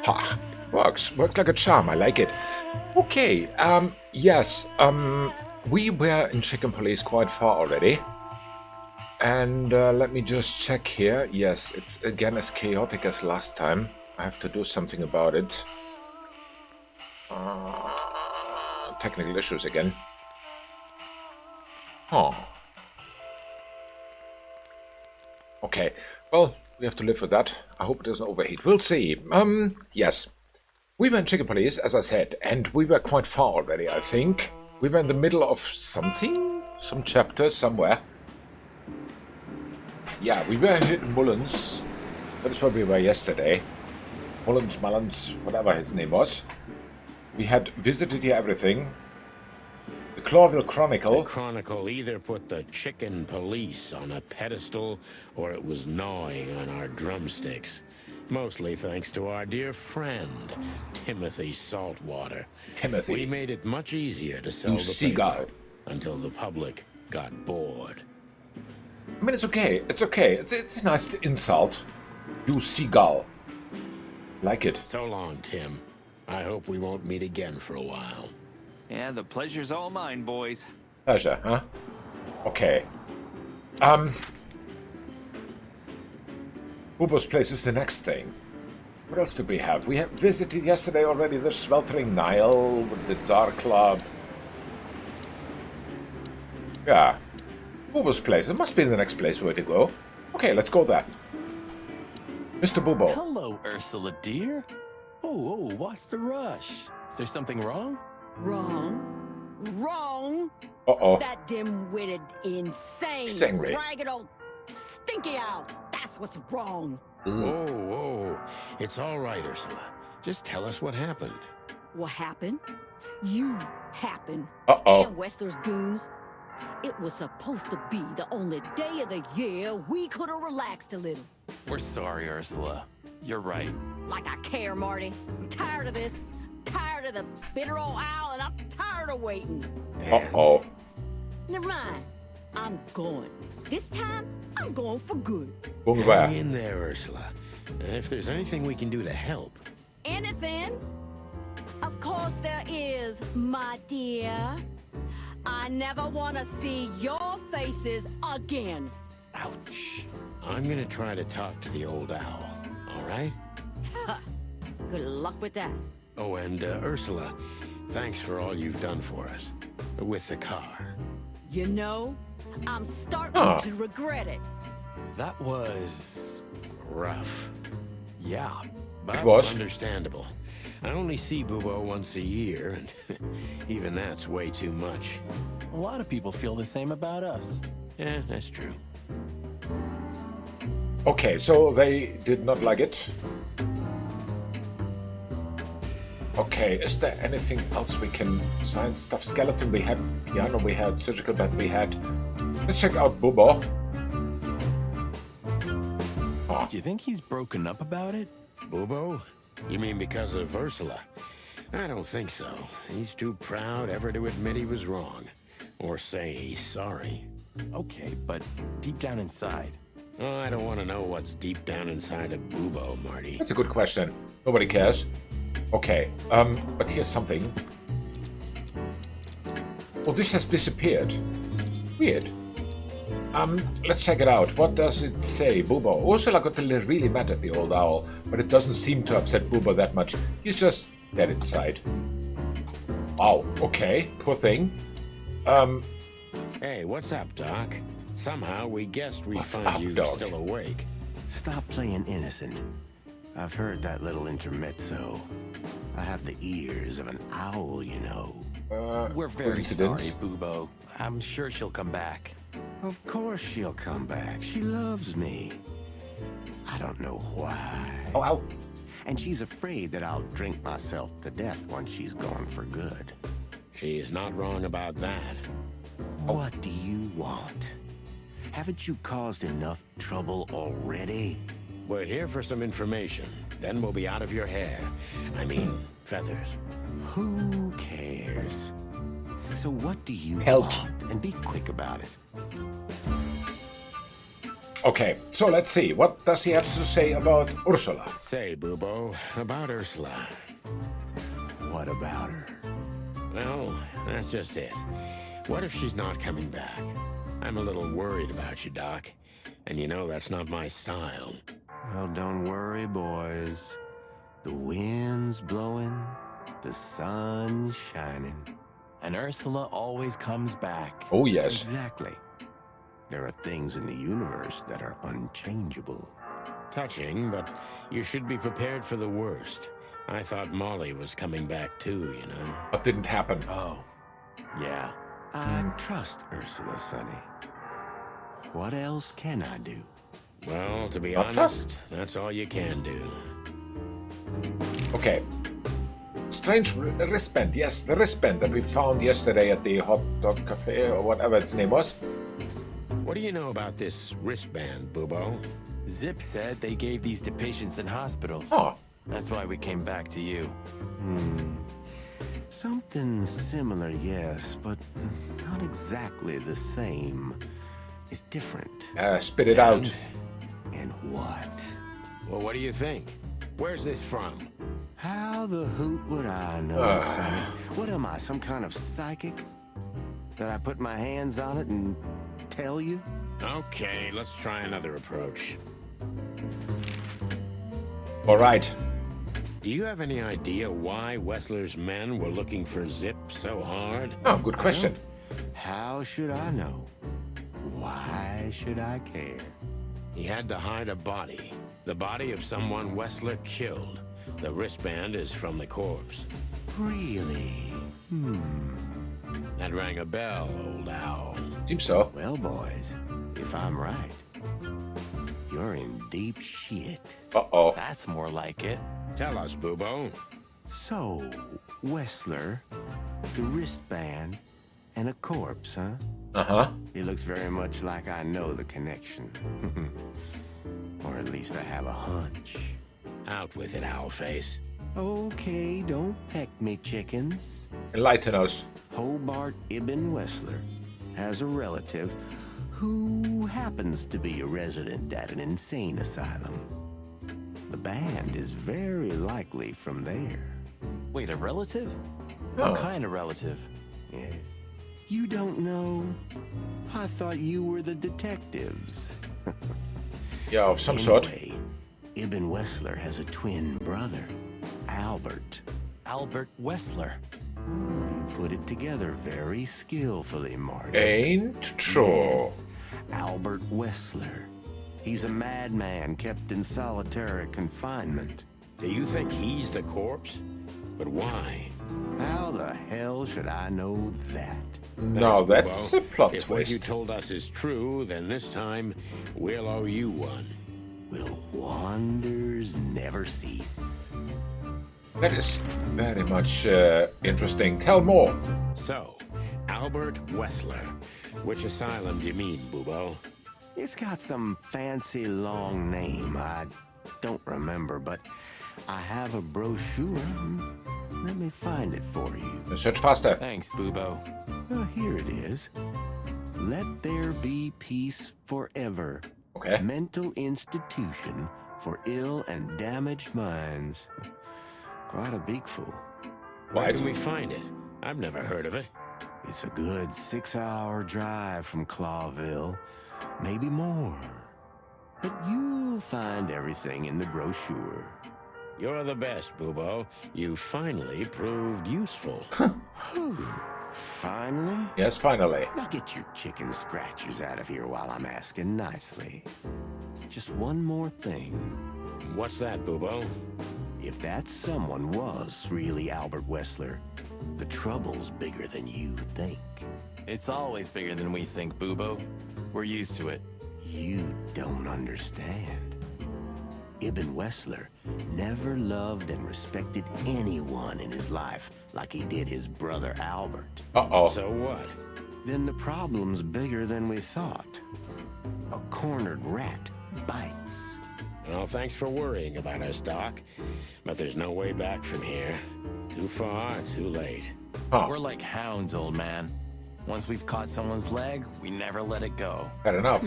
Ha! Works like a charm. I like it. Okay. Yes. We were in Chicken Police quite far already. And let me just check here. Yes, it's again as chaotic as last time. I have to do something about it. Technical issues again. Oh. Okay. Well, we have to live with that. I hope it doesn't overheat. We'll see. Yes. We were in Chicken Police, as I said, and we were quite far already, I think. We were in the middle of something? Some chapter somewhere. Yeah, we were in Mullins. That is where we were yesterday. Mullins, whatever his name was. We had visited here everything. The Clawville Chronicle. The Chronicle either put the Chicken Police on a pedestal or it was gnawing on our drumsticks. Mostly thanks to our dear friend, Timothy Saltwater. Timothy. We made it much easier to sell the paper until the public got bored. I mean, it's okay. It's okay. It's a nice insult. You seagull. Like it. So long, Tim. I hope we won't meet again for a while. Yeah, the pleasure's all mine, boys. Pleasure, huh? Okay. Bubo's place is the next thing. What else did we have? We have visited yesterday already the Sweltering Nile with the Tsar Club. Yeah. Bubo's place. It must be the next place where to go. Okay, let's go there. Mr. Bubo. Hello, Ursula, dear. Oh, what's the rush? Is there something wrong? Wrong. Uh-oh. That dim-witted, insane, Stingray. ragged old stinky owl. That's what's wrong. Whoa. It's all right, Ursula. Just tell us what happened. What happened? You happened. Uh-oh. And Westler's goons. It was supposed to be the only day of the year we could have relaxed a little. We're sorry, Ursula. You're right. Like I care, Marty. I'm tired of this. Tired of the bitter old owl, and I'm tired of waiting. Uh-oh. Never mind. I'm going. This time, I'm going for good. Going Hang where? in there, Ursula. And if there's anything we can do to help. Anything? Of course there is, my dear. I never want to see your faces again. Ouch. I'm gonna try to talk to the old owl, all right? Good luck with that. Oh, and Ursula, thanks for all you've done for us. With the car. You know, I'm starting to regret it. That was Rough. yeah. But It was. understandable. I only see Bubo once a year, and even that's way too much. A lot of people feel the same about us. Yeah, that's true. Okay, so they did not like it. Okay, is there anything else we can science stuff? Skeleton we had, piano we had, surgical bed we had. Let's check out Bubo. Oh, Do you think he's broken up about it? Bubo? You mean because of Ursula? I don't think so. He's too proud ever to admit he was wrong. Or say he's sorry. Okay, but deep down inside. Oh, I don't want to know what's deep down inside of Bubo, Marty. that's a good question. Nobody cares. Okay, but here's something. Oh, this has disappeared. Weird. Let's check it out. What does it say, Bubo? Ursula got really mad at the old owl, but it doesn't seem to upset Bubo that much. He's just dead inside. Wow, okay, poor thing. Hey, what's up, Doc? Somehow we guessed we'd What's find up, you dog? still awake. Stop playing innocent. I've heard that little intermezzo. I have the ears of an owl, you know. We're very sorry, coincidence. Bubo. I'm sure she'll come back. Of course she'll come back. She loves me. I don't know why. Oh, ow. And she's afraid that I'll drink myself to death once she's gone for good. She's not wrong about that. What do you want? Haven't you caused enough trouble already? We're here for some information. Then we'll be out of your hair. I mean, feathers. Who cares? So what do you Help. want? And be quick about it. Okay, so let's see. What does he have to say about Ursula? Say, Bubo, about Ursula. What about her? Well, that's just it. What if she's not coming back? I'm a little worried about you, Doc. And you know that's not my style. Well, don't worry, boys. The wind's blowing, the sun's shining. And Ursula always comes back. Oh, yes. Exactly. There are things in the universe that are unchangeable. Touching, but you should be prepared for the worst. I thought Molly was coming back too, you know. What didn't happen? Oh, yeah. I trust Ursula, Sonny. What else can I do? Well, to be Not honest, trust. that's all you can do. Okay. Strange wristband. Yes, the wristband that we found yesterday at the hot dog cafe or whatever its name was. What do you know about this wristband, Bubo? Zip said they gave these to patients in hospitals. Oh, That's why we came back to you. Something similar, yes, but not exactly the same. It's different. spit it out. And what? Well, what do you think? Where's this from? How the hoot would I know, Sonny? What am I, some kind of psychic? That I put my hands on it and tell you? Okay, let's try another approach. All right. Do you have any idea why Wessler's men were looking for Zip so hard? Oh, good question. How should I know? Why should I care? He had to hide a body. The body of someone Wessler killed. The wristband is from the corpse. Really? That rang a bell, old owl. Seems so. Well, boys, if I'm right, you're in deep shit. Uh-oh. That's more like it. Tell us, Bubo. So, Wessler, the wristband, and a corpse, huh? Uh-huh. It looks very much like I know the connection. Or at least I have a hunch. Out with it, Owlface. Okay, don't peck me, chickens. Enlighten us. Hobart Ibn Wessler has a relative who happens to be a resident at an insane asylum. The band is very likely from there. Wait, a relative? Oh. What kind of relative? Yeah. You don't know? I thought you were the detectives. Yeah, of some sort. Anyway, Ibn Wessler has a twin brother, Albert. Albert Wessler. You put it together very skillfully, Marty. Ain't true. Yes, Albert Wessler. He's a madman kept in solitary confinement. Do you think he's the corpse? But why? How the hell should I know that? Now that's a Bubo. plot If what you twist. told us is true, then this time we'll owe you one. Will wonders never cease? That is very much interesting. Tell more. So, Albert Wessler. Which asylum do you mean, Bubo? It's got some fancy long name. I don't remember, but I have a brochure. Let me find it for you. Search faster. Thanks, Bubo. Well, here it is. Let there be peace forever. Okay. Mental institution for ill and damaged minds. Quite a beakful. Where Right. can we find it? I've never heard of it. It's a good 6-hour drive from Clawville. Maybe more. But you'll find everything in the brochure. You're the best, Bubo. You finally proved useful. Finally? Yes, finally. Now get your chicken scratchers out of here while I'm asking nicely. Just one more thing. What's that, Bubo? If that someone was really Albert Wessler, the trouble's bigger than you think. It's always bigger than we think, Bubo. We're used to it. You don't understand. Ibn Wessler never loved and respected anyone in his life like he did his brother Albert. Uh-oh. So what? Then the problem's bigger than we thought. A cornered rat bites. Well, thanks for worrying about us, Doc. But there's no way back from here. Too far, too late. Huh. We're like hounds, old man. Once we've caught someone's leg, we never let it go. Fair enough.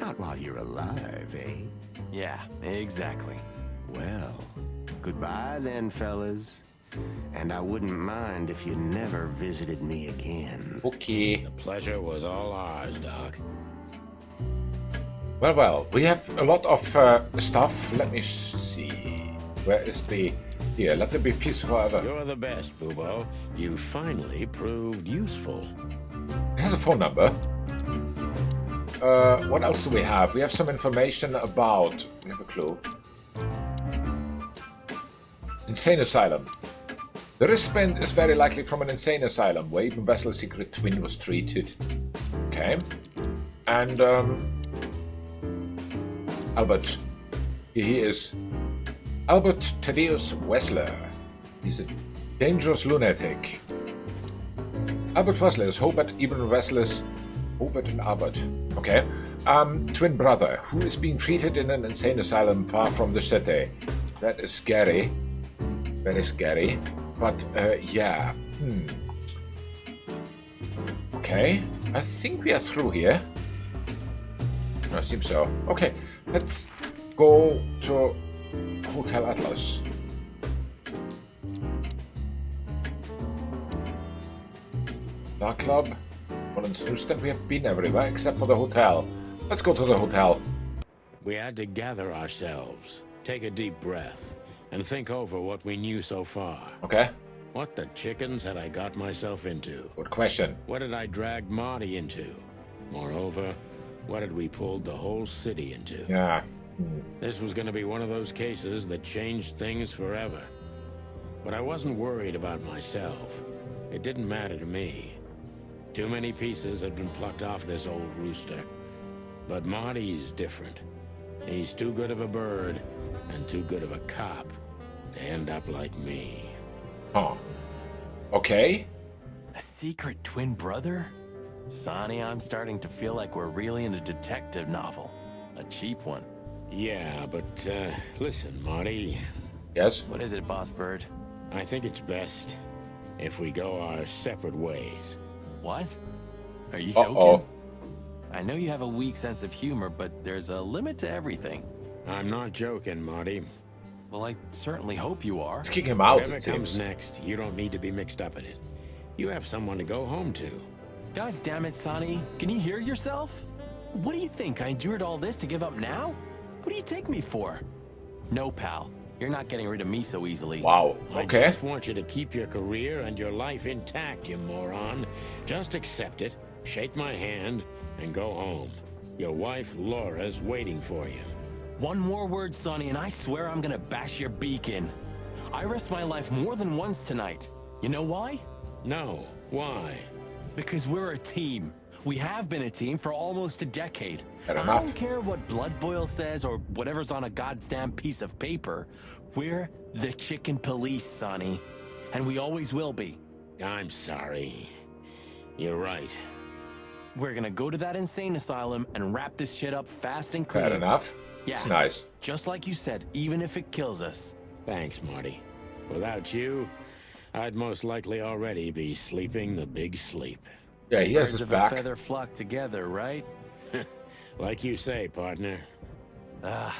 Not while you're alive, eh? Yeah, exactly. Well, goodbye then, fellas. And I wouldn't mind if you never visited me again. Okay. The pleasure was all ours, Doc. Well, we have a lot of stuff. Let me see. Where is the... Here, let there be peace forever. You're the best, Bubo. You finally proved useful. It has a phone number. What else do we have? We have some information about... We have a clue. Insane asylum. The wristband is very likely from an insane asylum, where even Vessel's secret twin was treated. Okay. And, Albert. Here he is. Albert Thaddeus Wessler. He's a dangerous lunatic. Albert Wessler is Hobart Ibn Wessler's... Hobart and Albert. Okay. Twin brother, who is being treated in an insane asylum far from the city. That is scary. Very scary. But, yeah. Okay. I think we are through here. I seems so. Okay. Let's go to Hotel Atlas. Dark Club. Holland's Newsstand. We have been everywhere except for the hotel. Let's go to the hotel. We had to gather ourselves, take a deep breath, and think over what we knew so far. Okay. What the chickens had I got myself into? Good question. What had I dragged Marty into? Moreover, what had we pulled the whole city into? Yeah. This was going to be one of those cases that changed things forever. But I wasn't worried about myself. It didn't matter to me. Too many pieces had been plucked off this old rooster. But Marty's different. He's too good of a bird and too good of a cop to end up like me. Huh. Okay. A secret twin brother? Sonny, I'm starting to feel like we're really in a detective novel. A cheap one. Yeah, but, listen, Marty. Yes? What is it, Boss Bird? I think it's best if we go our separate ways. What? Are you Uh-oh. joking? I know you have a weak sense of humor, but there's a limit to everything. I'm not joking, Marty. Well, I certainly hope you are. Let's kick him out, Whatever it comes seems. next, you don't need to be mixed up in it. You have someone to go home to. Gosh damn it, Sonny. Can you hear yourself? What do you think? I endured all this to give up now? What do you take me for? No, pal. You're not getting rid of me so easily. Wow. I Okay. just want you to keep your career and your life intact, you moron. Just accept it, shake my hand, and go home. Your wife, Laura's waiting for you. One more word, Sonny, and I swear I'm gonna bash your beak in. I risked my life more than once tonight. You know why? No. Why? Because we're a team. We have been a team for almost a decade. Fair I enough. don't care what Blood Boil says or whatever's on a goddamn piece of paper. We're the chicken police, Sonny. And we always will be. I'm sorry. You're right. We're gonna go to that insane asylum and wrap this shit up fast and clean. Fair enough. Yeah. It's nice. Just like you said, even if it kills us. Thanks, Marty. Without you, I'd most likely already be sleeping the big sleep. Yeah, he has Birds his of a back. feather flock together, right? Like you say, partner.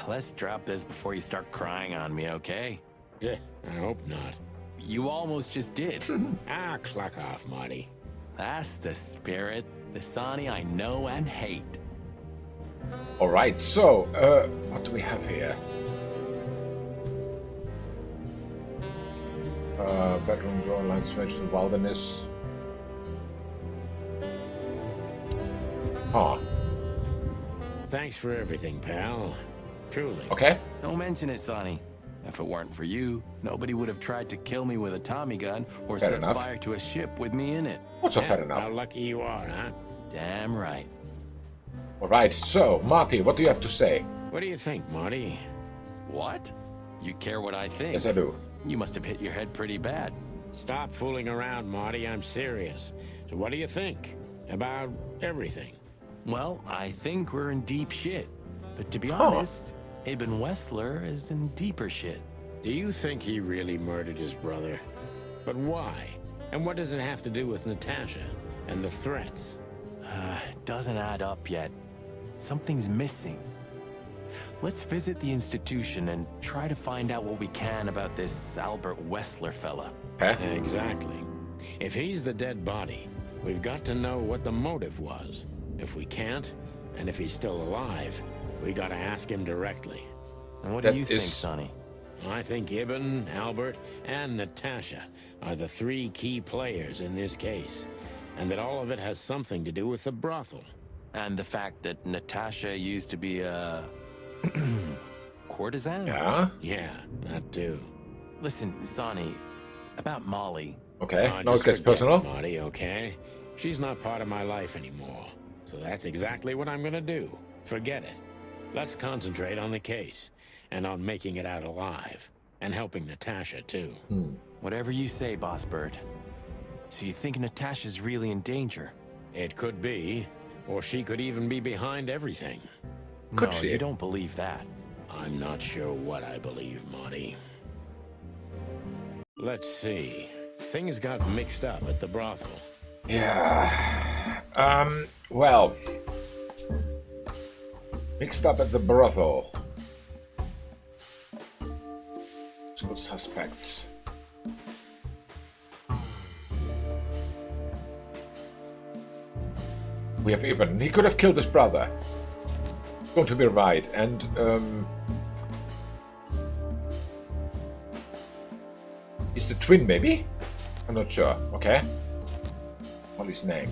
Let's drop this before you start crying on me, okay? I hope not. You almost just did. Clock off, Marty. That's the spirit, the Sonny I know and hate. Alright, so, what do we have here? Bedroom door, light switch to the wilderness. Huh. Thanks for everything, pal. Truly. Okay. Don't mention it, Sonny. If it weren't for you, nobody would have tried to kill me with a Tommy gun or Fair set enough. fire to a ship with me in it. Also Yeah, fair enough. How lucky you are, huh? Damn right. Alright, so, Marty, what do you have to say? What do you think, Marty? What? You care what I think? Yes, I do. You must have hit your head pretty bad. Stop fooling around, Marty. I'm serious. So what do you think? About everything? Well, I think we're in deep shit. But to be Huh. honest, Ibn Wessler is in deeper shit. Do you think he really murdered his brother? But why? And what does it have to do with Natasha and the threats? Doesn't add up yet. something's missing. Let's visit the institution and try to find out what we can about this Albert Wessler fella. Okay. Exactly. If he's the dead body, we've got to know what the motive was. If we can't, and if he's still alive, we gotta ask him directly. And what do That you think, is- Sonny? I think Ibn, Albert, and Natasha are the three key players in this case, and that all of it has something to do with the brothel. And the fact that Natasha used to be a courtesan? Yeah. Yeah, that too. Listen, Sonny, about Molly. Okay. Now it Just gets forget personal. it, Marty, okay? She's not part of my life anymore, so that's exactly what I'm gonna do. Forget it. Let's concentrate on the case, and on making it out alive, and helping Natasha too. Whatever you say, Boss Bird. So you think Natasha's really in danger? It could be, or she could even be behind everything. Could no, she? you don't believe that. I'm not sure what I believe, Marty. Let's see. Things got mixed up at the brothel. Yeah. Well. Mixed up at the brothel. Possible suspects. We have Ibn. He could have killed his brother. Going to be right. And, is the twin, maybe? I'm not sure. Okay. Molly's name.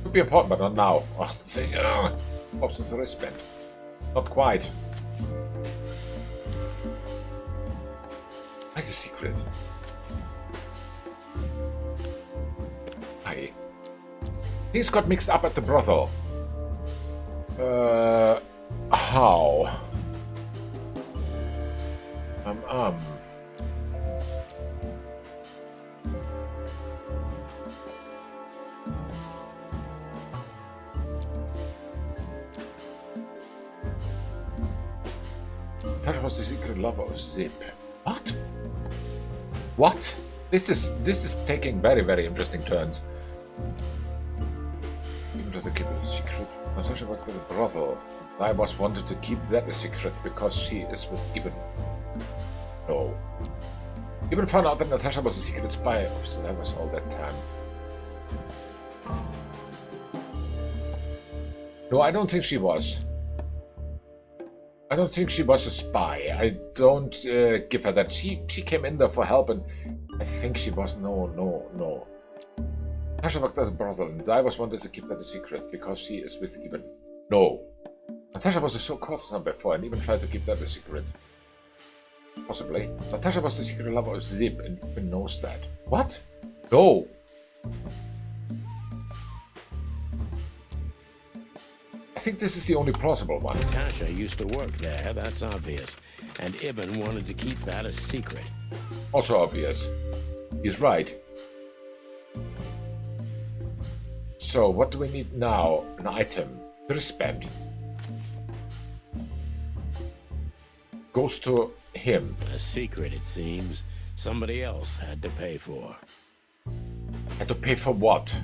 Could be important, but not now. Oh, pops with the wristband. Not quite. Why the secret? Aye. Things got mixed up at the brothel. How? That was the secret lover of Zip. What? What? This is taking very, very interesting turns. Even though they keep it a secret. Natasha worked with a brothel. I was wanted to keep that a secret because she is with Ibn. No. Ibn found out that Natasha was a secret spy of Slavas all that time. No, I don't think she was. I don't think she was a spy. I don't give her that. She came in there for help, and I think she was. No. Natasha worked at a brothel, and Zybos wanted to keep that a secret because she is with Ibn. No. Natasha was a so-called son before, and even tried to keep that a secret. Possibly. Natasha was the secret lover of Zip, and Ibn knows that. What? No. I think this is the only plausible one. Natasha used to work there, that's obvious. And Ibn wanted to keep that a secret. Also obvious. He's right. So, what do we need now? An item. The wristband. Goes to him. A secret, it seems. Somebody else had to pay for. Had to pay for what?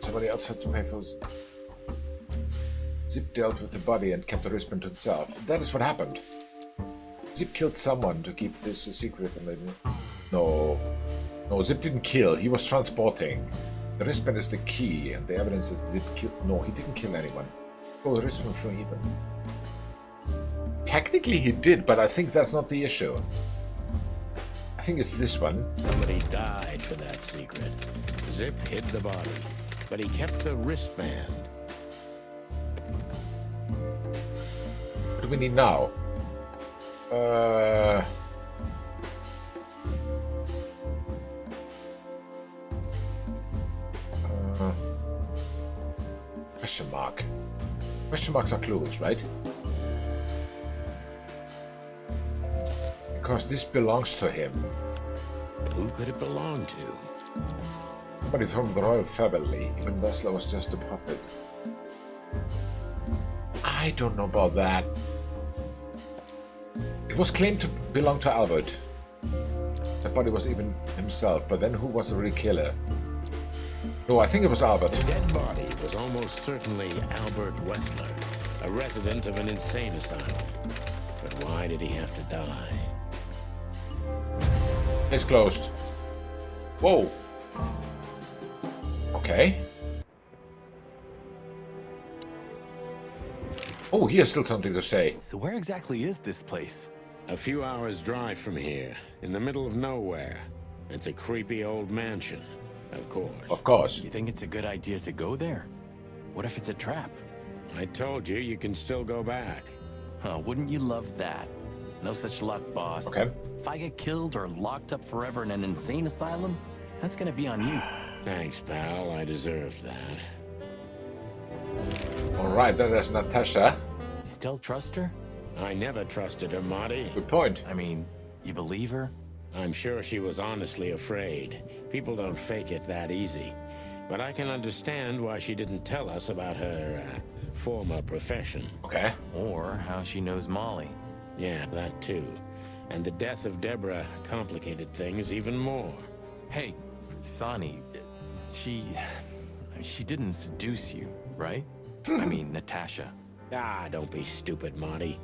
Somebody else had to pay for... Zip dealt with the body and kept the wristband to himself. That is what happened. Zip killed someone to keep this a secret and then... No. No, Zip didn't kill. He was transporting. The wristband is the key and the evidence that Zip killed... No, he didn't kill anyone. Oh, the wristband from Ibn. Technically he did, but I think that's not the issue. I think it's this one. Somebody died for that secret. Zip hid the body, but he kept the wristband. What do we need now? Question mark. Question marks are clues, right? Because this belongs to him. Who could it belong to? Somebody from the royal family. Even Wessler was just a puppet. I don't know about that. It was claimed to belong to Albert. The body was even himself, but then who was the real killer? No, I think it was Albert. The dead body was almost certainly Albert Wessler, a resident of an insane asylum. But why did he have to die? It's closed. Whoa. Okay. Oh, here's still something to say. So where exactly is this place? A few hours' drive from here, in the middle of nowhere. It's a creepy old mansion, of course. Of course. You think it's a good idea to go there? What if it's a trap? I told you, you can still go back. Huh, wouldn't you love that? No such luck, boss. Okay. If I get killed or locked up forever in an insane asylum, that's gonna be on you. Thanks, pal. I deserved that. Alright, then there's Natasha. You still trust her? I never trusted her, Marty. Good point. I mean, you believe her? I'm sure she was honestly afraid. People don't fake it that easy. But I can understand why she didn't tell us about her former profession. Okay. Or how she knows Molly. Yeah, that too. And the death of Deborah complicated things even more. Hey, Sonny, she didn't seduce you, right? I mean, Natasha. Ah, don't be stupid, Marty.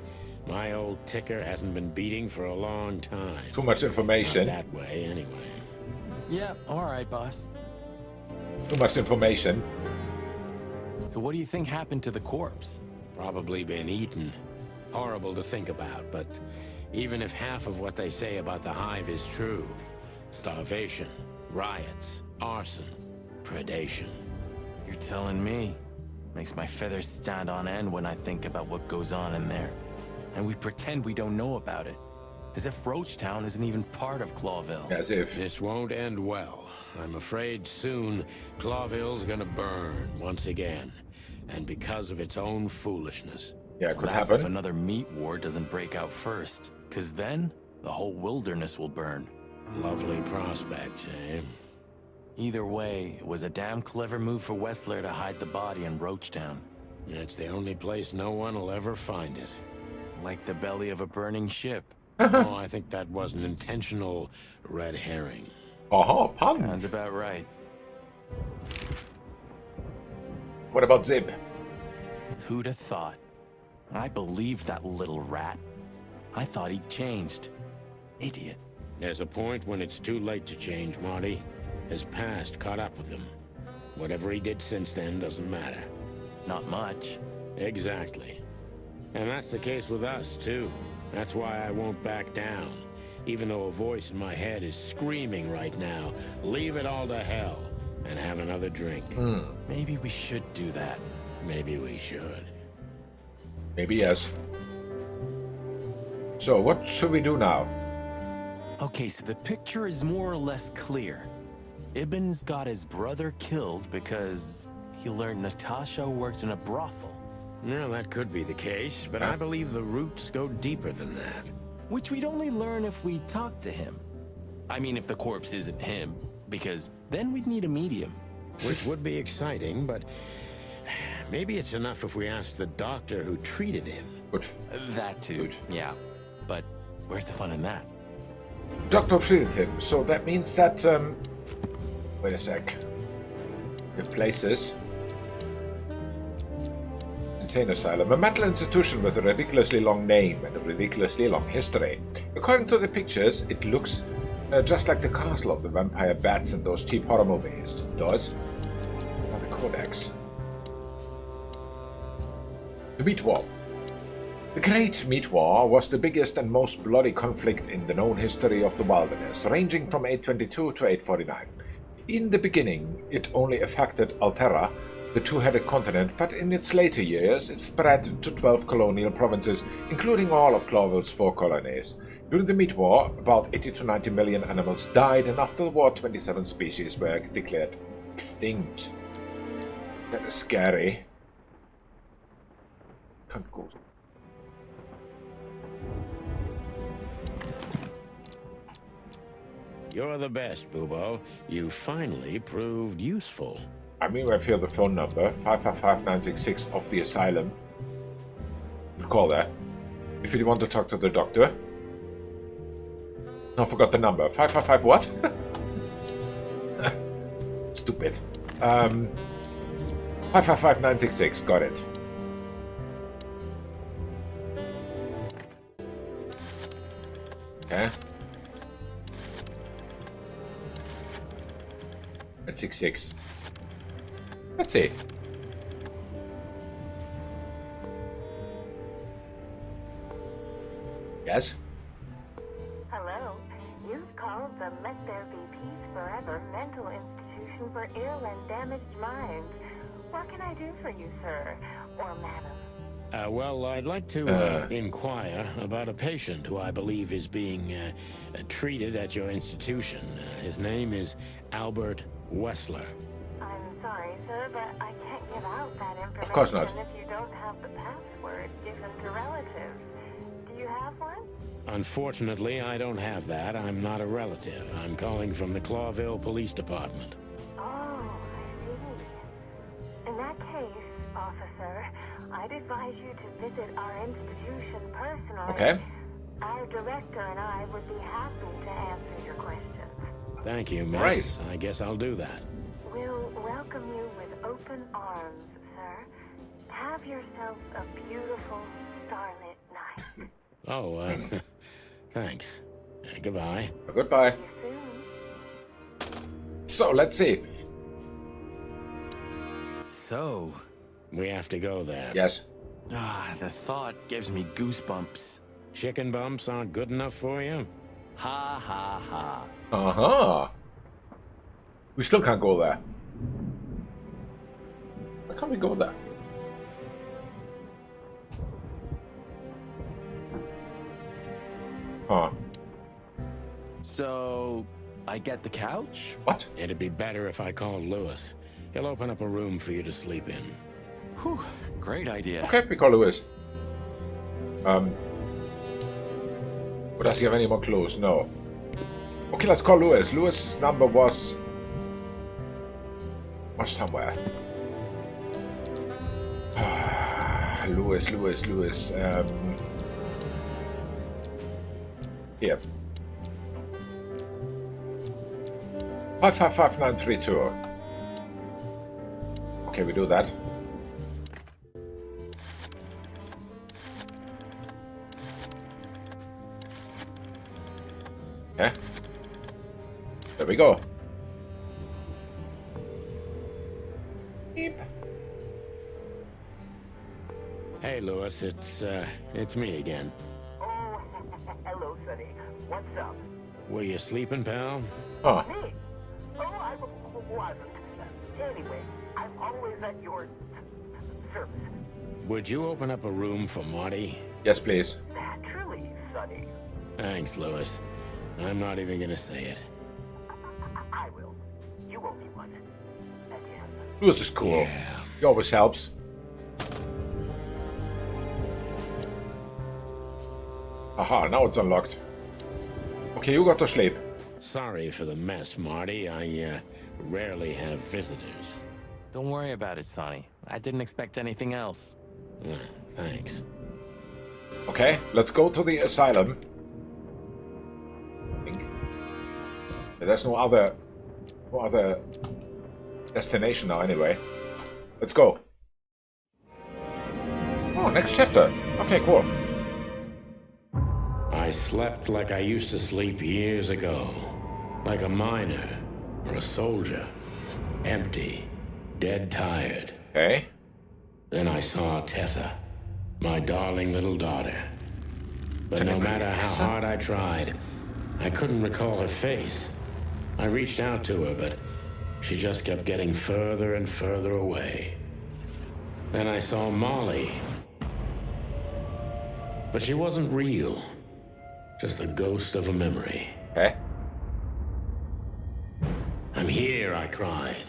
My old ticker hasn't been beating for a long time. Too much information. Not that way, anyway. Yeah, all right, boss. Too much information. So what do you think happened to the corpse? Probably been eaten. Horrible to think about, but even if half of what they say about the hive is true, starvation, riots, arson, predation. You're telling me. Makes my feathers stand on end when I think about what goes on in there. And we pretend we don't know about it. As if Roachtown isn't even part of Clawville. As if. This won't end well. I'm afraid soon Clawville's gonna burn once again. And because of its own foolishness. Yeah, it could That's if happen. another meat war doesn't break out first. Cause then, the whole wilderness will burn. Lovely prospect, eh? Either way, it was a damn clever move for Wessler to hide the body in Roachtown. It's the only place no one will ever find it. Like the belly of a burning ship. Oh, I think that was an intentional red herring. Oh, Sounds puns. about right. What about Zib? Who'd have thought? I believed that little rat. I thought he'd changed. Idiot. There's a point when it's too late to change, Marty. His past caught up with him. Whatever he did since then doesn't matter. Not much. Exactly. And that's the case with us, too. That's why I won't back down. Even though a voice in my head is screaming right now, leave it all to hell and have another drink. Maybe we should do that. Maybe we should. Maybe yes. So, what should we do now? Okay, so the picture is more or less clear. Ibn's got his brother killed because he learned Natasha worked in a brothel. No, that could be the case, but I believe the roots go deeper than that. Which we'd only learn if we talked to him. I mean, if the corpse isn't him, because then we'd need a medium. Which would be exciting, but maybe it's enough if we ask the doctor who treated him. Good. That too, Good. yeah. But where's the fun in that? Doctor treated him, so that means that, wait a sec. Replaces. Insane asylum. A mental institution with a ridiculously long name and a ridiculously long history. According to the pictures, it looks just like the castle of the vampire bats in those cheap horror movies. It does. Now the codex. The Meat War. The Great Meat War was the biggest and most bloody conflict in the known history of the wilderness, ranging from 822 to 849. In the beginning, it only affected Altera, the two-headed continent, but in its later years, it spread to 12 colonial provinces, including all of Clawville's 4 colonies. During the Meat War, about 80 to 90 million animals died, and after the war, 27 species were declared extinct. That is scary. Can't go. You're the best, Bubo. You finally proved useful. I mean, I feel the phone number, 555-966 of the asylum. You call that. If you want to talk to the doctor. No, I forgot the number. 555 what? Stupid. 555966. Got it. Okay. At 66. Let's see. Yes? Hello. You've called the Let There Be Peace Forever Mental Institution for Ill and Damaged Minds. What can I do for you, sir? Or madam? Well, I'd like to inquire about a patient who I believe is being treated at your institution. His name is Albert Wessler. I'm sorry, sir, but I can't give out that information Of course not. if you don't have the password given to relatives. Do you have one? Unfortunately, I don't have that. I'm not a relative. I'm calling from the Clawville Police Department. Oh, I see. In that case, officer, I'd advise you to visit our institution personally. Okay. Our director and I would be happy to answer your questions. Thank you, miss. Right. I guess I'll do that. We'll welcome you with open arms, sir. Have yourself a beautiful starlit night. Oh, thanks. Goodbye. Goodbye. See you soon. So, let's see. So, We have to go there. Yes. the thought gives me goosebumps. Chicken bumps aren't good enough for you? Ha ha ha. Uh-huh. We still can't go there. Why can't we go there? Huh. So, I get the couch? What? It'd be better if I called Lewis. He'll open up a room for you to sleep in. Whew, great idea. Okay, we call Lewis. But does he have any more clues? No. Okay, let's call Lewis. Lewis' number was somewhere. Lewis. Here. 555932. Okay, we do that. Okay. There we go. Beep. Hey, Lewis, it's me again. Oh, hello, Sonny. What's up? Were you sleeping, pal? Huh. Me? Oh, I wasn't. Anyway, I'm always at your service. Would you open up a room for Marty? Yes, please. Naturally, Sonny. Thanks, Lewis. I'm not even gonna say it. I will. You owe me one. Again. Lewis is cool. Yeah. He always helps. Aha, now it's unlocked. Okay, you got to sleep. Sorry for the mess, Marty. I rarely have visitors. Don't worry about it, Sonny. I didn't expect anything else. Thanks. Okay, let's go to the asylum. I think. There's no other destination now anyway. Let's go. Oh, next chapter. Okay, cool. I slept like I used to sleep years ago. Like a miner or a soldier. Empty. Dead tired. Okay. Then I saw Tessa. My darling little daughter. But no matter how Tessa? hard I tried, I couldn't recall her face. I reached out to her, but she just kept getting further and further away. Then I saw Molly. But she wasn't real. Just the ghost of a memory. Okay. I'm here, I cried.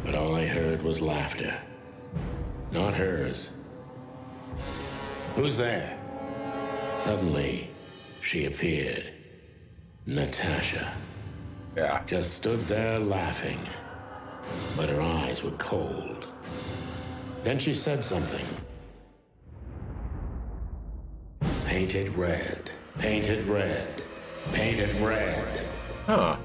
But all I heard was laughter. Not hers. Who's there? Suddenly, she appeared. Natasha. Yeah. Just stood there laughing. But her eyes were cold. Then she said something. Painted red. Painted red. painted red. Huh.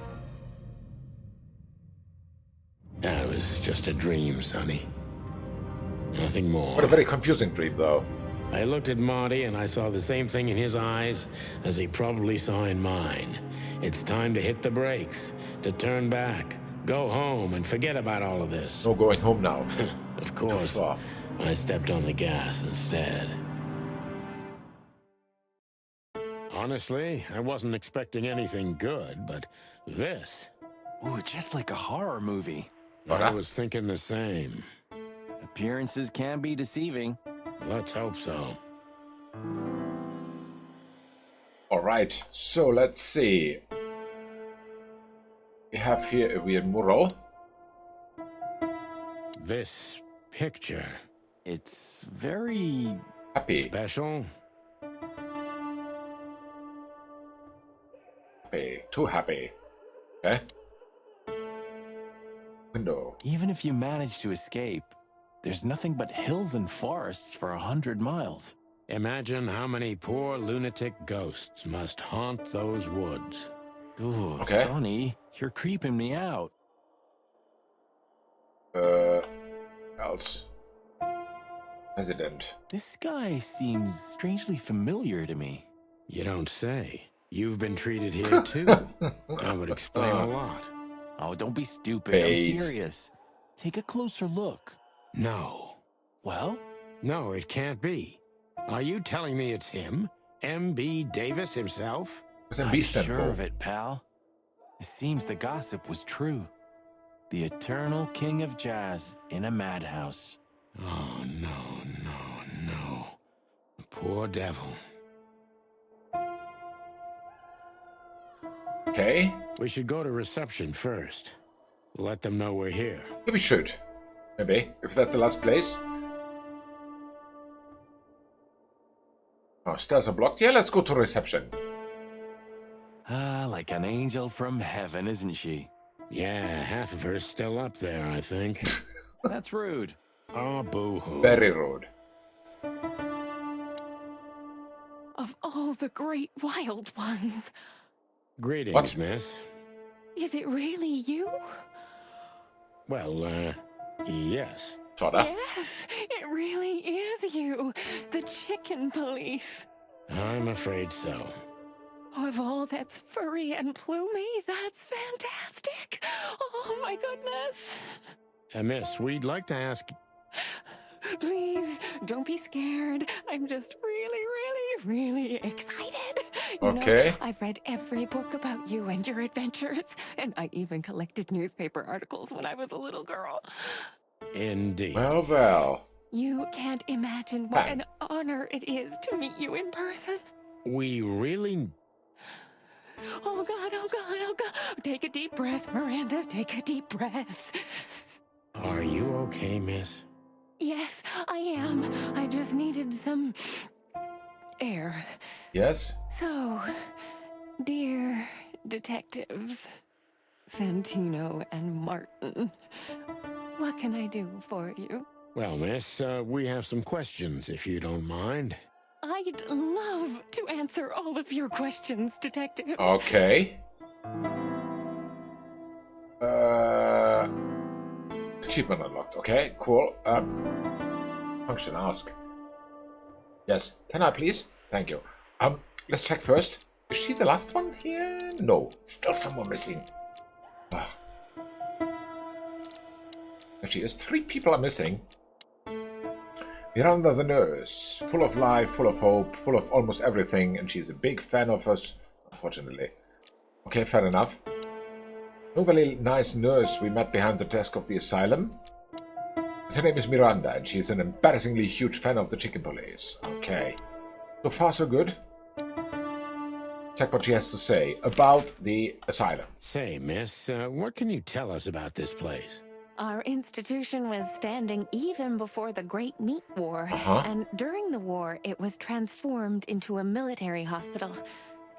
That was just a dream, Sonny. Nothing more. What a very confusing dream, though. I looked at Marty and I saw the same thing in his eyes as he probably saw in mine. It's time to hit the brakes, to turn back, go home and forget about all of this. No going home now. Of course, far. I stepped on the gas instead. Honestly, I wasn't expecting anything good, but this... Ooh, just like a horror movie. I was thinking the same. Appearances can be deceiving. Let's hope so. Alright, so let's see. We have here a weird mural. This picture... It's very... Happy. special? Happy. Too happy. Okay. Window. Even if you manage to escape, there's nothing but hills and forests for 100 miles. Imagine how many poor lunatic ghosts must haunt those woods. Ooh, Okay. Sonny, you're creeping me out. Else. Resident. This guy seems strangely familiar to me. You don't say. You've been treated here too. That would explain a lot. Oh, don't be stupid. Face. I'm serious. Take a closer look. No. Well, No, it can't be. Are you telling me it's him? M.B. Davis himself? What's a I'm beast stand sure for? of it, pal. It seems the gossip was true. The eternal king of jazz in a madhouse. Oh, no. The poor devil. Okay. We should go to reception first. Let them know we're here. Maybe we should. Maybe. If that's the last place. Oh, stairs are blocked. Yeah, let's go to reception. Ah, like an angel from heaven, isn't she? Yeah, half of her's still up there, I think. That's rude. Oh, boo-hoo. Very rude. Of all the great wild ones, Greetings, What? miss. is it really you? Well, yes. Sorta. Yes, it really is you, the chicken police. I'm afraid so. Of all that's furry and plumy, that's fantastic. Oh my goodness. Miss, we'd like to ask... Please, don't be scared. I'm just really excited. You know, Okay. I've read every book about you and your adventures, and I even collected newspaper articles when I was a little girl. Indeed. Well, well. You can't imagine what Fine. an honor it is to meet you in person. We really... Oh God, oh God, oh God. Take a deep breath, Miranda. Take a deep breath. Are you okay, miss? Yes, I am. I just needed some air. Yes? So, dear detectives, Santino and Martin, what can I do for you? Well, miss, we have some questions, if you don't mind. I'd love to answer all of your questions, detective. Okay. Achievement unlocked. Okay, cool. Function ask. Yes. Can I please? Thank you. Let's check first. Is she the last one here? No. Still someone missing. Ah. There she is. 3 people are missing. Miranda the nurse. Full of life, full of hope, full of almost everything, and she's a big fan of us, unfortunately. Okay, fair enough. No very nice nurse we met behind the desk of the asylum. But her name is Miranda, and she is an embarrassingly huge fan of the chicken police. Okay. So far, so good. Check what she has to say about the asylum. Say, miss, what can you tell us about this place? Our institution was standing even before the Great Meat War, and during the war, it was transformed into a military hospital.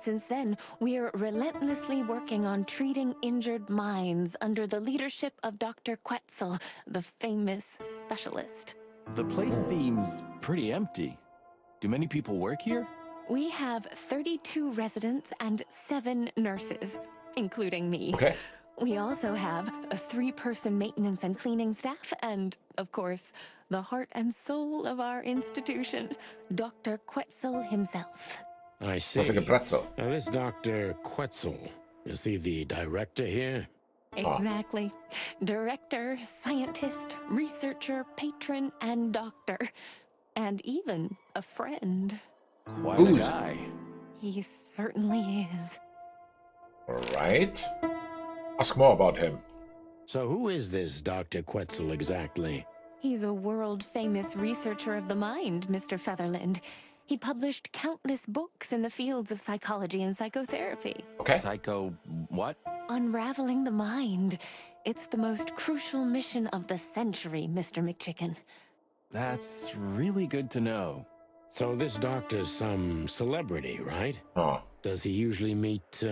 Since then, we're relentlessly working on treating injured minds under the leadership of Dr. Quetzal, the famous specialist. The place seems pretty empty. Do many people work here? We have 32 residents and 7 nurses, including me. Okay. We also have a 3-person maintenance and cleaning staff and, of course, the heart and soul of our institution, Dr. Quetzal himself. I see. Sounds like a pretzel. Now, this Dr. Quetzal, is he the director here? Exactly. Director, scientist, researcher, patron, and doctor. And even a friend. Quite Who's- a guy. He certainly is. All right. Ask more about him. So who is this Dr. Quetzal exactly? He's a world-famous researcher of the mind, Mr. Featherland. He published countless books in the fields of psychology and psychotherapy. Okay. Psycho what? Unraveling the mind. It's the most crucial mission of the century, Mr. McChicken. That's really good to know. So this doctor's some celebrity, right? Huh. Does he usually meet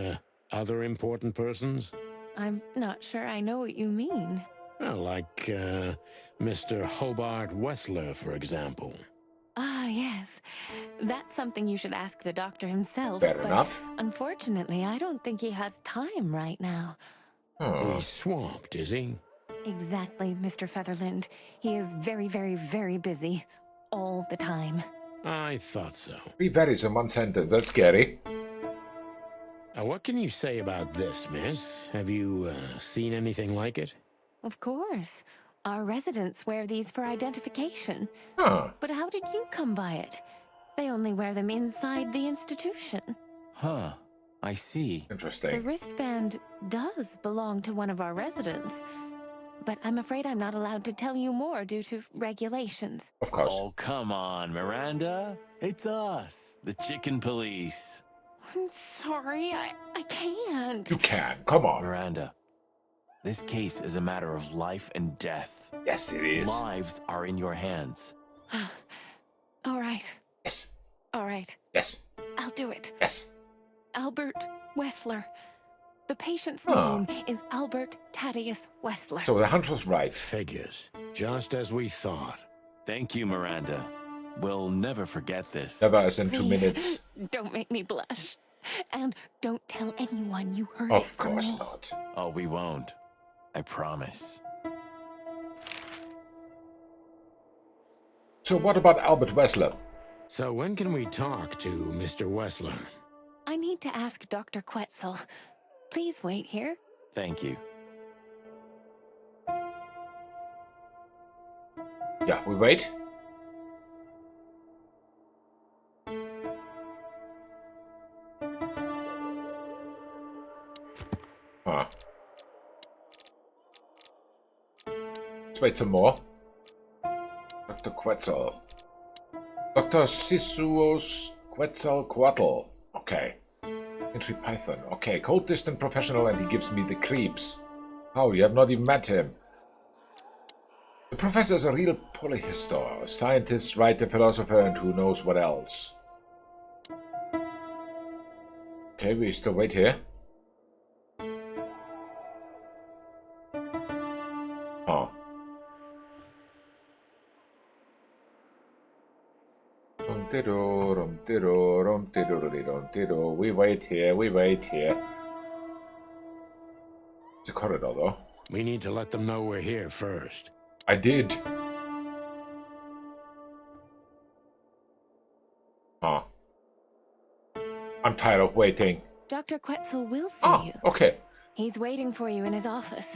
other important persons? I'm not sure I know what you mean. Well, like Mr. Hobart Wessler, for example. Ah, yes. That's something you should ask the doctor himself. Fair but enough. Unfortunately, I don't think he has time right now. He's swamped, is he? Exactly, Mr. Featherland. He is very, very, very busy. All the time. I thought so. 3 varies in one sentence. That's scary. What can you say about this, miss? Have you seen anything like it? Of course. Our residents wear these for identification. Huh. But how did you come by it? They only wear them inside the institution. Huh. I see. The Interesting. wristband does belong to one of our residents. But I'm afraid I'm not allowed to tell you more due to regulations. Of course. Oh, come on, Miranda. It's us, the chicken police. I'm sorry, I can't. You can. Come on. Miranda, this case is a matter of life and death. Yes, it is. Lives are in your hands. All right, Yes. all right. Yes. I'll do it. Yes. Albert Wessler. The patient's Huh. name is Albert Thaddeus Wessler. So the hunch was right. Figures. Just as we thought. Thank you, Miranda. We'll never forget this. Never as in 2 Please, minutes. Don't make me blush. And don't tell anyone you heard it Of from course me. not. Oh, we won't. I promise. So what about Albert Wessler? So when can we talk to Mr. Wessler? I need to ask Dr. Quetzal. Please wait here. Thank you. Yeah, we wait. Huh. Let's wait some more. Dr. Quetzal. Dr. Sisuos Quetzalcoatl. Okay. Entry Python. Okay, cold, distant professional, and he gives me the creeps. Oh, you have not even met him. The professor is a real polyhistor, a scientist, writer, philosopher, and who knows what else. Okay, we still wait here. Huh. We wait here, we wait here. It's a corridor, though. We need to let them know we're here first. I did. Huh. I'm tired of waiting. Dr. Quetzal will see Ah, you. okay. He's waiting for you in his office.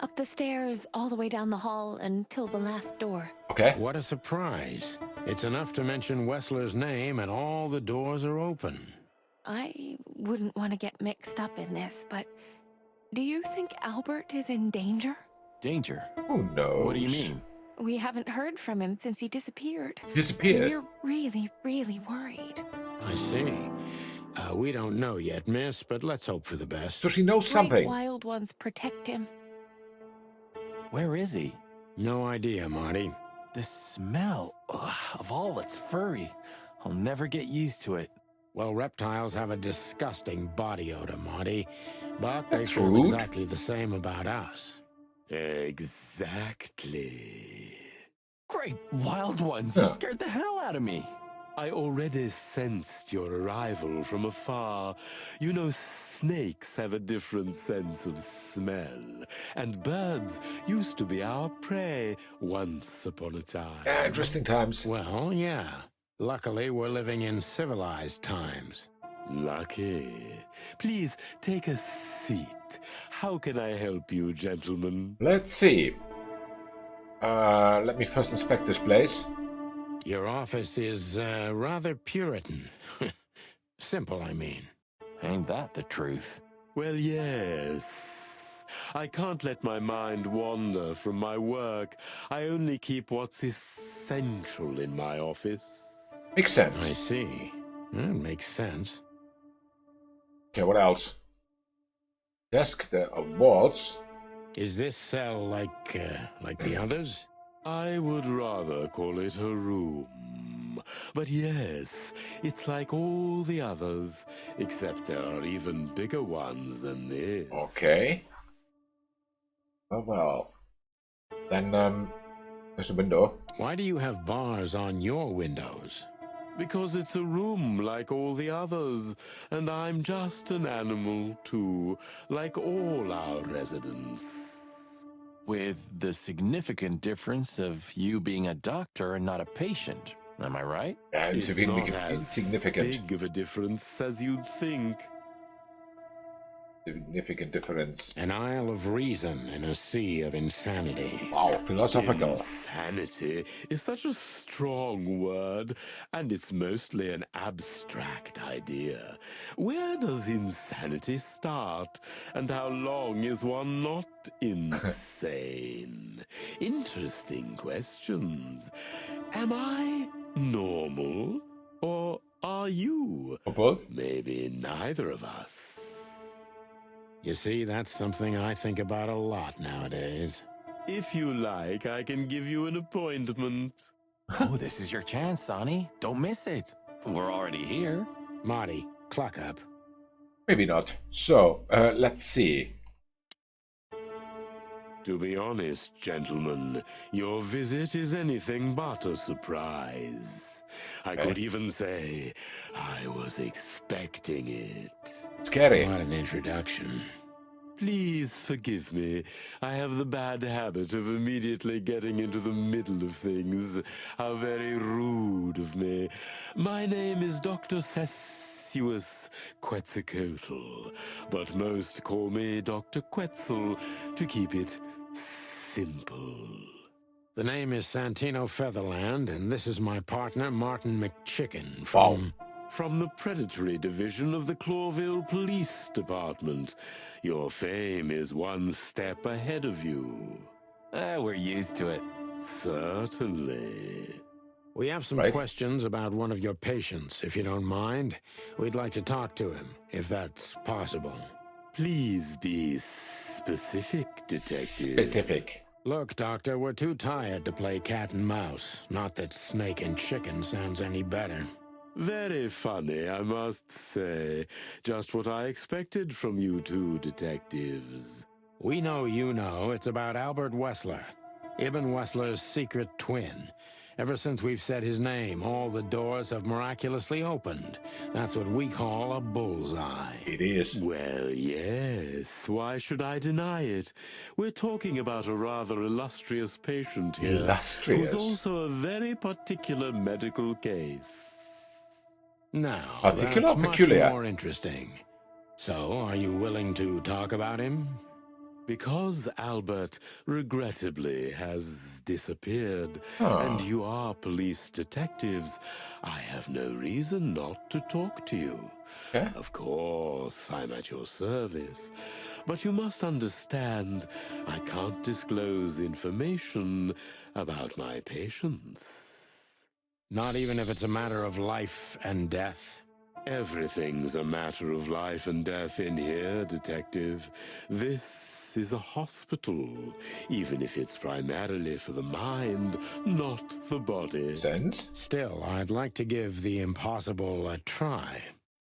Up the stairs, all the way down the hall, until the last door. Okay. What a surprise. It's enough to mention Wessler's name and all the doors are open. I wouldn't want to get mixed up in this, but do you think Albert is in danger? Danger? Who knows? What do you mean? We haven't heard from him since he disappeared. Disappeared? We're really, really worried. I see. We don't know yet, miss, but let's hope for the best. So she knows Great something. wild ones protect him. Where is he? No idea, Marty. The smell of all that's furry. I'll never get used to it. Well, reptiles have a disgusting body odor, Marty, but they That's feel rude. exactly the same about us. Exactly. Great wild ones! You Huh. scared the hell out of me. I already sensed your arrival from afar. You know, snakes have a different sense of smell, and birds used to be our prey once upon a time. Yeah, interesting times. Well, yeah. Luckily, we're living in civilized times. Lucky. Please take a seat. How can I help you, gentlemen? Let's see. Let me first inspect this place. Your office is rather Puritan. Simple, I mean. Ain't that the truth? Well, yes. I can't let my mind wander from my work. I only keep what's essential in my office. Makes sense. I see. That makes sense. Okay, what else? Desk, there are walls. Is this cell like the others? I would rather call it a room. But yes, it's like all the others, except there are even bigger ones than this. Okay. Oh well. Then, there's a window. Why do you have bars on your windows? Because it's a room like all the others, and I'm just an animal too, like all our residents. With the significant difference of you being a doctor and not a patient. Am I right? Yeah, It's not as insignificant. big of a difference as you'd think. Significant difference. An isle of reason in a sea of insanity. Wow, philosophical. Insanity is such a strong word, and it's mostly an abstract idea. Where does insanity start, and how long is one not insane? Interesting questions. Am I normal, or are you? Or both? Maybe neither of us. You see, that's something I think about a lot nowadays. If you like, I can give you an appointment. Oh, this is your chance, Sonny. Don't miss it. We're already here. Marty, clock up. Maybe not. So, let's see. To be honest, gentlemen, your visit is anything but a surprise. I could even say I was expecting it. Scary. What an introduction. Please forgive me. I have the bad habit of immediately getting into the middle of things. How very rude of me. My name is Dr. Sessuous Quetzalcoatl, but most call me Dr. Quetzal to keep it simple. The name is Santino Featherland, and this is my partner, Martin McChicken, from the Predatory Division of the Clawville Police Department. Your fame is one step ahead of you. We're used to it. Certainly. We have some questions about one of your patients, if you don't mind. We'd like to talk to him, if that's possible. Please be specific, detective. Specific. Look, Doctor, we're too tired to play cat and mouse. Not that snake and chicken sounds any better. Very funny, I must say. Just what I expected from you two detectives. We know you know it's about Albert Wessler, Ibn Wessler's secret twin. Ever since we've said his name, all the doors have miraculously opened. That's what we call a bullseye. It is. Well, yes. Why should I deny it? We're talking about a rather illustrious patient here. Illustrious? Who's also a very particular medical case. Now, Particular, that's peculiar. much more interesting. So, are you willing to talk about him? Because Albert, regrettably, has disappeared, Oh. and you are police detectives, I have no reason not to talk to you. Okay. Of course, I'm at your service, but you must understand, I can't disclose information about my patients. Not even if it's a matter of life and death? Everything's a matter of life and death in here, detective. This is a hospital, even if it's primarily for the mind, not the body. Sense? Still, I'd like to give the impossible a try.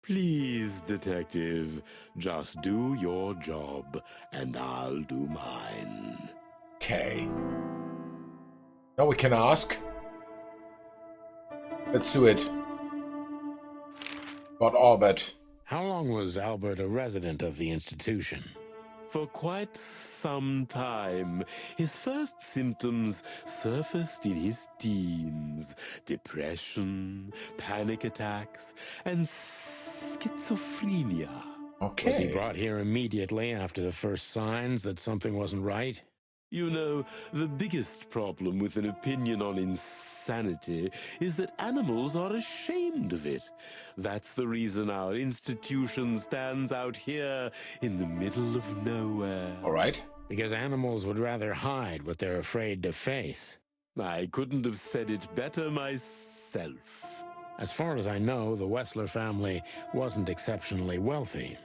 Please, detective, just do your job, and I'll do mine. Okay. Now we can ask. Let's do it. Got Albert. How long was Albert a resident of the institution? For quite some time. His first symptoms surfaced in his teens. Depression, panic attacks, and schizophrenia. Okay. Was he brought here immediately after the first signs that something wasn't right? You know, the biggest problem with an opinion on insanity is that animals are ashamed of it. That's the reason our institution stands out here in the middle of nowhere. All right. Because animals would rather hide what they're afraid to face. I couldn't have said it better myself. As far as I know, the Wessler family wasn't exceptionally wealthy.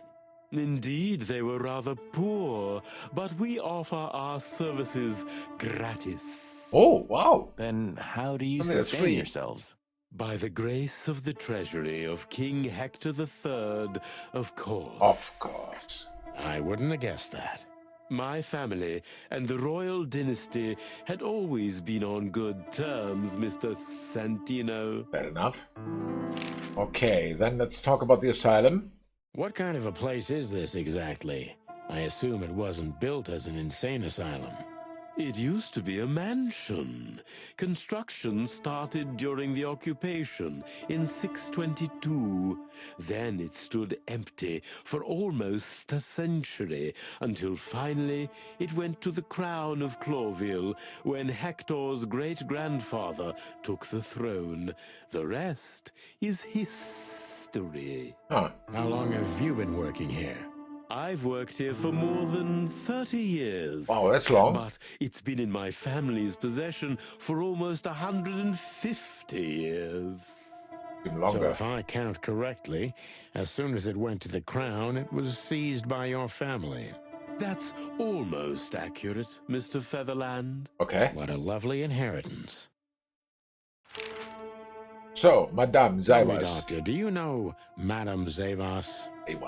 Indeed, they were rather poor, but we offer our services gratis. Oh, wow. Then how do you I mean, that's sustain free. yourselves? By the grace of the treasury of King Hector III, of course. Of course. I wouldn't have guessed that. My family and the royal dynasty had always been on good terms, Mr. Santino. Fair enough. Okay, then let's talk about the asylum. What kind of a place is this exactly? I assume it wasn't built as an insane asylum. It used to be a mansion. Construction started during the occupation in 622. Then it stood empty for almost a century, until finally it went to the crown of Cloville when Hector's great-grandfather took the throne. The rest is history. Huh. How long have you been working here? I've worked here for more than 30 years. Wow, that's long. But it's been in my family's possession for almost 150 years. Even So longer. if I count correctly, as soon as it went to the crown, it was seized by your family. That's almost accurate, Mr. Featherland. Okay. What a lovely inheritance. So, Madame Tell me, Zaivas. Doctor, do you know Madame Zavas?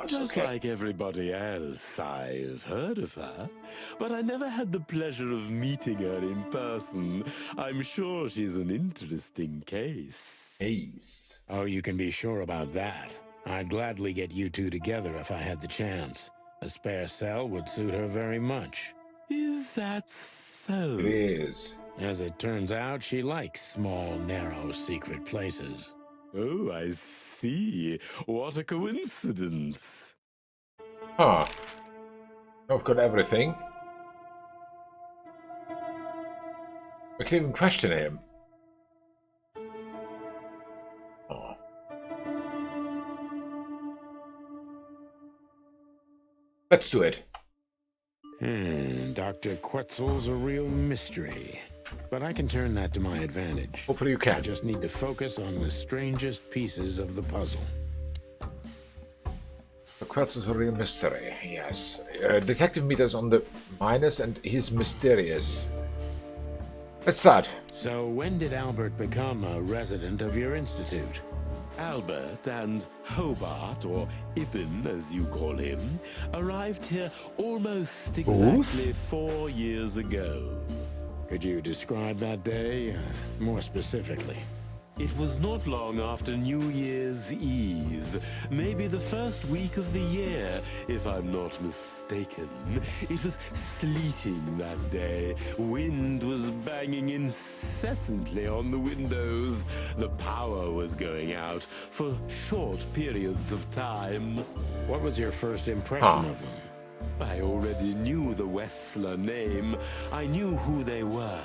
Just Okay. like everybody else, I've heard of her, but I never had the pleasure of meeting her in person. I'm sure she's an interesting case. Ace. Oh, you can be sure about that. I'd gladly get you two together if I had the chance. A spare cell would suit her very much. Is that so? It is. As it turns out, she likes small, narrow, secret places. Oh, I see. What a coincidence. Huh. I've got everything. I can't even question him. Oh. Let's do it. Dr. Quetzal's a real mystery. But I can turn that to my advantage. Hopefully you I can. just need to focus on the strangest pieces of the puzzle. The quest is a real mystery, yes. Detective meter's on the minus and he's mysterious. Let's start. So when did Albert become a resident of your institute? Albert and Hobart, or Ibn as you call him, arrived here almost exactly 4 years ago. Could you describe that day more specifically? It was not long after New Year's Eve, maybe the first week of the year, if I'm not mistaken. It was sleeting that day. Wind was banging incessantly on the windows. The power was going out for short periods of time. What was your first impression of them? I already knew the Wessler name. I knew who they were.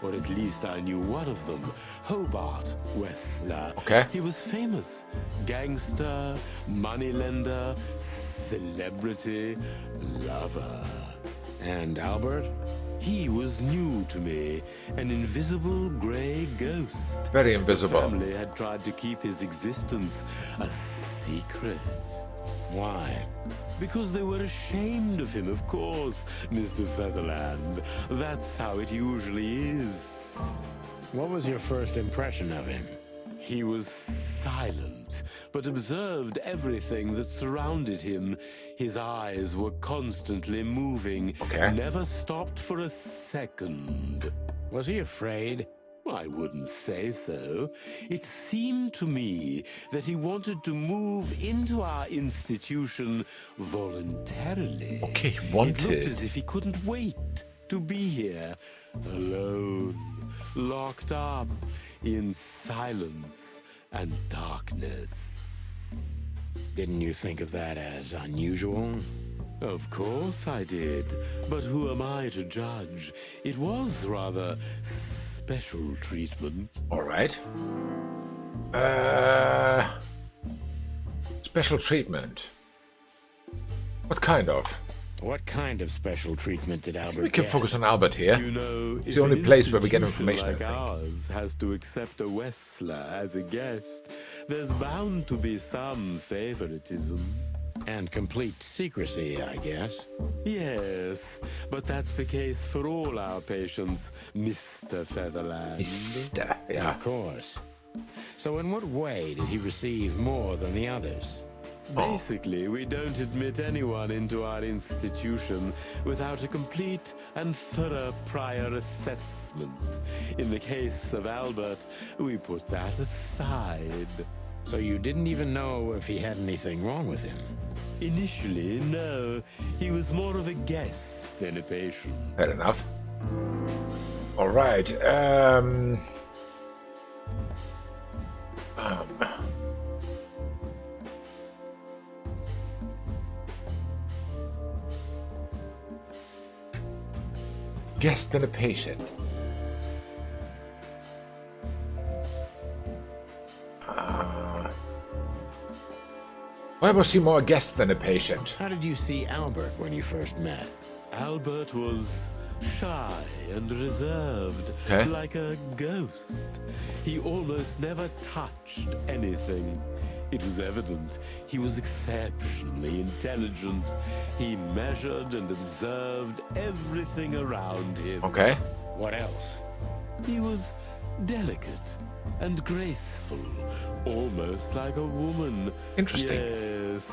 Or at least I knew one of them, Hobart Wessler. Okay. He was famous. Gangster, moneylender, celebrity, lover. And Albert? He was new to me, an invisible gray ghost. Very The invisible. family had tried to keep his existence a secret. Why? Because they were ashamed of him, of course, Mr. Featherland. That's how it usually is. What was your first impression of him? He was silent, but observed everything that surrounded him. His eyes were constantly moving, Okay. never stopped for a second. Was he afraid? I wouldn't say so. It seemed to me that he wanted to move into our institution voluntarily. Okay, It wanted. looked as if he couldn't wait to be here, alone, locked up in silence and darkness. Didn't you think of that as unusual? Of course I did, but who am I to judge? It was rather special treatment. All right. Special treatment. What kind of? What kind of special treatment did Albert We can get? focus on Albert here. You know, It's if the only an place where we get institution information, I like think. ours has to accept a Wessler as a guest, there's bound to be some favoritism. And complete secrecy, I guess. Yes, but that's the case for all our patients, Mr. Featherland. Mister, yeah. Of course. So in what way did he receive more than the others? Basically, we don't admit anyone into our institution without a complete and thorough prior assessment. In the case of Albert, we put that aside. So you didn't even know if he had anything wrong with him? Initially, no. He was more of a guest than a patient. Fair enough. All right. Guest and a patient. Why was he more a guest than a patient? How did you see Albert when you first met? Albert was shy and reserved, Okay. like a ghost. He almost never touched anything. It was evident he was exceptionally intelligent. He measured and observed everything around him. Okay. What else? He was delicate and graceful, almost like a woman. Interesting. Yes.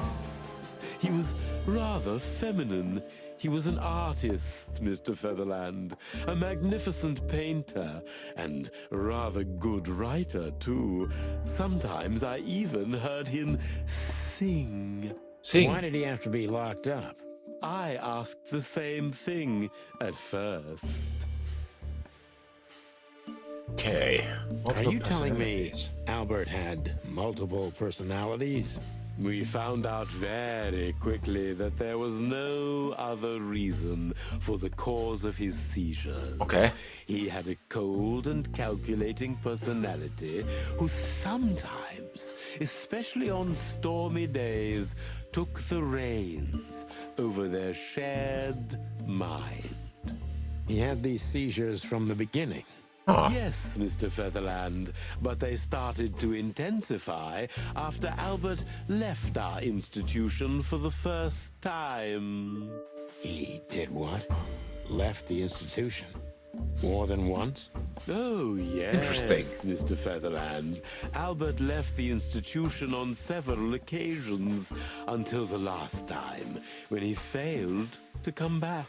He was rather feminine. He was an artist, Mr. Featherland, a magnificent painter, and rather good writer, too. Sometimes I even heard him sing. Sing. Why did he have to be locked up? I asked the same thing at first. Okay. Are you telling me Personalities. Albert had multiple personalities? We found out very quickly that there was no other reason for the cause of his seizures. Okay. He had a cold and calculating personality who sometimes, especially on stormy days, took the reins over their shared mind. He had these seizures from the beginning. Huh. Yes, Mr. Featherland, but they started to intensify after Albert left our institution for the first time. He did what? Left the institution? More than once? Oh, yes, Interesting. Mr. Featherland. Albert left the institution on several occasions until the last time, when he failed to come back.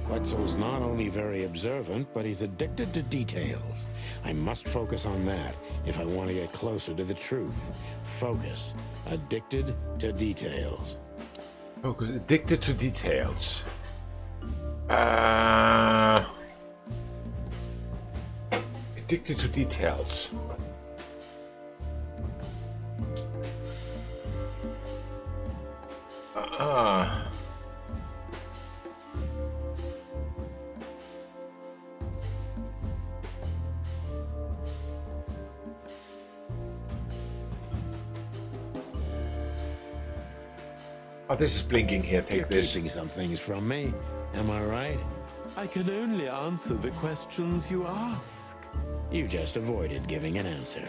Quetzal's not only very observant, but he's addicted to details. I must focus on that if I want to get closer to the truth. Focus. Addicted to details. Okay. Addicted to details. Addicted to details. Oh, this is blinking here. Take You're this. keeping some things from me. Am I right? I can only answer the questions you ask. You just avoided giving an answer.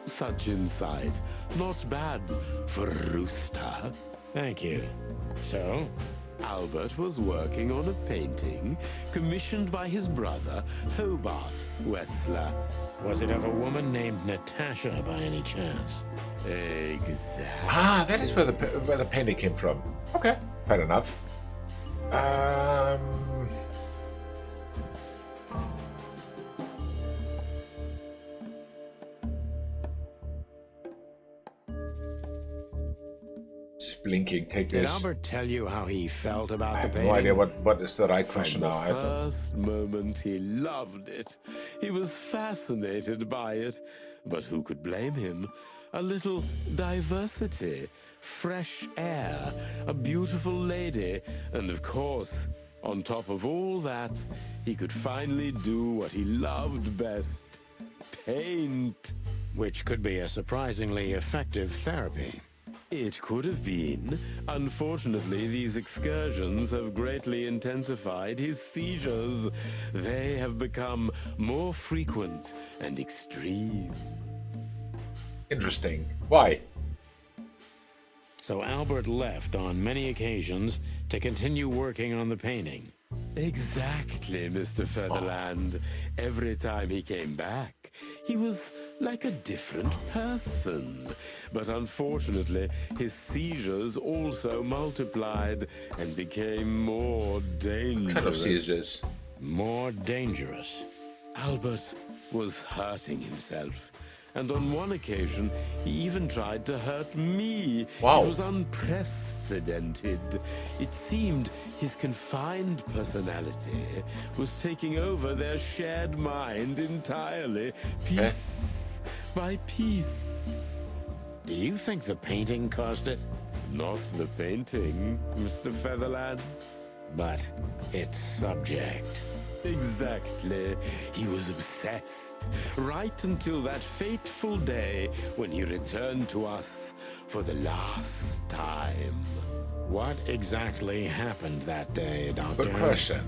Such insight. Not bad for a rooster. Thank you. So, Albert was working on a painting commissioned by his brother, Hobart Wessler. was it of a woman named Natasha by any chance? Exactly. Ah, that is where the painting came from. Okay, fair enough. blinking. Take Did this. Albert tell you how he felt about I the have painting? no idea what is the right question From now. the first moment, he loved it. He was fascinated by it. But who could blame him? A little diversity, fresh air, a beautiful lady, and of course, on top of all that, he could finally do what he loved best: paint. Which could be a surprisingly effective therapy. It could have been. Unfortunately, these excursions have greatly intensified his seizures. They have become more frequent and extreme. Interesting. Why? So Albert left on many occasions to continue working on the painting. Exactly, Mr. Featherland. Every time he came back, he was like a different person. But unfortunately, his seizures also multiplied and became more dangerous. What kind of seizures? More dangerous. Albert was hurting himself. And on one occasion, he even tried to hurt me. Wow. It was unprecedented. It seemed his confined personality was taking over their shared mind entirely, piece by piece. Do you think the painting caused it? Not the painting, Mr. Featherland. But its subject. Exactly. He was obsessed, right until that fateful day when he returned to us for the last time. What exactly happened that day, Doctor? Good question.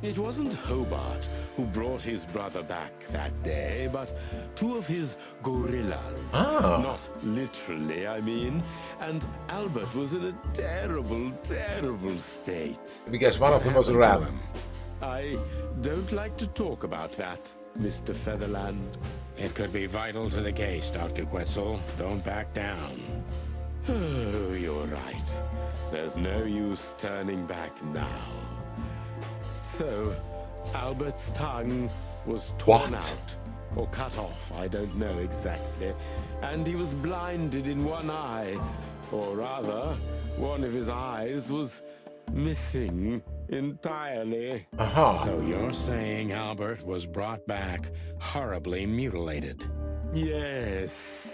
It wasn't Hobart who brought his brother back that day, but two of his gorillas. Ah. Not literally, I mean. And Albert was in a terrible, terrible state. Because one of them was Happened to ram. him? I don't like to talk about that, Mr. Featherland. It could be vital to the case, Dr. Quetzal. Don't back down. Oh, you're right. There's no use turning back now. So, Albert's tongue was torn What? out, or cut off, I don't know exactly. And he was blinded in one eye, or rather, one of his eyes was missing entirely. Aha. So you're saying Albert was brought back horribly mutilated? Yes.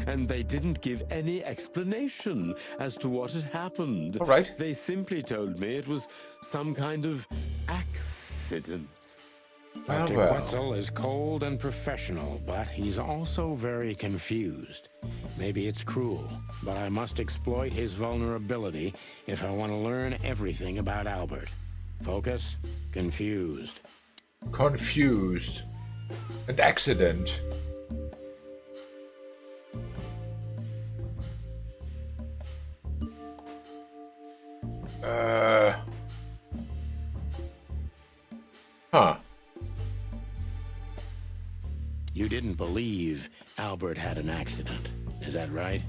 And they didn't give any explanation as to what had happened. All right. They simply told me it was some kind of accident. Dr. well. Quetzal is cold and professional, but he's also very confused. Maybe it's cruel, but I must exploit his vulnerability if I want to learn everything about Albert. Focus, confused. Confused. An accident. Huh. You didn't believe Albert had an accident, is that right?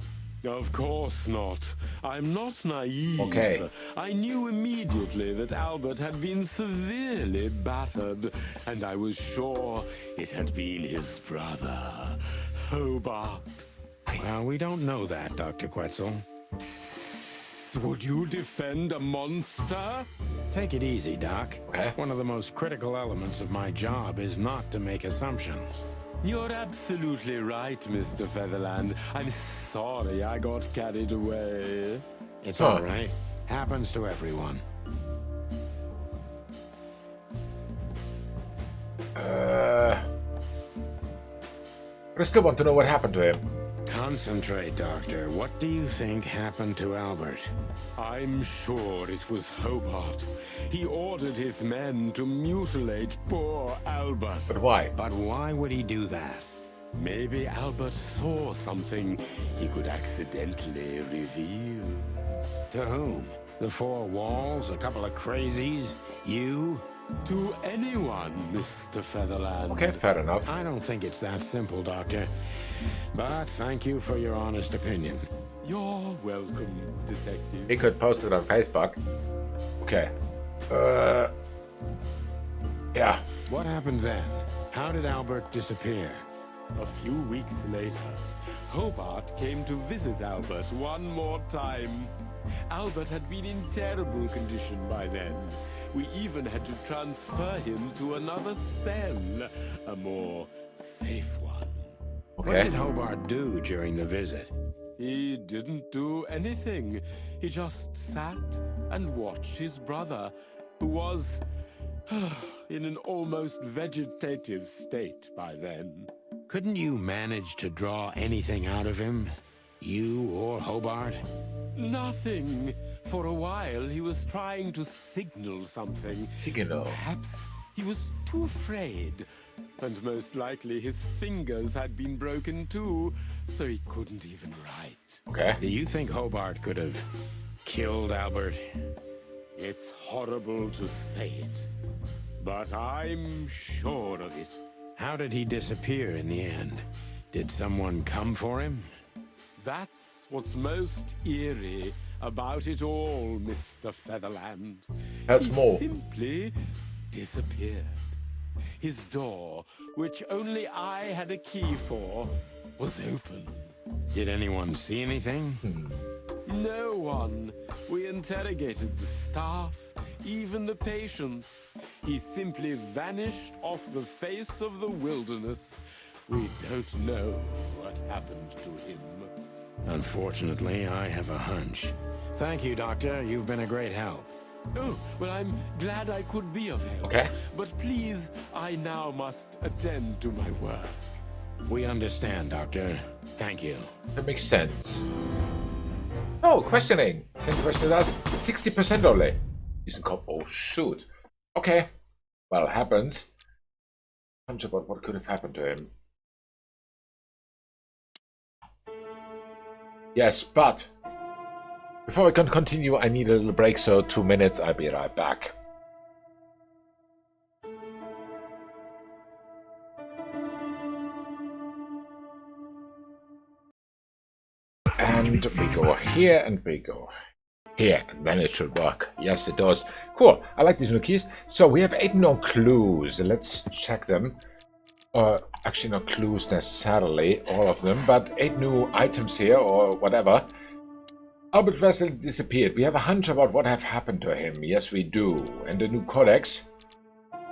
Of course not. I'm not naive. Okay. I knew immediately that Albert had been severely battered, and I was sure it had been his brother, Hobart. Well, we don't know that, Dr. Quetzal. Would you defend a monster? Take it easy, Doc. Okay. One of the most critical elements of my job is not to make assumptions. You're absolutely right, Mr. Featherland. I'm sorry I got carried away. It's Huh. all right. Happens to everyone. But I still want to know what happened to him. Concentrate, Doctor. What do you think happened to Albert? I'm sure it was Hobart. He ordered his men to mutilate poor Albert. But why? But why would he do that? Maybe Albert saw something he could accidentally reveal. To whom? The four walls? A couple of crazies? You? To anyone, Mr. Featherland. Okay, fair enough. I don't think it's that simple, Doctor. But thank you for your honest opinion. You're welcome, Detective. He could post it on Facebook. Okay. Yeah. What happened then? How did Albert disappear? A few weeks later, Hobart came to visit Albert one more time. Albert had been in terrible condition by then. We even had to transfer him to another cell, a more safe one. What Okay. did Hobart do during the visit? He didn't do anything. He just sat and watched his brother, who was in an almost vegetative state by then. Couldn't you manage to draw anything out of him? You or Hobart? Nothing. For a while, he was trying to signal something. Signal. Perhaps he was too afraid. And most likely his fingers had been broken too, so he couldn't even write. Okay. Do you think Hobart could have killed Albert? It's horrible to say it, but I'm sure of it. How did he disappear in the end? Did someone come for him? That's what's most eerie about it all, Mr. Featherland. That's He more. simply disappeared. His door, which only I had a key for, was open. Did anyone see anything? No one. We interrogated the staff, even the patients. He simply vanished off the face of the wilderness. We don't know what happened to him. Unfortunately, I have a hunch. Thank you, Doctor. You've been a great help. Oh, well, I'm glad I could be of help. Okay. But please, I now must attend to my work. We understand, Doctor. Thank you. That makes sense. Oh, questioning. Can question us? 60% only. Decent cop. Oh, shoot. Okay. Well, happens. Hunch about what could have happened to him. Yes, but before we can continue, I need a little break, so 2 minutes. I'll be right back. And we go here, and we go here, and then it should work. Yes, it does. Cool. I like these new keys. So we have 8 known clues. Let's check them. Actually, not clues necessarily, all of them, but 8 new items here, or whatever. Albert Wesley disappeared. We have a hunch about what have happened to him. Yes, we do. And the new codex,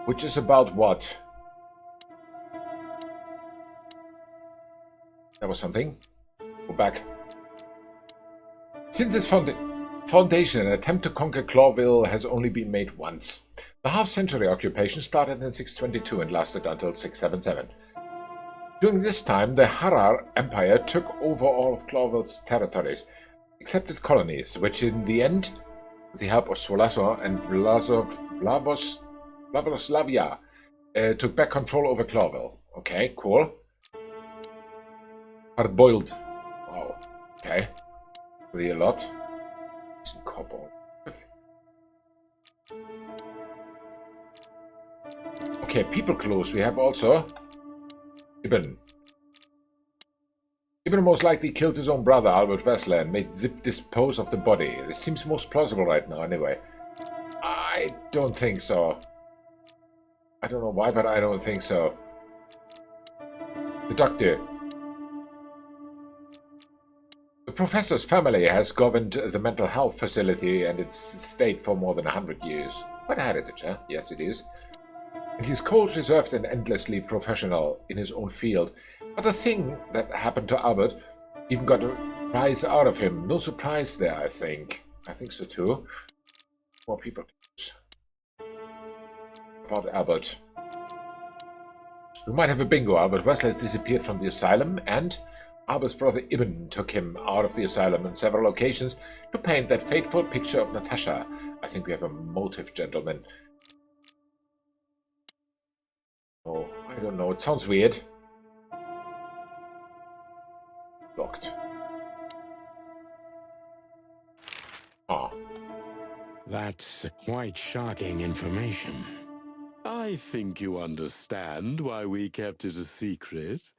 which is about what? That was something. Go back. Since its foundation, an attempt to conquer Clawville has only been made once. The half-century occupation started in 622 and lasted until 677. During this time, the Harar Empire took over all of Clawville's territories, except its colonies, which in the end, with the help of Swolaso and Vlavoslavia, took back control over Clawville. Okay, cool. Hard-boiled. Wow. Okay. Really a lot. Some cobalt. Okay, people clues. We have also Ibn. Ibn most likely killed his own brother, Albert Wesley, and made Zip dispose of the body. This seems most plausible right now, anyway. I don't think so. I don't know why, but I don't think so. The doctor. The professor's family has governed the mental health facility and its state for more than 100 years. Quite a heritage, huh? Yes, it is. And he's cold, reserved, and endlessly professional in his own field. But the thing that happened to Albert even got a prize out of him. No surprise there, I think. I think so too. More people about Albert. We might have a bingo. Albert Wesley disappeared from the asylum, and Albert's brother Ibn took him out of the asylum on several occasions to paint that fateful picture of Natasha. I think we have a motive, gentlemen. Oh, I don't know. It sounds weird. Locked. Ah. That's quite shocking information. I think you understand why we kept it a secret.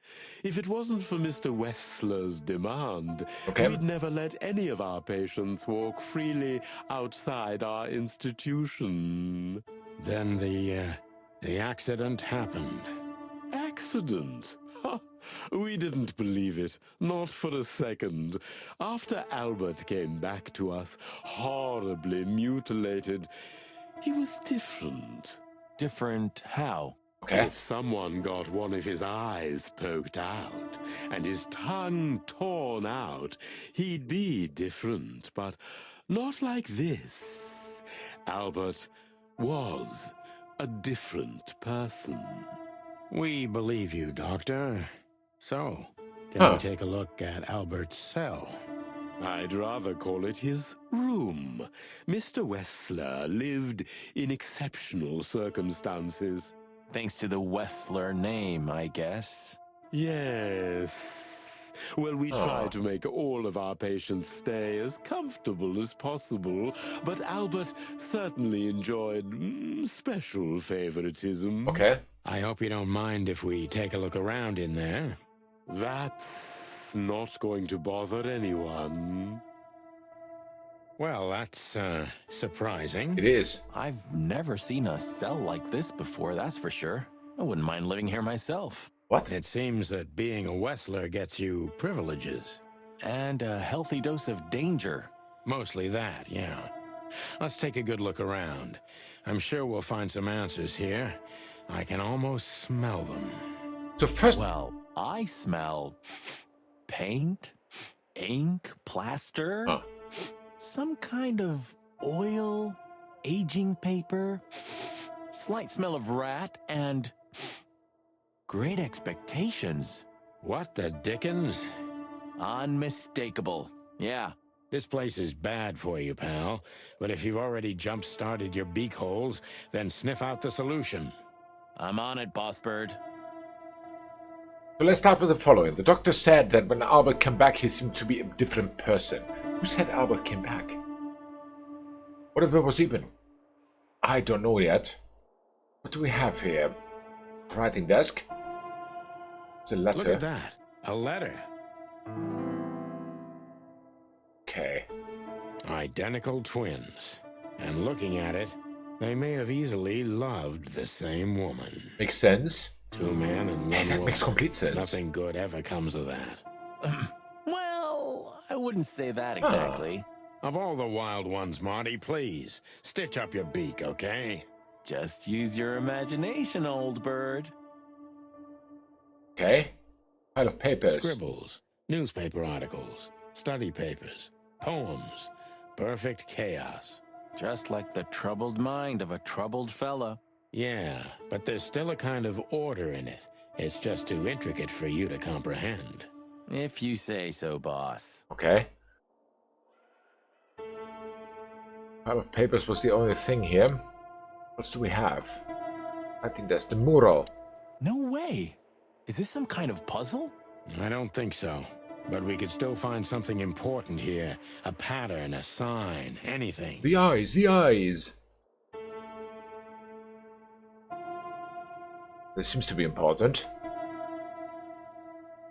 If it wasn't for Mr. Wessler's demand, we'd never let any of our patients walk freely outside our institution. Then the accident happened. Accident? Ha! We didn't believe it, not for a second. After Albert came back to us, horribly mutilated, he was different. Different how? Okay. If someone got one of his eyes poked out and his tongue torn out, he'd be different, but not like this. Albert was a different person. We believe you, Doctor. So, can Huh. we take a look at Albert's cell? I'd rather call it his room. Mr. Wessler lived in exceptional circumstances. Thanks to the Wessler name, I guess. Yes. Well, we try to make all of our patients stay as comfortable as possible, but Albert certainly enjoyed special favoritism. Okay. I hope you don't mind if we take a look around in there. That's not going to bother anyone. Well, that's, surprising. It is. I've never seen a cell like this before, that's for sure. I wouldn't mind living here myself. What? It seems that being a Wessler gets you privileges. And a healthy dose of danger. Mostly that, yeah. Let's take a good look around. I'm sure we'll find some answers here. I can almost smell them. So first... Well, I smell paint, ink, plaster, Huh. some kind of oil, aging paper, slight smell of rat, and great expectations. What the dickens? Unmistakable. Yeah. This place is bad for you, pal. But if you've already jump-started your beak holes, then sniff out the solution. I'm on it, Boss Bird. So let's start with the following. The doctor said that when Albert came back, he seemed to be a different person. Who said Albert came back? Whatever was even? I don't know yet. What do we have here? Writing desk? It's a letter. Look at that. A letter. Okay. Identical twins. And looking at it, they may have easily loved the same woman. Makes sense. Two men and one Hey, that woman. makes complete sense. Nothing good ever comes of that. Well, I wouldn't say that exactly. Of all the wild ones, Marty, please, stitch up your beak, okay? Just use your imagination, old bird. Okay. Pile of papers. Scribbles, newspaper articles, study papers, poems. Perfect chaos. Just like the troubled mind of a troubled fella. Yeah, but there's still a kind of order in it. It's just too intricate for you to comprehend. If you say so, boss. Okay. Pile of papers was the only thing here. What else do we have? I think that's the mural. No way. Is this some kind of puzzle? I don't think so. But we could still find something important here. A pattern, a sign, anything. The eyes, the eyes. This seems to be important.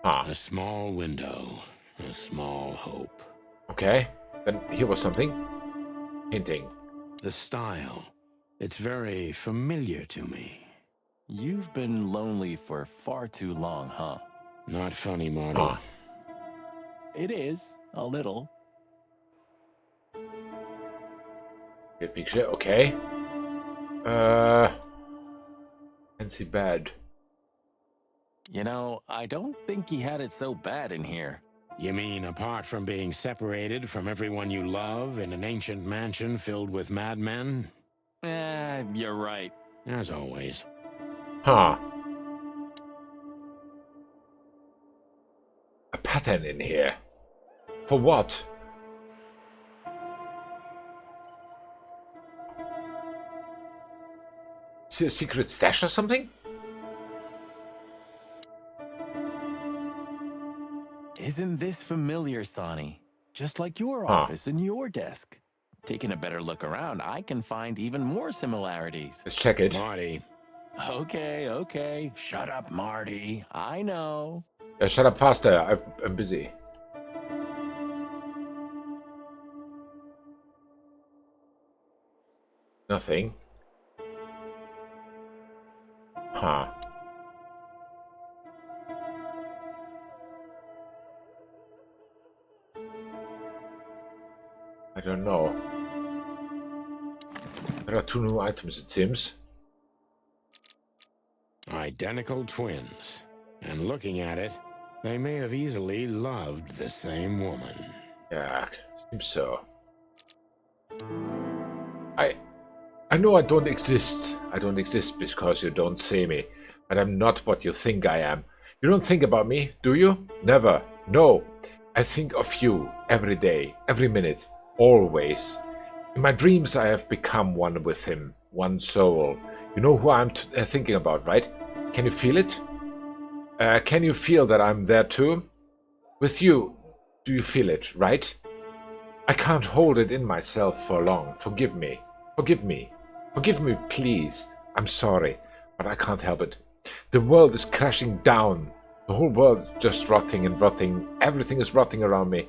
Ah, A small window, a small hope. okay. Then here was something. Hinting. The style. It's very familiar to me. You've been lonely for far too long, huh? Not funny, Marty. Ah. It is, a little. Good picture, okay. Fancy bed. You know, I don't think he had it so bad in here. You mean apart from being separated from everyone you love in an ancient mansion filled with madmen? You're right. As always. Huh. A pattern in here. For what? Is it a secret stash or something? Isn't this familiar, Sonny? Just like your office and your desk. Taking a better look around, I can find even more similarities. Let's check it. Marty. Okay. Shut up, Marty. I know. Shut up faster. I'm busy. Nothing. I don't know. There are 2 new items, it seems. Identical twins. And looking at it, they may have easily loved the same woman. Yeah, seems so. I know I don't exist. I don't exist because you don't see me. But I'm not what you think I am. You don't think about me, do you? Never. No. I think of you every day, every minute, always. In my dreams I have become one with him, one soul. You know who I'm thinking about, right? Can you feel it? Can you feel that I'm there too? With you, do you feel it, right? I can't hold it in myself for long. Forgive me. Forgive me. Forgive me, please. I'm sorry, but I can't help it. The world is crashing down. The whole world is just rotting and rotting. Everything is rotting around me.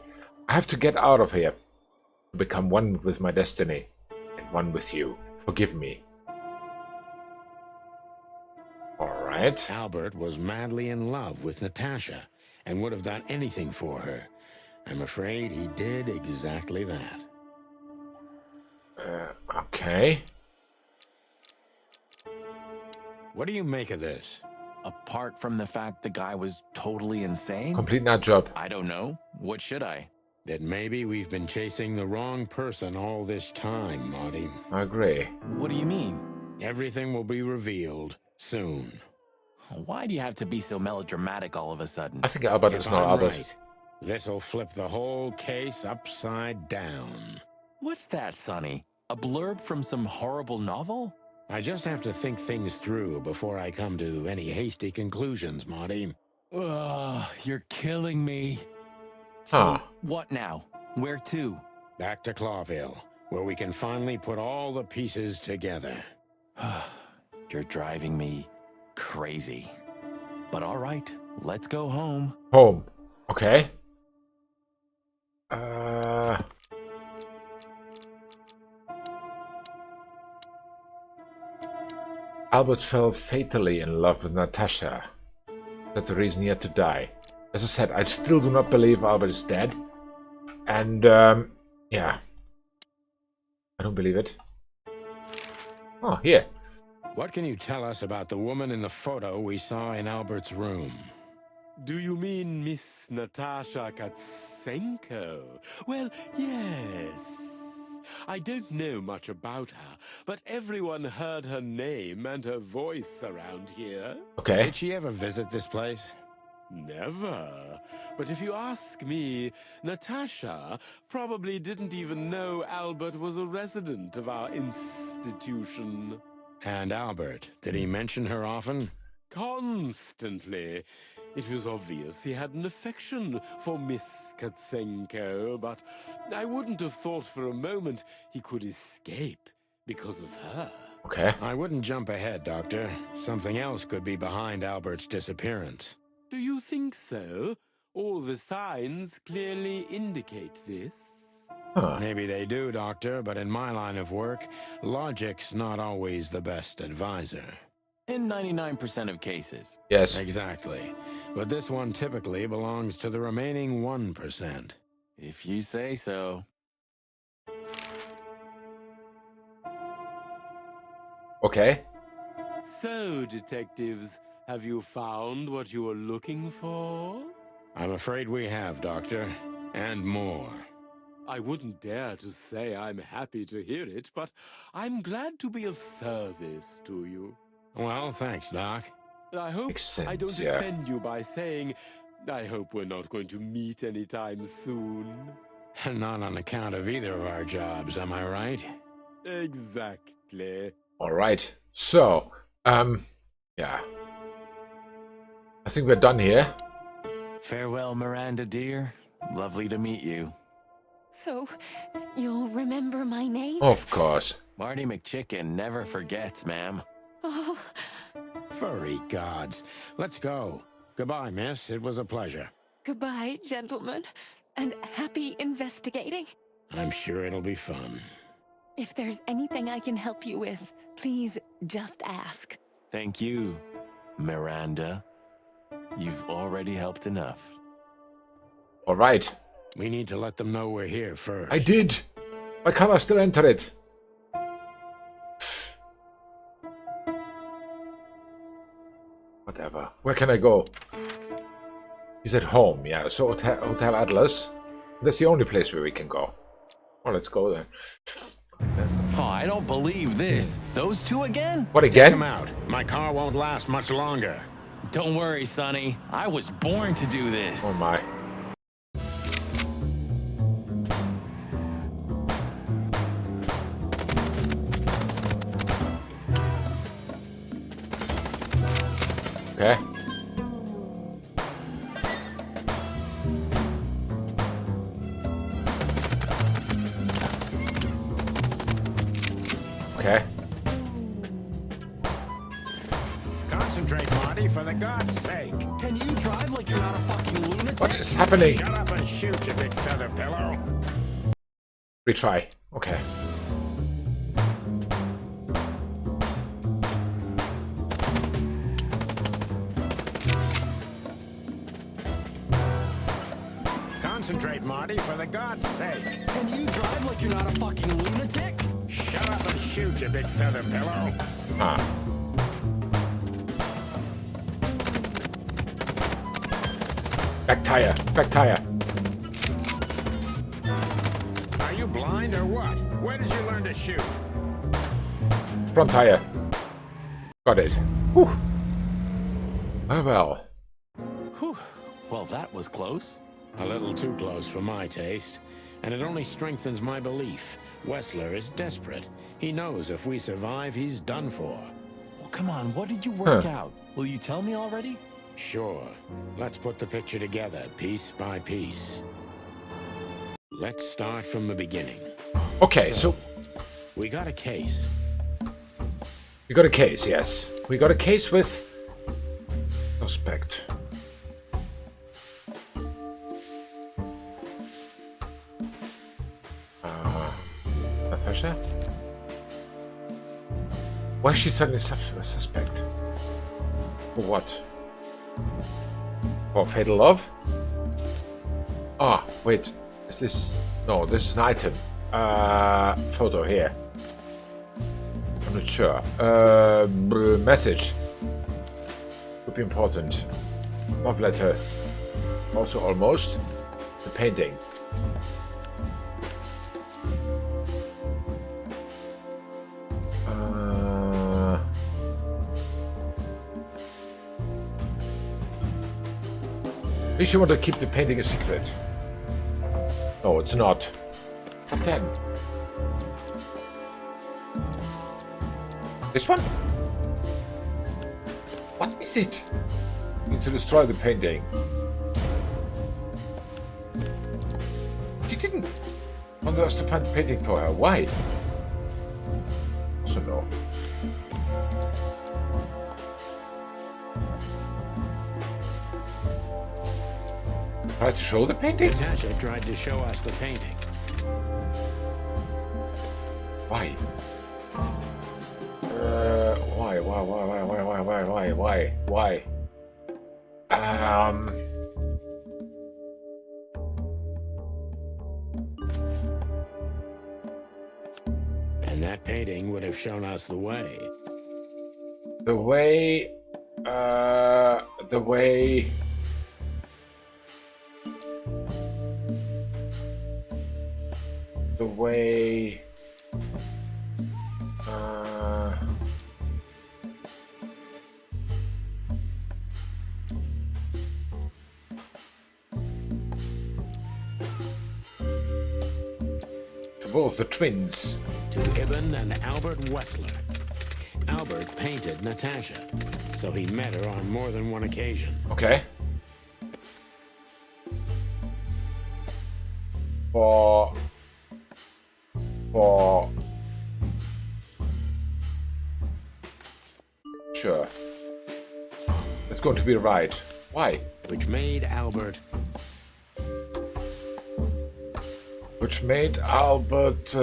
I have to get out of here. To become one with my destiny. And one with you. Forgive me. Alright. Albert was madly in love with Natasha and would have done anything for her. I'm afraid he did exactly that. Okay. What do you make of this? Apart from the fact the guy was totally insane? Complete nut job. I don't know. What should I? That maybe we've been chasing the wrong person all this time, Marty. I agree. What do you mean? Everything will be revealed soon. Why do you have to be so melodramatic all of a sudden? I think Albert If is not I'm Albert. right, this'll flip the whole case upside down. What's that, Sonny? A blurb from some horrible novel? I just have to think things through before I come to any hasty conclusions, Marty. Ugh, you're killing me. So, Huh. what now? Where to? Back to Clawville, where we can finally put all the pieces together. You're driving me crazy. But all right, let's go home. Home. Okay. Albert fell fatally in love with Natasha. That's the reason he had to die. As I said, I still do not believe Albert is dead. And, yeah. I don't believe it. Oh, here. What can you tell us about the woman in the photo we saw in Albert's room? Do you mean Miss Natasha Katsenko? Well, yes. I don't know much about her, but everyone heard her name and her voice around here. Okay. Did she ever visit this place? Never. But if you ask me, Natasha probably didn't even know Albert was a resident of our institution. And Albert, did he mention her often? Constantly. It was obvious he had an affection for Miss Katsenko, but I wouldn't have thought for a moment he could escape because of her. Okay. I wouldn't jump ahead, Doctor. Something else could be behind Albert's disappearance. Do you think so? All the signs clearly indicate this. Huh. Maybe they do, Doctor, but in my line of work, logic's not always the best advisor. In 99% of cases. Yes. Exactly. But this one typically belongs to the remaining 1%. If you say so. Okay. So, detectives, have you found what you were looking for? I'm afraid we have, Doctor. And more. I wouldn't dare to say I'm happy to hear it, but I'm glad to be of service to you. Well, thanks, Doc. I hope Makes sense, I don't yeah. offend you by saying I hope we're not going to meet anytime soon. Not on account of either of our jobs, am I right? Exactly. Alright. So, yeah. I think we're done here. Farewell, Miranda, dear. Lovely to meet you. So, you'll remember my name? Of course. Marty McChicken never forgets, ma'am. Oh, Furry gods. Let's go. Goodbye, miss. It was a pleasure. goodbye, gentlemen, and happy investigating. I'm sure it'll be fun. If there's anything I can help you with, please just ask. Thank you, Miranda. You've already helped enough. Alright. We need to let them know we're here first. I did. Why can't I still enter it? Whatever. Where can I go? He's at home, yeah. So Hotel Atlas. That's the only place where we can go. Well, let's go then. Oh, I don't believe this. Those two again? What Take again? him out. My car won't last much longer. Don't worry, Sonny. I was born to do this. Oh my. Okay. Okay. Concentrate, Marty, for the God's sake. Can you drive like you're not a fucking lunatic? What is happening? Shut up and shoot, you big feather pillow. Retry. Okay. Concentrate, Marty, for the God's sake. Can you drive like you're not a fucking lunatic? Shut up and shoot, you big feather pillow. Ah. Back tire. Back tire. Are you blind or what? Where did you learn to shoot? Front tire. Got it. Whew. Oh well. Whew. Well, that was close. A little too close for my taste. And it only strengthens my belief. Wessler is desperate. He knows if we survive, he's done for. Well, come on, what did you work out? Will you tell me already? Sure. Let's put the picture together, piece by piece. Let's start from the beginning. Okay, so We got a case. we got a case, yes. We got a case with suspect. Natasha? Why is she suddenly a suspect? For what? For fatal love? Ah, wait. Is this... No, this is an item. Photo here. I'm not sure. Message. Could be important. Love letter. Also almost. The painting. At least you want to keep the painting a secret. No, it's not. What then? This one? What is it? You need to destroy the painting. She didn't want us to find the painting for her. Why? Also no. Tried to show the painting? Natasha tried to show us the painting. Why? Why? And that painting would have shown us the way. The way... both the twins. To Ibn and Albert Wessler. Albert painted Natasha, so he met her on more than one occasion. Okay. For... Sure. It's going to be right. Why? Which made Albert... Which made Albert,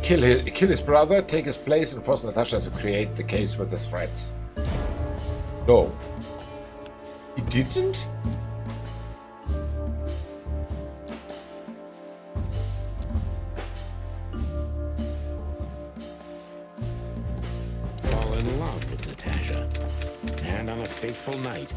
kill his brother, take his place, and force Natasha to create the case with the threats. No. He didn't? Fall in love with Natasha. And on a fateful night,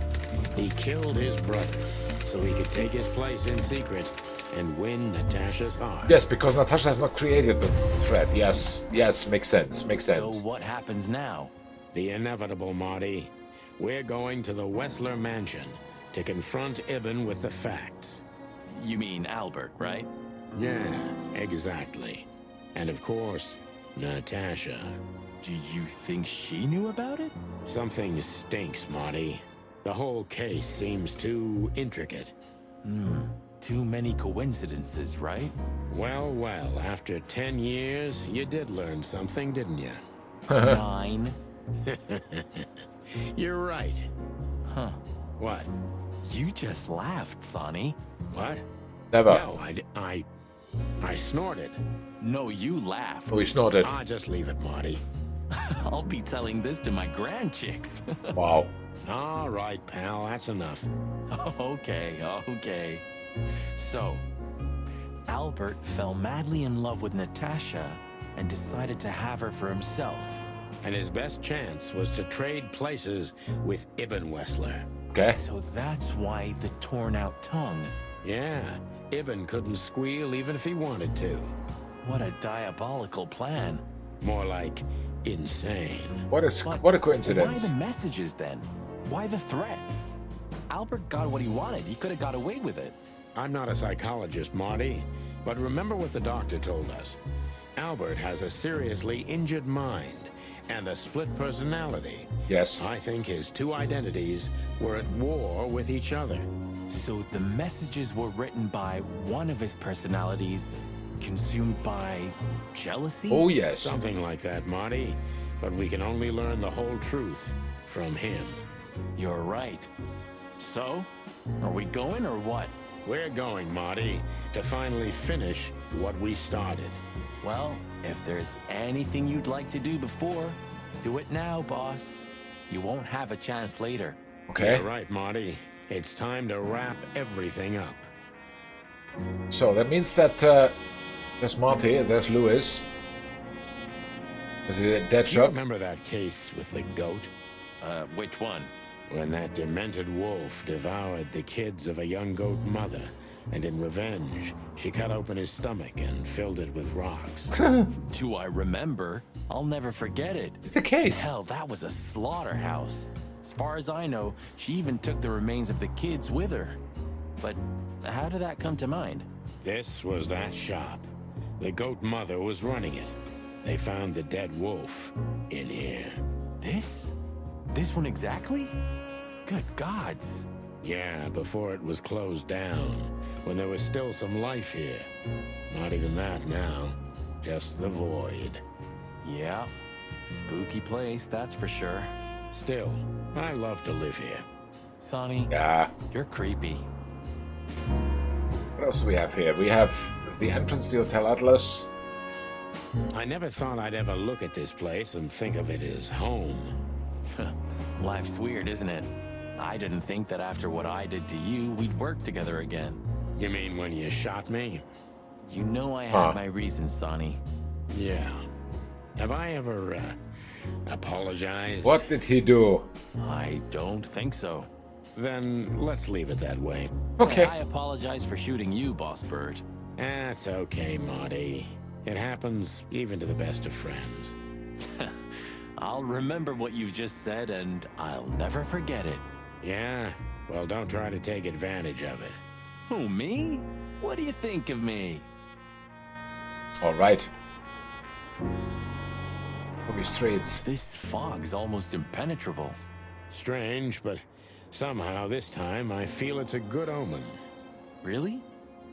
he killed his brother so he could take his place in secret and win Natasha's heart. Yes, because Natasha has not created the threat. Yes, makes sense, So what happens now? The inevitable, Marty. We're going to the Wessler mansion to confront Ibn with the facts. You mean Albert, right? Yeah, exactly. And of course, Natasha. Do you think she knew about it? Something stinks, Marty. The whole case seems too intricate. Too many coincidences, right? Well, after 10 years, you did learn something, didn't you? 9. You're right. Huh. What? You just laughed, Sonny. What? Never. No, I snorted. No, you laughed. Oh, he snorted. Ah, just leave it, Marty. I'll be telling this to my grandchicks. Wow. All right, pal, that's enough. Okay. So, Albert fell madly in love with Natasha and decided to have her for himself. And his best chance was to trade places with Ibn Wessler. Okay. So that's why the torn out tongue. Yeah, Ibn couldn't squeal even if he wanted to. What a diabolical plan. More like insane. What a Why coincidence. the messages then? Why the threats? Albert got what he wanted. He could have got away with it. I'm not a psychologist, Marty, but remember what the doctor told us. Albert has a seriously injured mind and a split personality. Yes. I think his two identities were at war with each other. So the messages were written by one of his personalities, consumed by jealousy? Oh, yes. Something like that, Marty. But we can only learn the whole truth from him. You're right. So, are we going or what? We're going, Marty, to finally finish what we started. Well, if there's anything you'd like to do before, do it now, boss. You won't have a chance later. Okay. You're right, Marty. It's time to wrap everything up. So that means that there's Marty, there's Lewis. There's a dead Do you shot. remember that case with the goat? Which one? When that demented wolf devoured the kids of a young goat mother, and in revenge, she cut open his stomach and filled it with rocks. Do I remember? I'll never forget it. It's a case. Hell, that was a slaughterhouse. As far as I know, she even took the remains of the kids with her. But how did that come to mind? This was that shop. The goat mother was running it. They found the dead wolf in here. This? This one exactly? Good gods. Yeah, before it was closed down, when there was still some life here. Not even that now, just the void. Yeah, spooky place, that's for sure. Still, I love to live here. Sonny, Yeah. you're creepy. What else do we have here? We have the entrance to Hotel Atlas. I never thought I'd ever look at this place and think of it as home. Life's weird, isn't it? I didn't think that after what I did to you, we'd work together again. You mean when you shot me? You know I had my reasons, Sonny. Yeah. Have I ever, apologized? What did he do? I don't think so. Then let's leave it that way. Okay. I apologize for shooting you, Boss Bird. That's okay, Marty. It happens even to the best of friends. I'll remember what you've just said, and I'll never forget it. Yeah? Well, don't try to take advantage of it. Who, me? What do you think of me? All right. Movie streets. This fog's almost impenetrable. Strange, but somehow this time I feel it's a good omen. Really?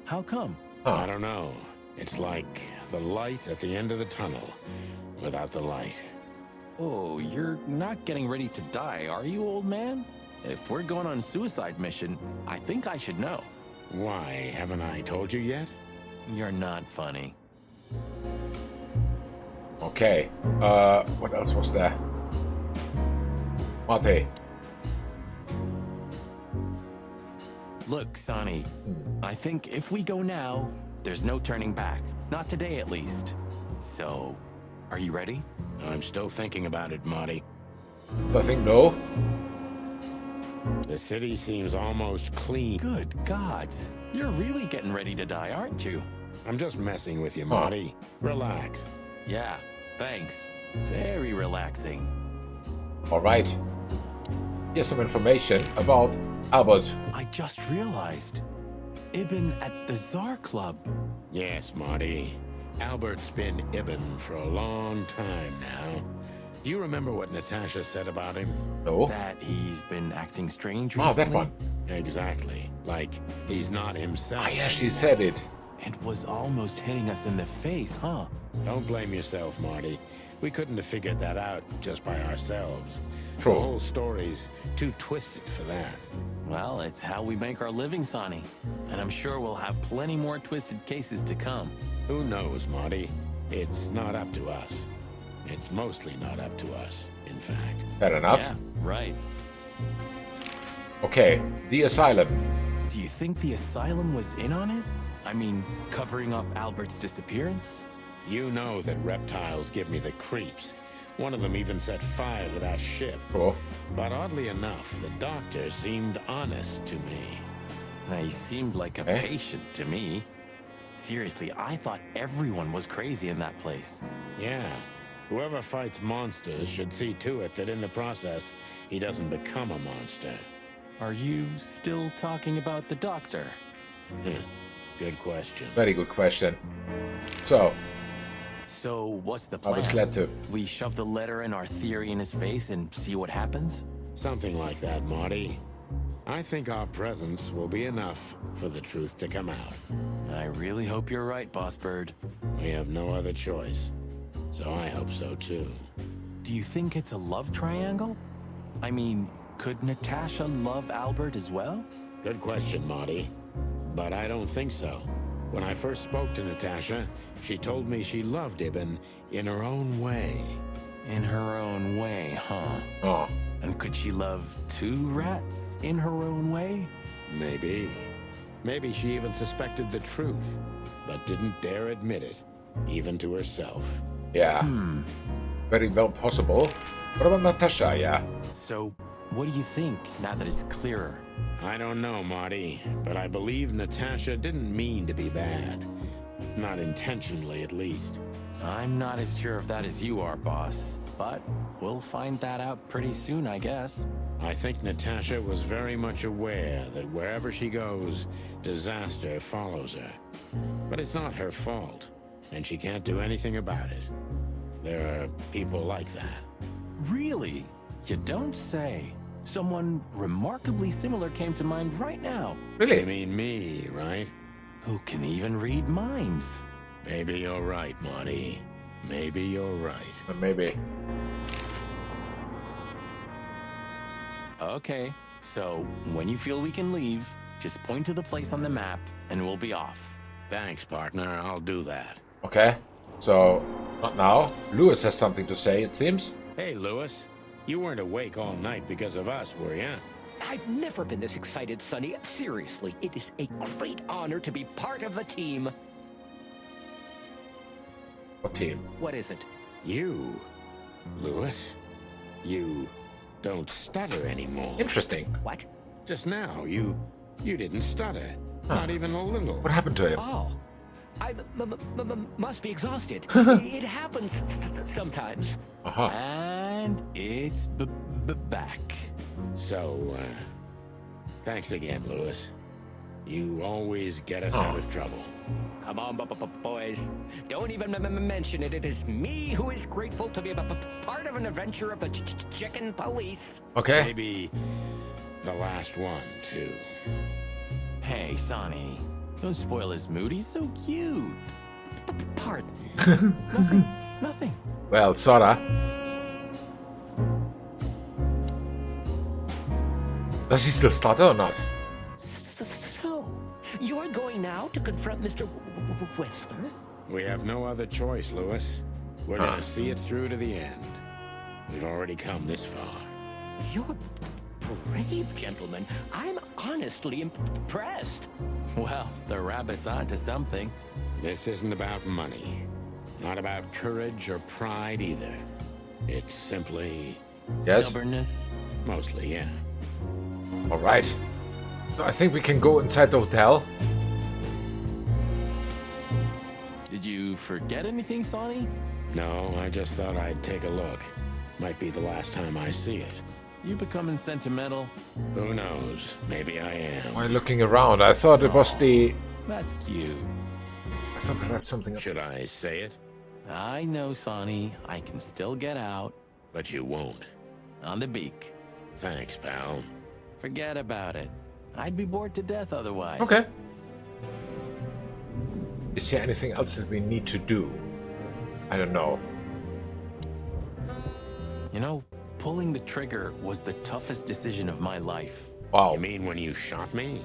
How come? I don't know. It's like the light at the end of the tunnel without the light. Oh, you're not getting ready to die, are you, old man? If we're going on a suicide mission, I think I should know. Why, haven't I told you yet? You're not funny. Okay. What else was there? Marty. Look, Sonny, I think if we go now, there's no turning back. Not today, at least. So, are you ready? I'm still thinking about it, Marty. I think no. The city seems almost clean. Good gods. You're really getting ready to die, aren't you? I'm just messing with you, Marty. Relax. Yeah, thanks. Very relaxing. All right. Here's some information about Albert. I just realized. Ibn at the Tsar Club. Yes, Marty. Albert's been Ibn for a long time now. Do you remember what Natasha said about him? No. That he's been acting strange Oh, recently. that one. Exactly. Like, he's not himself. Ah, yeah, she said it. It was almost hitting us in the face, huh? Don't blame yourself, Marty. We couldn't have figured that out just by ourselves. True. The whole story's too twisted for that. Well, it's how we make our living, Sonny. And I'm sure we'll have plenty more twisted cases to come. Who knows, Marty? It's not up to us. It's mostly not up to us, in fact. Fair enough. Yeah, right. Okay, the asylum. Do you think the asylum was in on it? I mean, covering up Albert's disappearance? You know that reptiles give me the creeps. One of them even set fire to that ship. Cool. But oddly enough, the doctor seemed honest to me. He seemed like a patient to me. Seriously, I thought everyone was crazy in that place. Yeah. Whoever fights monsters should see to it that in the process, he doesn't become a monster. Are you still talking about the doctor? Good question. Very good question. So What's the I plan? was led to. We shove the letter and our theory in his face and see what happens? Something like that, Marty. I think our presence will be enough for the truth to come out. I really hope you're right, Boss Bird. We have no other choice. So I hope so, too. Do you think it's a love triangle? I mean, could Natasha love Albert as well? Good question, Marty. But I don't think so. When I first spoke to Natasha, she told me she loved Ibn in her own way. In her own way, huh? Oh. And could she love two rats in her own way? Maybe. Maybe she even suspected the truth, but didn't dare admit it, even to herself. Yeah. Very well possible. What about Natasha, yeah? So, what do you think, now that it's clearer? I don't know, Marty, but I believe Natasha didn't mean to be bad. Not intentionally, at least. I'm not as sure of that as you are, boss. But we'll find that out pretty soon, I guess. I think Natasha was very much aware that wherever she goes, disaster follows her. But it's not her fault, and she can't do anything about it. There are people like that. Really? You don't say. Someone remarkably similar came to mind right now. You Really? mean me, right? Who can even read minds? Maybe you're right, Marty. Maybe you're right. Maybe. Okay, so when you feel we can leave, just point to the place on the map and we'll be off. Thanks, partner. I'll do that. Okay. So, not now. Lewis has something to say, it seems. Hey, Lewis. You weren't awake all night because of us, were you? I've never been this excited, Sonny. Seriously, it is a great honor to be part of the team. What team? What is it? You, Lewis. You don't stutter anymore. Interesting. What? Just now, you didn't stutter. Not even a little. What happened to him? Oh, I must be exhausted. It happens sometimes. Uh-huh. And it's back. So, thanks again, Lewis. You always get us out of trouble. Come on, boys. Don't even mention it. It is me who is grateful to be a part of an adventure of the chicken police. Okay. Maybe the last one, too. Hey, Sonny. Don't spoil his mood. He's so cute. Pardon. Nothing. Well, Sora. Does he still stutter or not? So, you're going now to confront Mr. Whistler? We have no other choice, Lewis. We're gonna see it through to the end. We've already come this far. You're brave, gentlemen. I'm honestly impressed. Well, the rabbit's onto something. This isn't about money. Not about courage or pride either. It's simply... Yes? Stubbornness. Mostly, yeah. Alright. So I think we can go inside the hotel. Did you forget anything, Sonny? No, I just thought I'd take a look. Might be the last time I see it. You becoming sentimental? Who knows? Maybe I am. Why looking around? I thought it was the... That's cute. I thought perhaps something... Should I say it? I know, Sonny. I can still get out. But you won't. On the beak. Thanks, pal. Forget about it. I'd be bored to death otherwise. Okay. Is there anything else that we need to do? I don't know. You know, pulling the trigger was the toughest decision of my life. Wow. You mean when you shot me?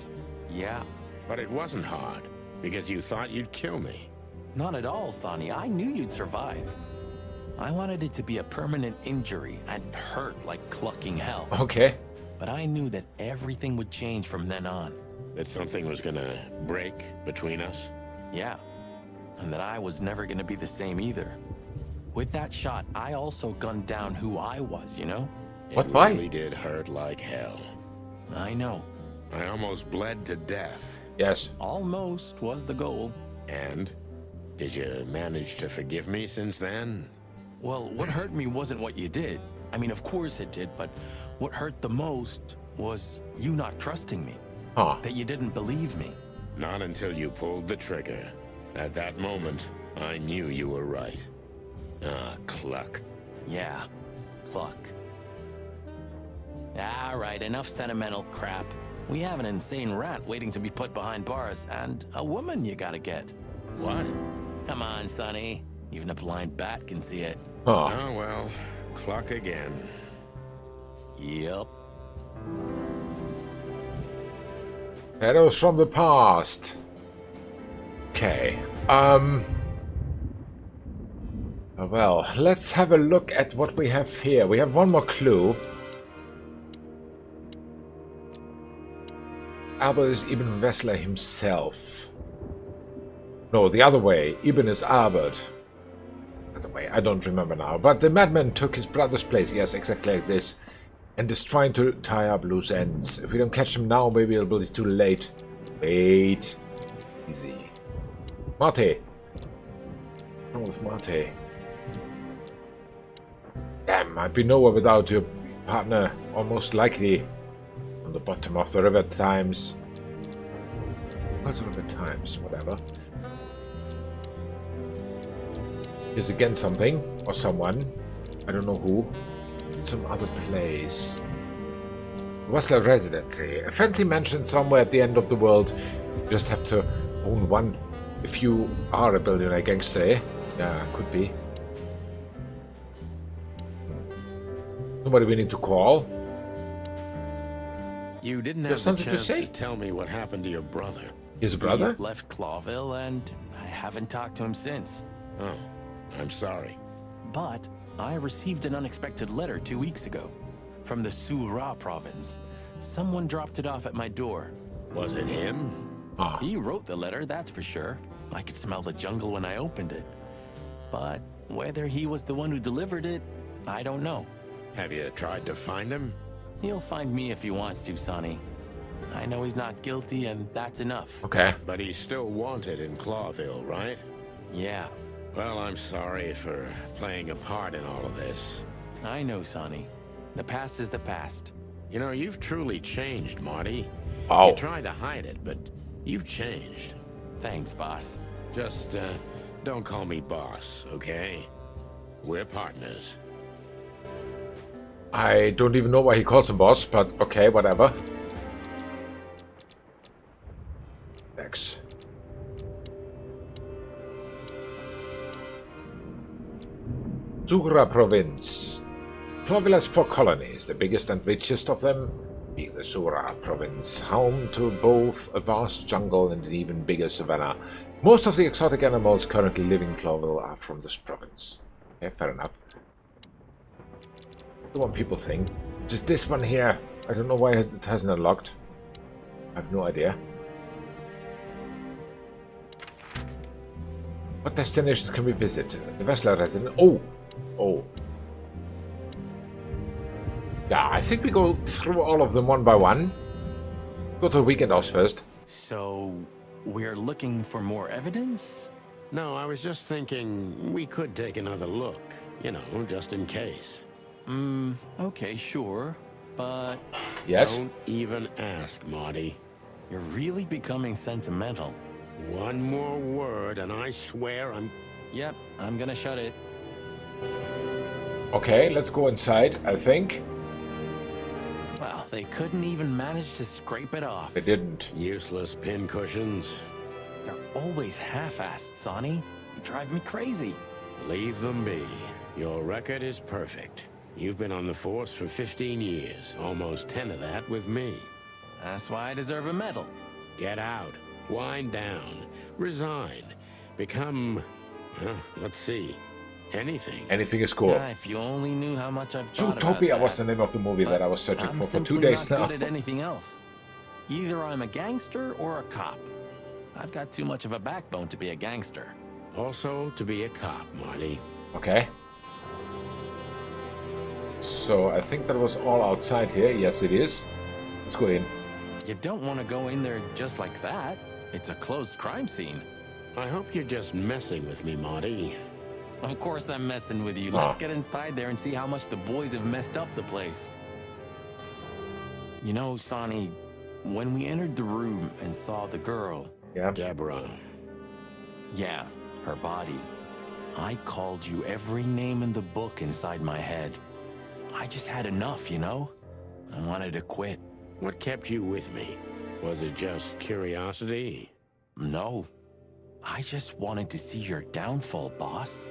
Yeah. But it wasn't hard, because you thought you'd kill me. Not at all, Sonny. I knew you'd survive. I wanted it to be a permanent injury and hurt like clucking hell. Okay. But I knew that everything would change from then on. That something was gonna break between us? Yeah. And that I was never gonna be the same either. With that shot, I also gunned down who I was, you know? What, It why? really did hurt like hell. I know. I almost bled to death. Yes. Almost was the goal. And? Did you manage to forgive me since then? Well, what hurt me wasn't what you did. I mean, of course it did, but what hurt the most was you not trusting me. Huh. That you didn't believe me. Not until you pulled the trigger. At that moment, I knew you were right. Ah, cluck. Yeah, pluck. All right, enough sentimental crap. We have an insane rat waiting to be put behind bars, and a woman you gotta get. What? Come on, Sonny. Even a blind bat can see it. Huh. Oh, well, cluck again. Yep. Shadows from the past. Okay. Well, let's have a look at what we have here. We have one more clue. Albert is Ibn Wessler himself. No, the other way. Ibn is Albert. The other way, I don't remember now. But the madman took his brother's place. Yes, exactly like this. And is trying to tie up loose ends. If we don't catch him now, maybe it'll be too late. Wait. Easy. Marty. Oh, it's Marty. Damn, I'd be nowhere without your partner. Almost likely on the bottom of the river Thames. What's the river Thames? Whatever. Here's again something. Or someone. I don't know who. Some other place. Wessler Residency. A fancy mansion somewhere at the end of the world. You just have to own one if you are a billionaire gangster, eh? Yeah, could be. Somebody we need to call. You didn't There's have the something to chance say? to tell me what happened to your brother. His brother? He left Clawville, and I haven't talked to him since. Oh, I'm sorry. But I received an unexpected letter 2 weeks ago from the Sura province. Someone dropped it off at my door. Was it him? Ah. He wrote the letter, that's for sure. I could smell the jungle when I opened it. But whether he was the one who delivered it, I don't know. Have you tried to find him? He'll find me if he wants to, Sonny. I know he's not guilty, and that's enough. Okay. But he's still wanted in Clawville, right? Yeah, Well, I'm sorry for playing a part in all of this. I know, Sonny. The past is the past. You know, you've truly changed, Marty. Oh. You tried to hide it, but you've changed. Thanks, boss. Just, don't call me boss, okay? We're partners. I don't even know why he calls him boss, but okay, whatever. Next. Sura province. Clawville has 4 colonies, the biggest and richest of them being the Sura province, home to both a vast jungle and an even bigger savanna. Most of the exotic animals currently living in Clawville are from this province. Okay, fair enough. The one people think. Just this one here. I don't know why it hasn't unlocked. I have no idea. What destinations can we visit? The Wessler residence. Oh! Oh. Yeah, I think we go through all of them one by one. Go to the weekend house first. So, we're looking for more evidence? No, I was just thinking we could take another look. You know, just in case. Okay, sure. But Yes? Don't even ask, Marty. you're really becoming sentimental. One more word and I swear I'm... Yep, I'm gonna shut it. Okay, let's go inside, I think. Well, they couldn't even manage to scrape it off. They didn't. Useless pincushions. They're always half-assed, Sonny. You drive me crazy. Leave them be. Your record is perfect. You've been on the force for 15 years, almost 10 of that with me. That's why I deserve a medal. Get out. Wind down. Resign. Become... let's see. Anything. Anything is cool. If you only knew how much I've thought about Zootopia that. was the name of the movie that I was searching I'm for 2 simply days not now. good at anything else. Either I'm a gangster or a cop. I've got too much of a backbone to be a gangster. Also, to be a cop, Marty. Okay. So I think that was all outside here. Yes, it is. Let's go in. You don't want to go in there just like that. It's a closed crime scene. I hope you're just messing with me, Marty. Of course I'm messing with you. Let's get inside there and see how much the boys have messed up the place. You know, Sonny, when we entered the room and saw the girl... Yeah. Deborah. Yeah, her body. I called you every name in the book inside my head. I just had enough, you know? I wanted to quit. What kept you with me? Was it just curiosity? No. I just wanted to see your downfall, boss.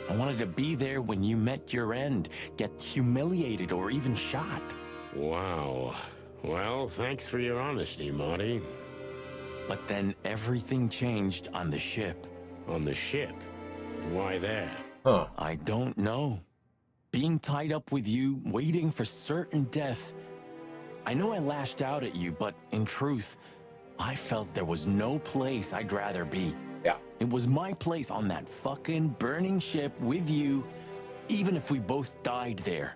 I wanted to be there when you met your end, get humiliated or even shot. Wow. Well, thanks for your honesty, Marty. But then everything changed on the ship. On the ship? Why there? Huh. I don't know. Being tied up with you, waiting for certain death. I know I lashed out at you, but in truth, I felt there was no place I'd rather be. Yeah. It was my place on that fucking burning ship with you, even if we both died there.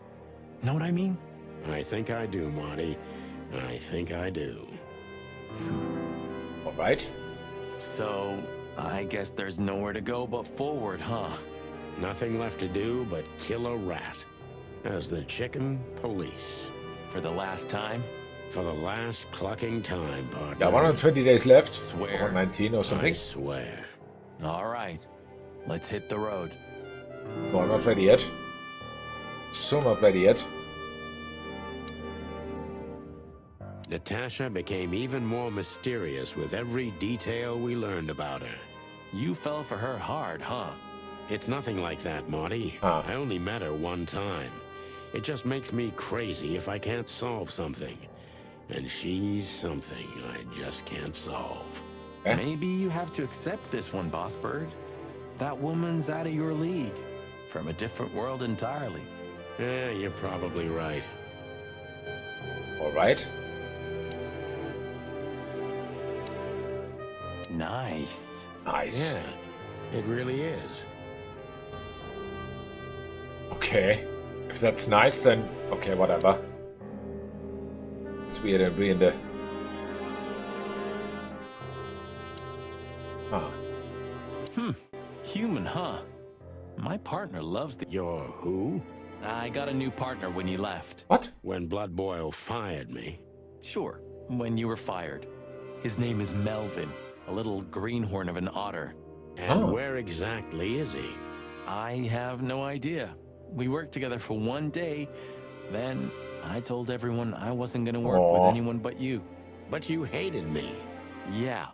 Know what I mean? I think I do, Marty. I think I do. All right. So, I guess there's nowhere to go but forward, huh? Nothing left to do but kill a rat. As the chicken police. For the last time? For the last clucking time, partner. Yeah, 120 days left. Swear. 119 or something. I swear. All right. Let's hit the road. No, I'm not ready yet. So not ready yet. Natasha became even more mysterious with every detail we learned about her. You fell for her hard, huh? It's nothing like that, Marty. Huh. I only met her one time. It just makes me crazy if I can't solve something. And she's something I just can't solve. Eh? Maybe you have to accept this one, Boss Bird. That woman's out of your league. From a different world entirely. Yeah, you're probably right. All right. Nice. Nice. Yeah, it really is. Okay. If that's nice, then okay, whatever. It's weird to be in the... Huh. Human, huh? My partner loves the... You're who? I got a new partner when you left. What? When Blood Boil fired me. Sure, when you were fired. His name is Melvin, a little greenhorn of an otter. And where exactly is he? I have no idea. We worked together for one day, then I told everyone I wasn't gonna work with anyone but you. But you hated me. Yeah.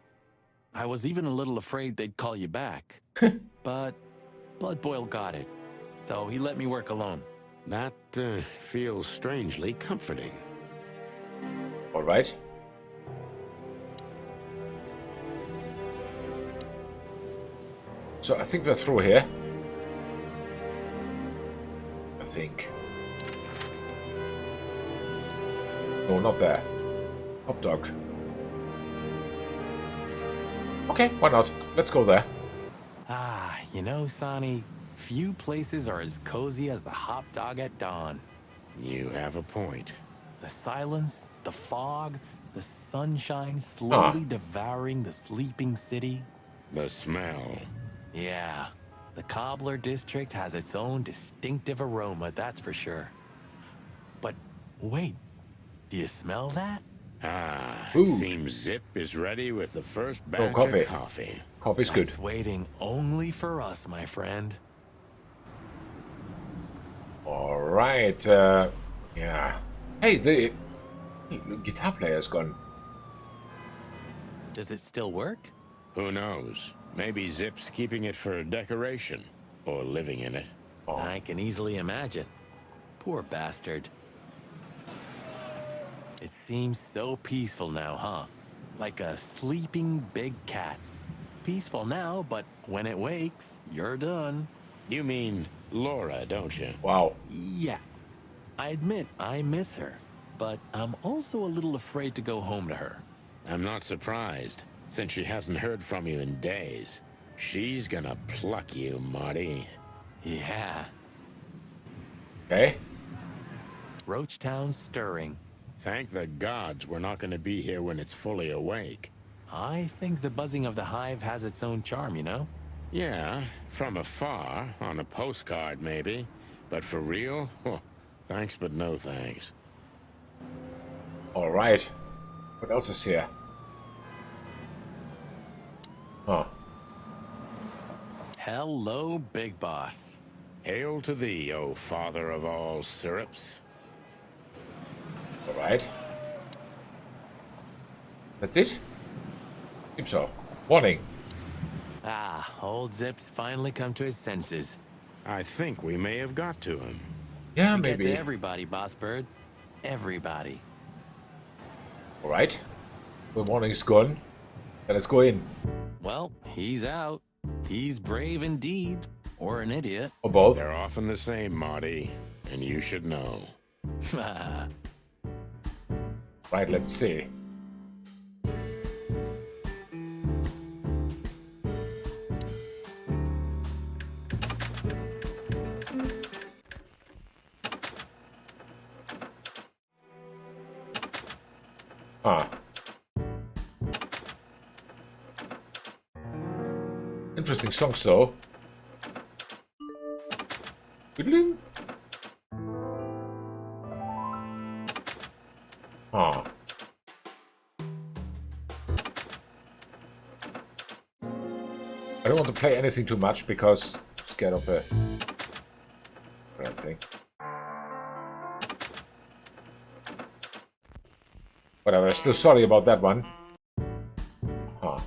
I was even a little afraid they'd call you back. But Blood Boil got it, so he let me work alone. That feels strangely comforting. All right. So I think we're through here. I think. No, not there. Hot dog. Okay, why not? Let's go there. Ah, you know, Sonny, few places are as cozy as the hot dog at dawn. You have a point. The silence, the fog, the sunshine slowly devouring the sleeping city. The smell. Yeah, the Cobbler District has its own distinctive aroma, that's for sure. But wait, do you smell that? Ah, Ooh. seems Zip is ready with the first Oh, batch coffee. of coffee. Coffee's good. It's waiting only for us, my friend. All right. Yeah. Hey, the guitar player's gone. Does it still work? Who knows? Maybe Zip's keeping it for decoration. Or living in it. Oh. I can easily imagine. Poor bastard. It seems so peaceful now, huh? Like a sleeping big cat. Peaceful now, but when it wakes, you're done. You mean Laura, don't you? Wow. Yeah. I admit I miss her, but I'm also a little afraid to go home to her. I'm not surprised, since she hasn't heard from you in days. She's gonna pluck you, Marty. Yeah. Okay. Roachtown's stirring. Thank the gods we're not gonna be here when it's fully awake. I think the buzzing of the hive has its own charm, you know? Yeah, from afar, on a postcard maybe. But for real? Oh, thanks but no thanks. All right. What else is here? Huh. Hello, Big Boss. Hail to thee, O father of all syrups. All right. That's it? Seems so. Warning. Ah, old Zip's finally come to his senses. I think we may have got to him. Yeah, We get maybe. to everybody, Boss Bird. Everybody. All right. The warning's gone. Then let's go in. Well, he's out. He's brave indeed. Or an idiot. Or both. They're often the same, Marty. And you should know. Right, let's see. Huh. Interesting song, so. Doodling? Huh. I don't want to play anything too much because I'm scared of the thing. Whatever, still sorry about that one. Huh.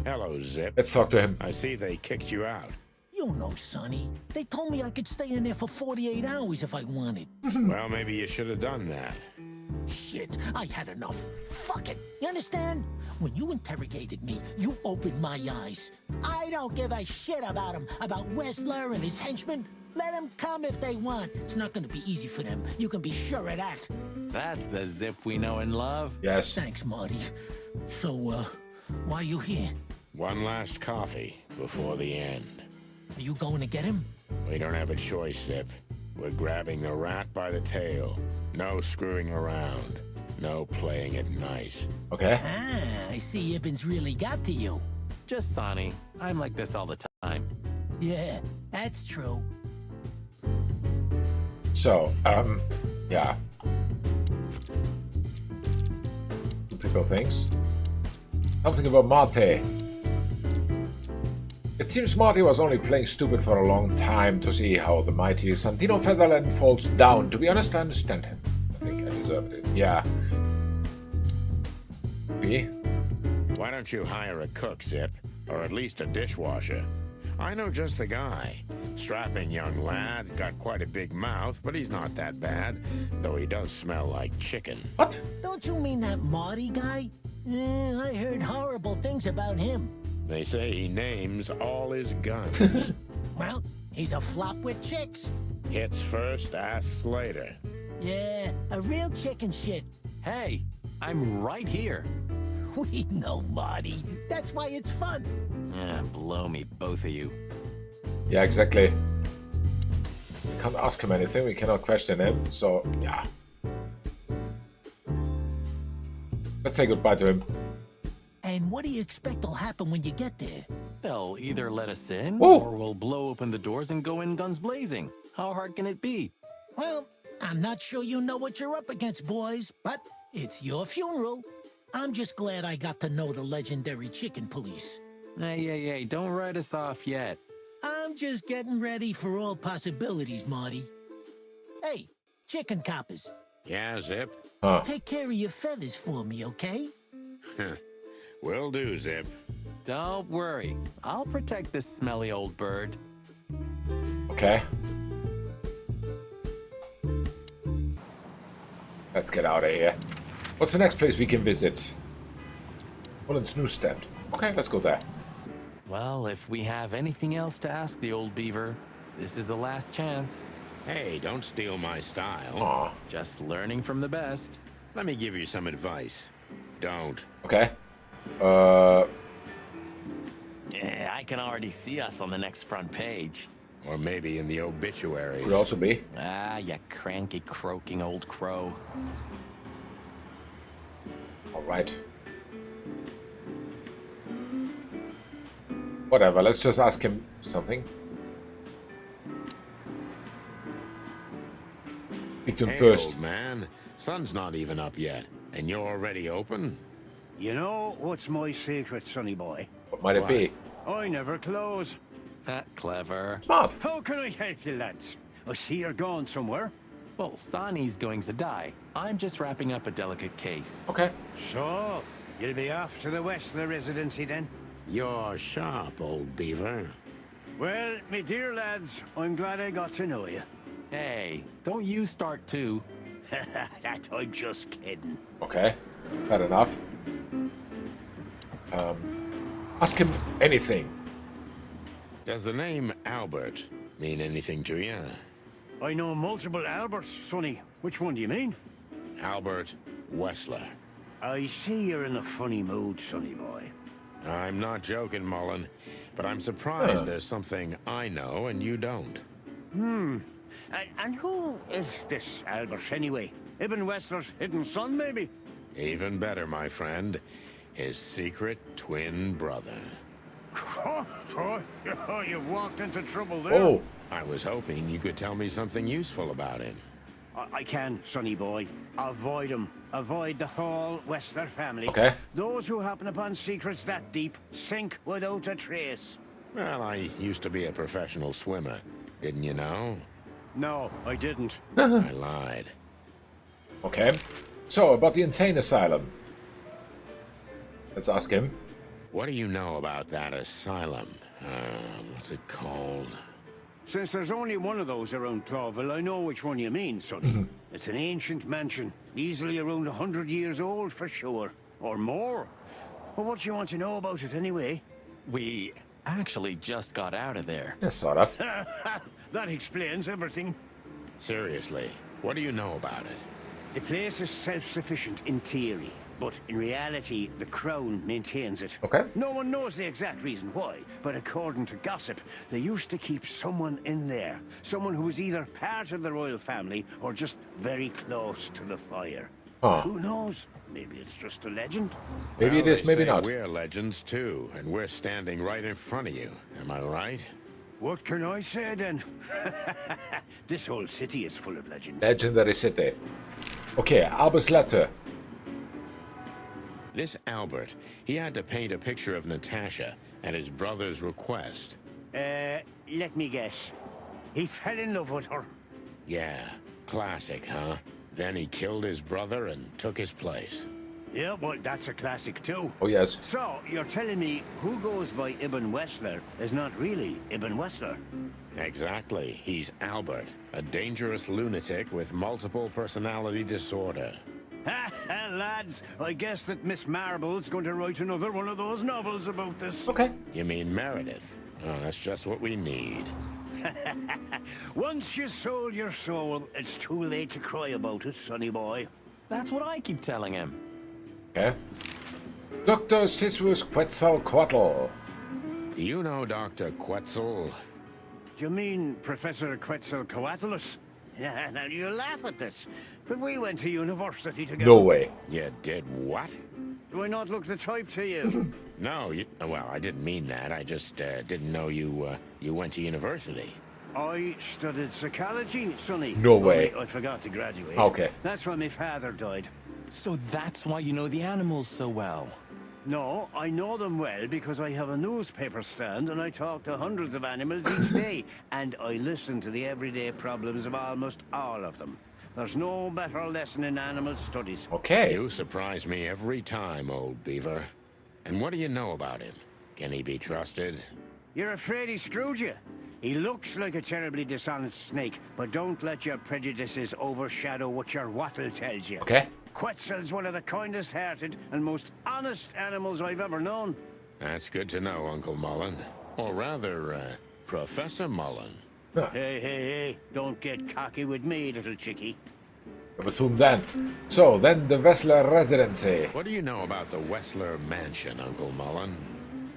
Hello, Zip. Let's talk to him. I see they kicked you out. You know, Sonny. They told me I could stay in there for 48 hours if I wanted. Well, maybe you should have done that. Shit, I had enough. Fuck it. You understand? When you interrogated me, you opened my eyes. I don't give a shit about him, about Wessler and his henchmen. Let them come if they want. It's not gonna be easy for them. You can be sure of that. That's the Zip we know and love. Yes. Thanks, Marty. So, why you here? One last coffee before the end. Are you going to get him? We don't have a choice, Zip. We're grabbing the rat by the tail. No screwing around. No playing it nice. Okay. Ah, I see Ibben's really got to you. Just Sonny. I'm like this all the time. Yeah, that's true. So, yeah. Typical things. Something about Marty. It seems Marty was only playing stupid for a long time to see how the mighty Santino Featherland falls down. To be honest, I understand him. I think I deserved it. Yeah. B? Why don't you hire a cook, Zip? Or at least a dishwasher? I know just the guy. Strapping young lad, got quite a big mouth, but he's not that bad, though he does smell like chicken. What? Don't you mean that Marty guy? I heard horrible things about him. They say he names all his guns. Well, he's a flop with chicks. Hits first, asks later. Yeah, a real chicken shit. Hey, I'm right here. We know, Marty. That's why it's fun. Blow me, both of you. Yeah, exactly. We can't ask him anything, we cannot question him, so yeah. Let's say goodbye to him. And what do you expect will happen when you get there? They'll either let us in, Whoa. or we'll blow open the doors and go in guns blazing. How hard can it be? Well, I'm not sure you know what you're up against, boys, but it's your funeral. I'm just glad I got to know the legendary chicken police. Hey, don't write us off yet. I'm just getting ready for all possibilities, Marty. Hey, chicken coppers, Yeah, Zip? take care of your feathers for me, okay? Will do, Zip. Don't worry. I'll protect this smelly old bird. Okay. Let's get out of here. What's the next place we can visit? Mullen's newsstand. Okay, let's go there. Well, if we have anything else to ask the old beaver, this is the last chance. Hey, don't steal my style. Aw. Just learning from the best. Let me give you some advice. Don't. Okay. Yeah, I can already see us on the next front page. Or maybe in the obituary. Could also be. Ah, you cranky, croaking old crow. Alright. Whatever, let's just ask him something. Speak to him Hey, first. old man. Sun's not even up yet, and you're already open? You know what's my secret, sonny boy? What might it be? I never close. That clever. Smart. How can I help you, lads? I see you're gone somewhere. Well, Sonny's going to die. I'm just wrapping up a delicate case. Okay. So, you'll be off to the Westler residency then? You're sharp, old beaver. Well, me dear lads, I'm glad I got to know you. Hey, don't you start too. That I'm just kidding. Okay. Fair enough. Ask him anything. Does the name Albert mean anything to you? I know multiple Alberts, sonny. Which one do you mean? Albert Wessler. I see you're in a funny mood, sonny boy. I'm not joking, Mullen, but I'm surprised there's something I know and you don't. And who is this Albert anyway? Ibn Wessler's hidden son, maybe? Even better, my friend. His secret twin brother. Oh, you've walked into trouble there. Oh. I was hoping you could tell me something useful about him. I can, sonny boy. Avoid him. Avoid the whole Wessler family. Okay. Those who happen upon secrets that deep sink without a trace. Well, I used to be a professional swimmer. Didn't you know? No, I didn't. I lied. Okay. So, about the insane asylum. Let's ask him. What do you know about that asylum? What's it called? Since there's only one of those around Clawville, I know which one you mean, sonny. It's an ancient mansion, easily around 100 years old for sure. Or more. Well, what do you want to know about it anyway? We actually just got out of there. Yeah, sort of. That explains everything. Seriously, what do you know about it? The place is self-sufficient in theory, but in reality, the Crown maintains it. Okay. No one knows the exact reason why, but according to gossip, they used to keep someone in there. Someone who was either part of the royal family or just very close to the fire. Huh. Who knows? Maybe it's just a legend. Maybe Well, it is, they maybe say not. We're legends too, and we're standing right in front of you. Am I right? What can I say then? This whole city is full of legends. Legendary city. Okay, Albert's letter. This Albert, he had to paint a picture of Natasha at his brother's request. Let me guess. He fell in love with her. Yeah, classic, huh? Then he killed his brother and took his place. Yeah, well, that's a classic too. Oh, yes. So, you're telling me who goes by Ibn Wessler is not really Ibn Wessler? Exactly. He's Albert, a dangerous lunatic with multiple personality disorder. Ha ha, lads! I guess that Miss Marble's going to write another one of those novels about this. Okay. You mean Meredith? Oh, that's just what we need. Once you sold your soul, it's too late to cry about it, sonny boy. That's what I keep telling him. Okay. Dr. Sisyphus Quetzalcoatl. Do you know Dr. Quetzal? Do you mean Professor Quetzalcoatlus? Now you laugh at this, but we went to university together. No way. You did what? Do I not look the type to you? No, well, I didn't mean that. I just didn't know you went to university. I studied psychology, sonny. No way. I forgot to graduate. Okay. That's when my father died. So that's why you know the animals so well. No, I know them well because I have a newspaper stand and I talk to hundreds of animals each day. And I listen to the everyday problems of almost all of them. There's no better lesson in animal studies. Okay. You surprise me every time, old beaver. And what do you know about him? Can he be trusted? You're afraid he screwed you? He looks like a terribly dishonest snake, but don't let your prejudices overshadow what your wattle tells you. Okay. Quetzal's one of the kindest-hearted and most honest animals I've ever known. That's good to know, Uncle Mullen. Or rather, Professor Mullen. Huh. Hey, don't get cocky with me, little chickie. With whom then? So, then the Wessler residency. What do you know about the Wessler Mansion, Uncle Mullen?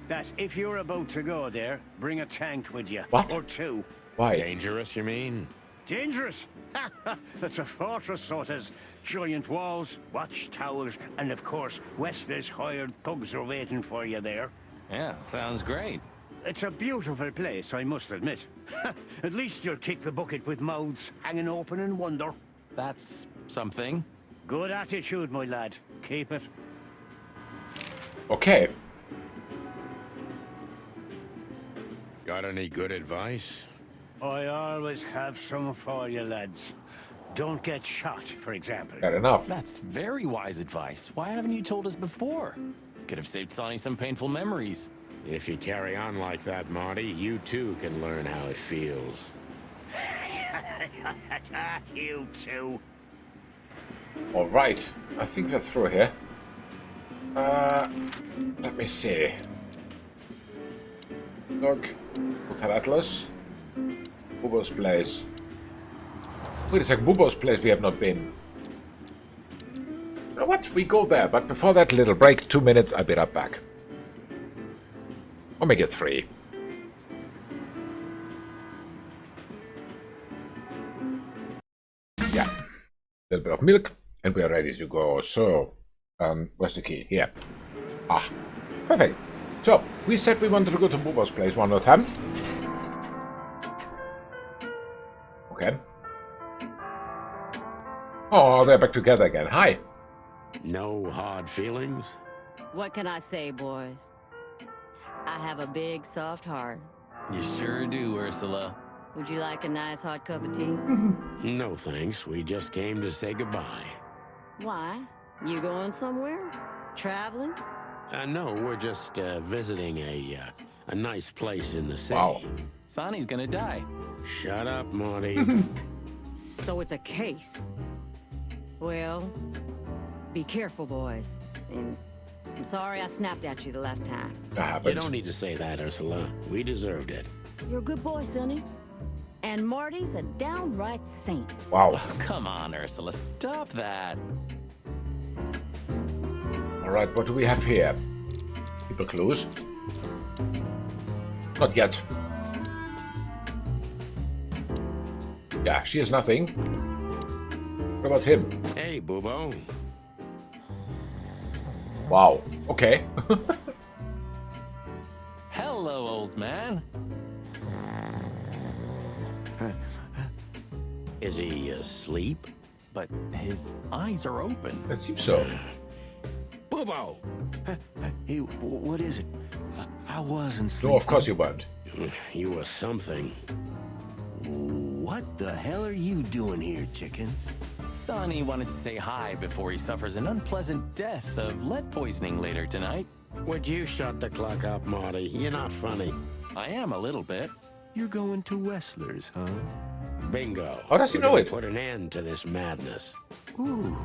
That if you're about to go there, bring a tank with you. What? Or two. Why? Dangerous, you mean? Dangerous? That's a fortress, so it is. Giant walls, watchtowers, and of course, Wessler's hired thugs are waiting for you there. Yeah, sounds great. It's a beautiful place, I must admit. At least you'll kick the bucket with mouths hanging open in wonder. That's something. Good attitude, my lad. Keep it. Okay. Got any good advice? I always have some for you, lads. Don't get shot, for example. Fair enough. That's very wise advice. Why haven't you told us before? Could have saved Sonny some painful memories. If you carry on like that, Marty, you too can learn how it feels. You too. Alright. I think we're through here. Let me see. Dog. Hotel Atlas. Bubo's place. Wait a sec, Bubo's place we have not been. You know what? We go there, but before that little break, 2 minutes, I'll be right back. Or make it 3. Yeah. A little bit of milk, and we are ready to go. So, where's the key? Here. Ah, perfect. So, we said we wanted to go to Bubo's place one more time. Okay. Oh, they're back together again. Hi. No hard feelings? What can I say, boys? I have a big, soft heart. You sure do, Ursula. Would you like a nice hot cup of tea? No thanks, we just came to say goodbye. Why? You going somewhere? Traveling? No, we're just visiting a nice place in the city. Wow. Sonny's gonna die. Shut up, Marty. So it's a case. Well, be careful, boys. And I'm sorry I snapped at you the last time. That happened. You don't need to say that, Ursula. We deserved it. You're a good boy, Sonny. And Marty's a downright saint. Wow. Oh, come on, Ursula, stop that. Alright, what do we have here? People clues? Not yet. Yeah, she has nothing. What about him? Hey, Bubo. Wow. Okay. Hello, old man. Is he asleep? But his eyes are open. It seems so. Bubo! Hey, what is it? I wasn't sleeping. No, of course you weren't. You were something. What the hell are you doing here, chickens? Sonny wanted to say hi before he suffers an unpleasant death of lead poisoning later tonight. Would you shut the clock up, Marty? You're not funny. I am a little bit. You're going to Wessler's, huh? Bingo. How does he We're know gonna it? Put an end to this madness. Ooh.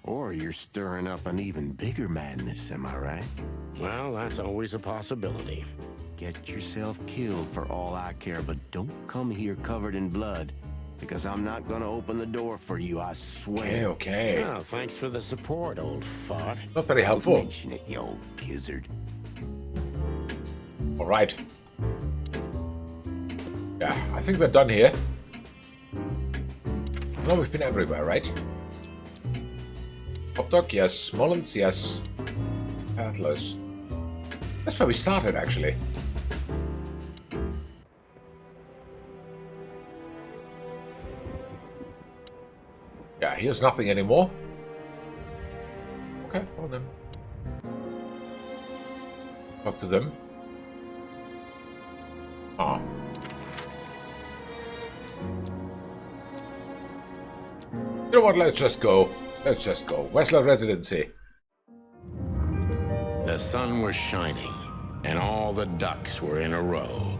Or you're stirring up an even bigger madness, am I right? Well, that's always a possibility. Get yourself killed for all I care, but don't come here covered in blood, because I'm not gonna open the door for you, I swear. Okay. Oh, thanks for the support, old fart. Not very helpful. Mention it, you old gizzard. All right. Yeah, I think we're done here. No, we've been everywhere, right? Hot dog, yes. Mullins, yes. Peddlers. That's where we started, actually. Yeah, here's nothing anymore. Okay, well then. Talk to them. Ah. You know what, let's just go. Let's just go. Westler Residency. The sun was shining, and all the ducks were in a row.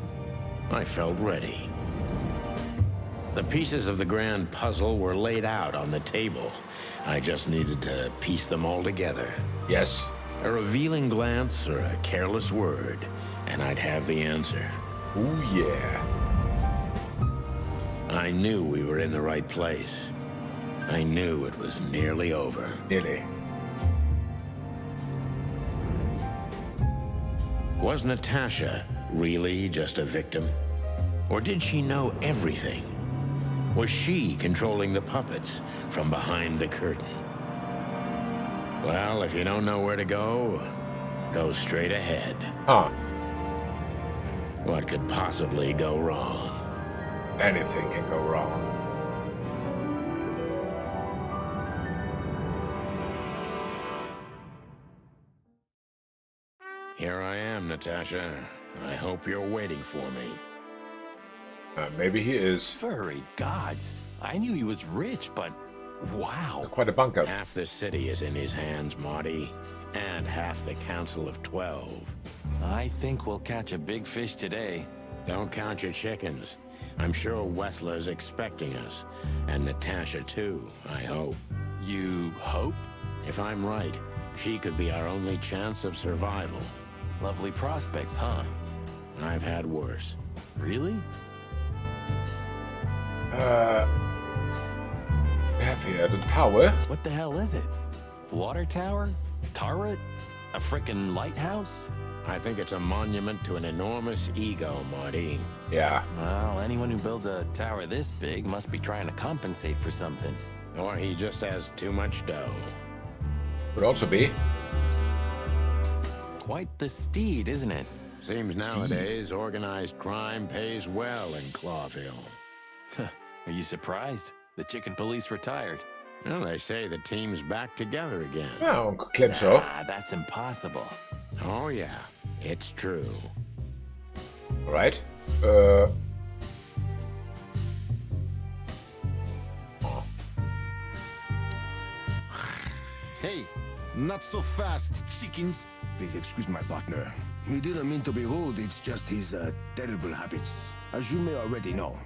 I felt ready. The pieces of the grand puzzle were laid out on the table. I just needed to piece them all together. Yes. A revealing glance or a careless word, and I'd have the answer. Ooh, yeah. I knew we were in the right place. I knew it was nearly over. Nearly. Was Natasha really just a victim? Or did she know everything? Was she controlling the puppets from behind the curtain? Well, if you don't know where to go, go straight ahead. Huh. What could possibly go wrong? Anything can go wrong. Here I am, Natasha. I hope you're waiting for me. Maybe he is. Furry gods. I knew he was rich, but wow. Quite a bunker. Half the city is in his hands, Marty, and half the Council of 12. I think we'll catch a big fish today. Don't count your chickens. I'm sure Wessler's expecting us, and Natasha too, I hope. You hope? If I'm right, she could be our only chance of survival. Lovely prospects, huh? I've had worse. Really? We have here the tower. What the hell is it? Water tower? Turret? A frickin' lighthouse? I think it's a monument to an enormous ego, Marty. Yeah. Well, anyone who builds a tower this big must be trying to compensate for something. Or he just has too much dough. Could also be. Quite the steed, isn't it? Seems nowadays organized crime pays well in Clawville. Are you surprised? The chicken police retired. Well, they say the team's back together again. Oh, claim so. Ah, that's impossible. Oh, yeah. It's true. All right. Hey, not so fast, chickens. Please excuse my partner. He didn't mean to be rude, it's just his terrible habits, as you may already know.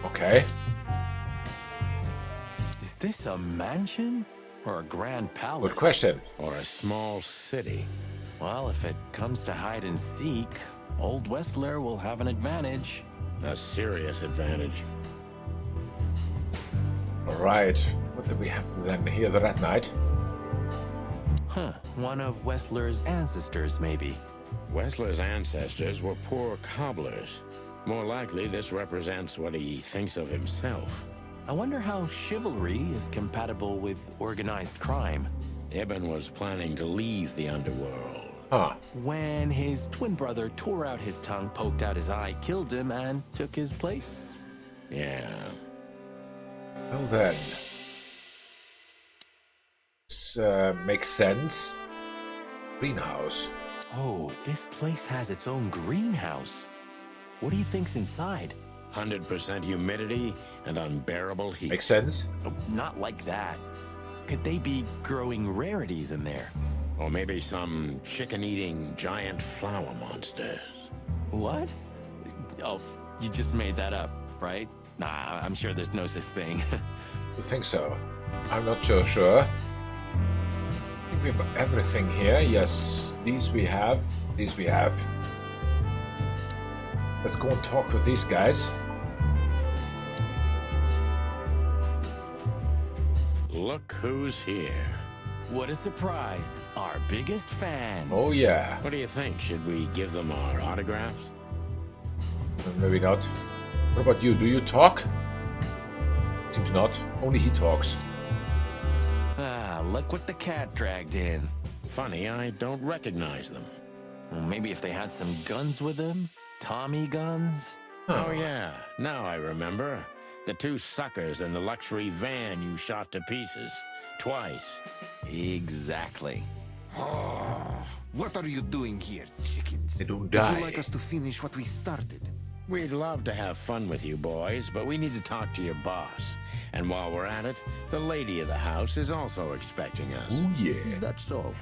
Okay. Is this a mansion? Or a grand palace? Good question. Or a small city. Well, if it comes to hide and seek, old Westler will have an advantage. A serious advantage. All right. What did we have then here that night? Huh. One of Westler's ancestors, maybe. Wessler's ancestors were poor cobblers. More likely, this represents what he thinks of himself. I wonder how chivalry is compatible with organized crime. Ibn was planning to leave the underworld. Huh. When his twin brother tore out his tongue, poked out his eye, killed him, and took his place? Yeah. Well then. This makes sense. Greenhouse. Oh, this place has its own greenhouse. What do you think's inside? 100% humidity and unbearable heat. Makes sense. Oh, not like that. Could they be growing rarities in there? Or maybe some chicken-eating giant flower monsters. What? Oh, you just made that up, right? Nah, I'm sure there's no such thing. You think so? I'm not so sure. I think we have everything here. Yes, These we have. These we have. Let's go and talk with these guys. Look who's here. What a surprise. Our biggest fans. Oh, yeah. What do you think? Should we give them our autographs? Maybe not. What about you? Do you talk? Seems not. Only he talks. Ah, look what the cat dragged in. Funny, I don't recognize them. Well, maybe if they had some guns with them? Tommy guns? Oh, yeah. Now I remember. The two suckers in the luxury van you shot to pieces. Twice. Exactly. What are you doing here, chickens? They don't Would die. you like us to finish what we started? We'd love to have fun with you boys, but we need to talk to your boss. And while we're at it, the lady of the house is also expecting us. Oh, yeah. Is that so?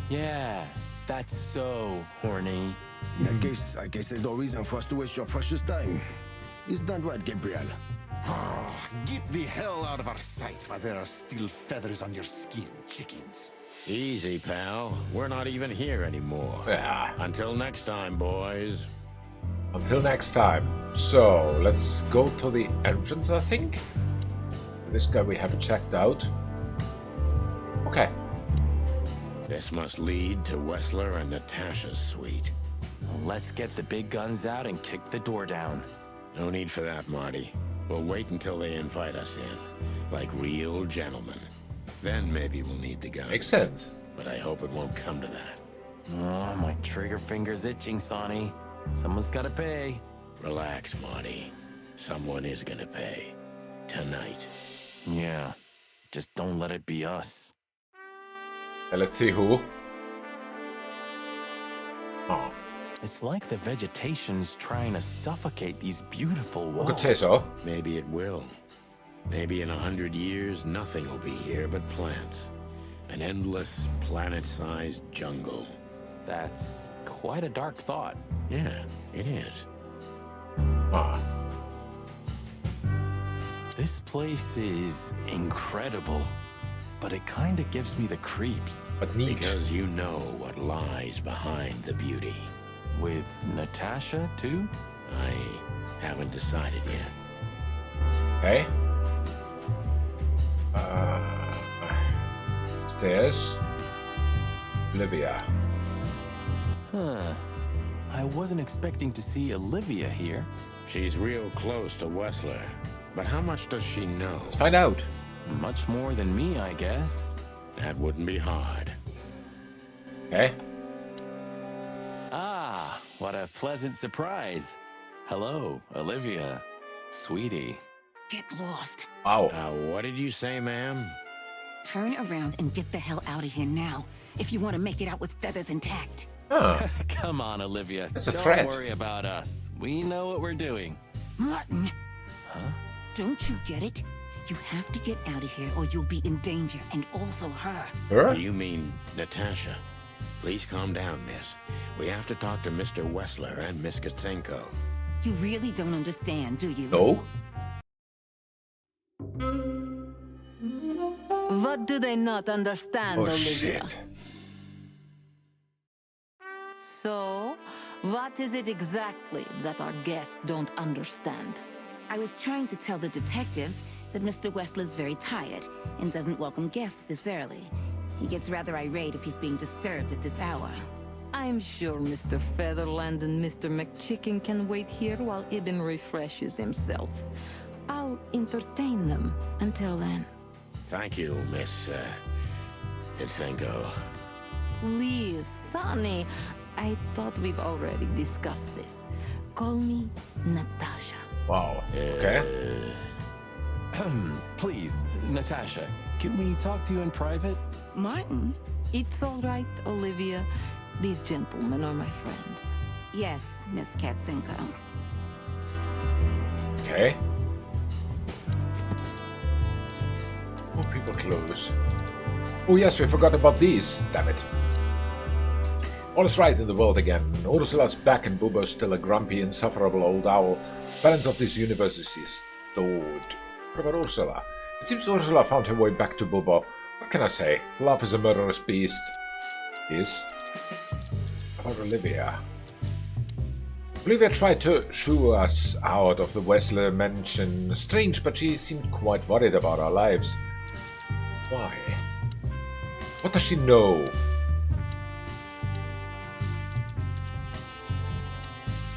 Yeah, that's so horny. In that case, I guess there's no reason for us to waste your precious time. Is that right, Gabriel? Get the hell out of our sight while there are still feathers on your skin, chickens. Easy, pal. We're not even here anymore. Yeah. Until next time, boys. Until next time. So, let's go to the entrance, I think. This guy we have checked out. Okay. This must lead to Wessler and Natasha's suite. Let's get the big guns out and kick the door down. No need for that, Marty. We'll wait until they invite us in, like real gentlemen. Then maybe we'll need the gun. Makes sense. But I hope it won't come to that. Oh, my trigger finger's itching, Sonny. Someone's gotta pay. Relax, Marty. Someone is gonna pay. Tonight. Yeah, just don't let it be us. Let's see who. Oh. It's like the vegetation's trying to suffocate these beautiful I walls. could say so. Maybe it will. Maybe in 100 years, nothing will be here but plants. An endless, planet-sized jungle. That's quite a dark thought. Yeah, it is. Ah. This place is incredible, but it kind of gives me the creeps. But neat. Because you know what lies behind the beauty. With Natasha, too? I haven't decided yet. Okay. Stairs. Olivia. Huh. I wasn't expecting to see Olivia here. She's real close to Wessler. But how much does she know? Let's find out. Much more than me, I guess. That wouldn't be hard. Okay. Ah, what a pleasant surprise. Hello, Olivia. Sweetie. Get lost. Wow. What did you say, ma'am? Turn around and get the hell out of here now, if you want to make it out with feathers intact. Huh. Come on, Olivia. That's a Don't threat. worry about us. We know what we're doing. Martin. Huh? Don't you get it? You have to get out of here or you'll be in danger, and also her. Her? You mean Natasha? Please calm down, miss. We have to talk to Mr. Wessler and Miss Katsenko. You really don't understand, do you? No. What do they not understand, Oh, Olivia? shit. So, what is it exactly that our guests don't understand? I was trying to tell the detectives that Mr. Wessler's very tired and doesn't welcome guests this early. He gets rather irate if he's being disturbed at this hour. I'm sure Mr. Featherland and Mr. McChicken can wait here while Ibn refreshes himself. I'll entertain them until then. Thank you, Miss Katsenko. Please, Sonny. I thought we've already discussed this. Call me Natasha. Wow. Okay. Please, Natasha, can we talk to you in private? Martin? It's all right, Olivia. These gentlemen are my friends. Yes, Miss Katsenko. Okay. Oh, people close. Oh yes, we forgot about these. Damn it. All is right in the world again. Ursula's back and Bubba's still a grumpy, insufferable old owl. Balance of this universe is restored. What about Ursula? It seems Ursula found her way back to Bubba. What can I say? Love is a murderous beast. Is. About Olivia. Olivia tried to shoo us out of the Wessler mansion. Strange, but she seemed quite worried about our lives. Why? What does she know?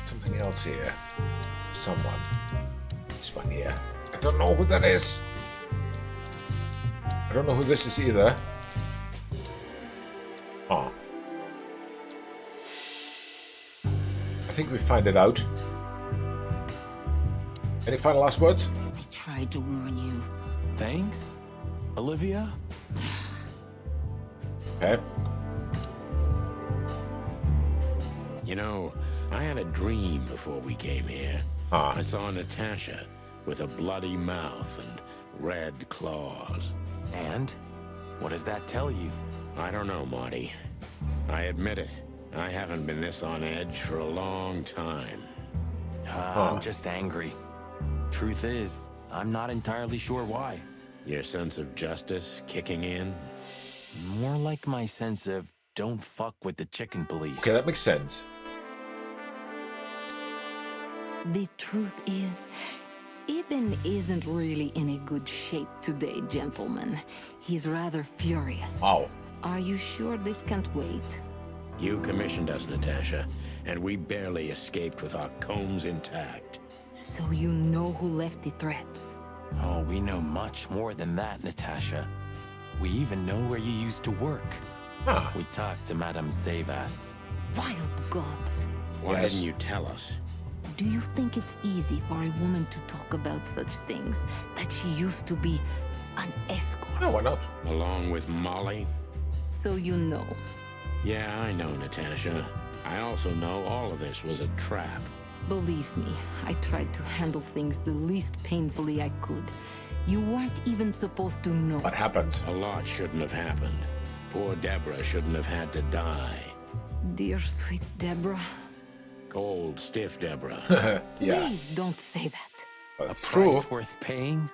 Something else here. Someone. This one here. I don't know who that is. I don't know who this is either. Oh. I think we find it out. Any final last words? I tried to warn you. Thanks, Olivia? Okay. You know, I had a dream before we came here. I saw Natasha with a bloody mouth and red claws. And? What does that tell you? I don't know, Marty. I admit it. I haven't been this on edge for a long time. I'm just angry. Truth is, I'm not entirely sure why. Your sense of justice kicking in? More like my sense of don't fuck with the chicken police. Okay, that makes sense. The truth is, Ibn isn't really in a good shape today, gentlemen. He's rather furious. Oh. Are you sure this can't wait? You commissioned us, Natasha, and we barely escaped with our combs intact. So you know who left the threats? Oh, we know much more than that, Natasha. We even know where you used to work. Huh. We talked to Madame Savas. Wild gods. Why didn't you tell us? Do you think it's easy for a woman to talk about such things? That she used to be an escort? No, why not? Along with Molly? So you know. Yeah, I know, Natasha. I also know all of this was a trap. Believe me, I tried to handle things the least painfully I could. You weren't even supposed to know. What happens? A lot shouldn't have happened. Poor Deborah shouldn't have had to die. Dear sweet Deborah. Cold, stiff Deborah. Yeah. Please don't say that. That's A true. price worth paying?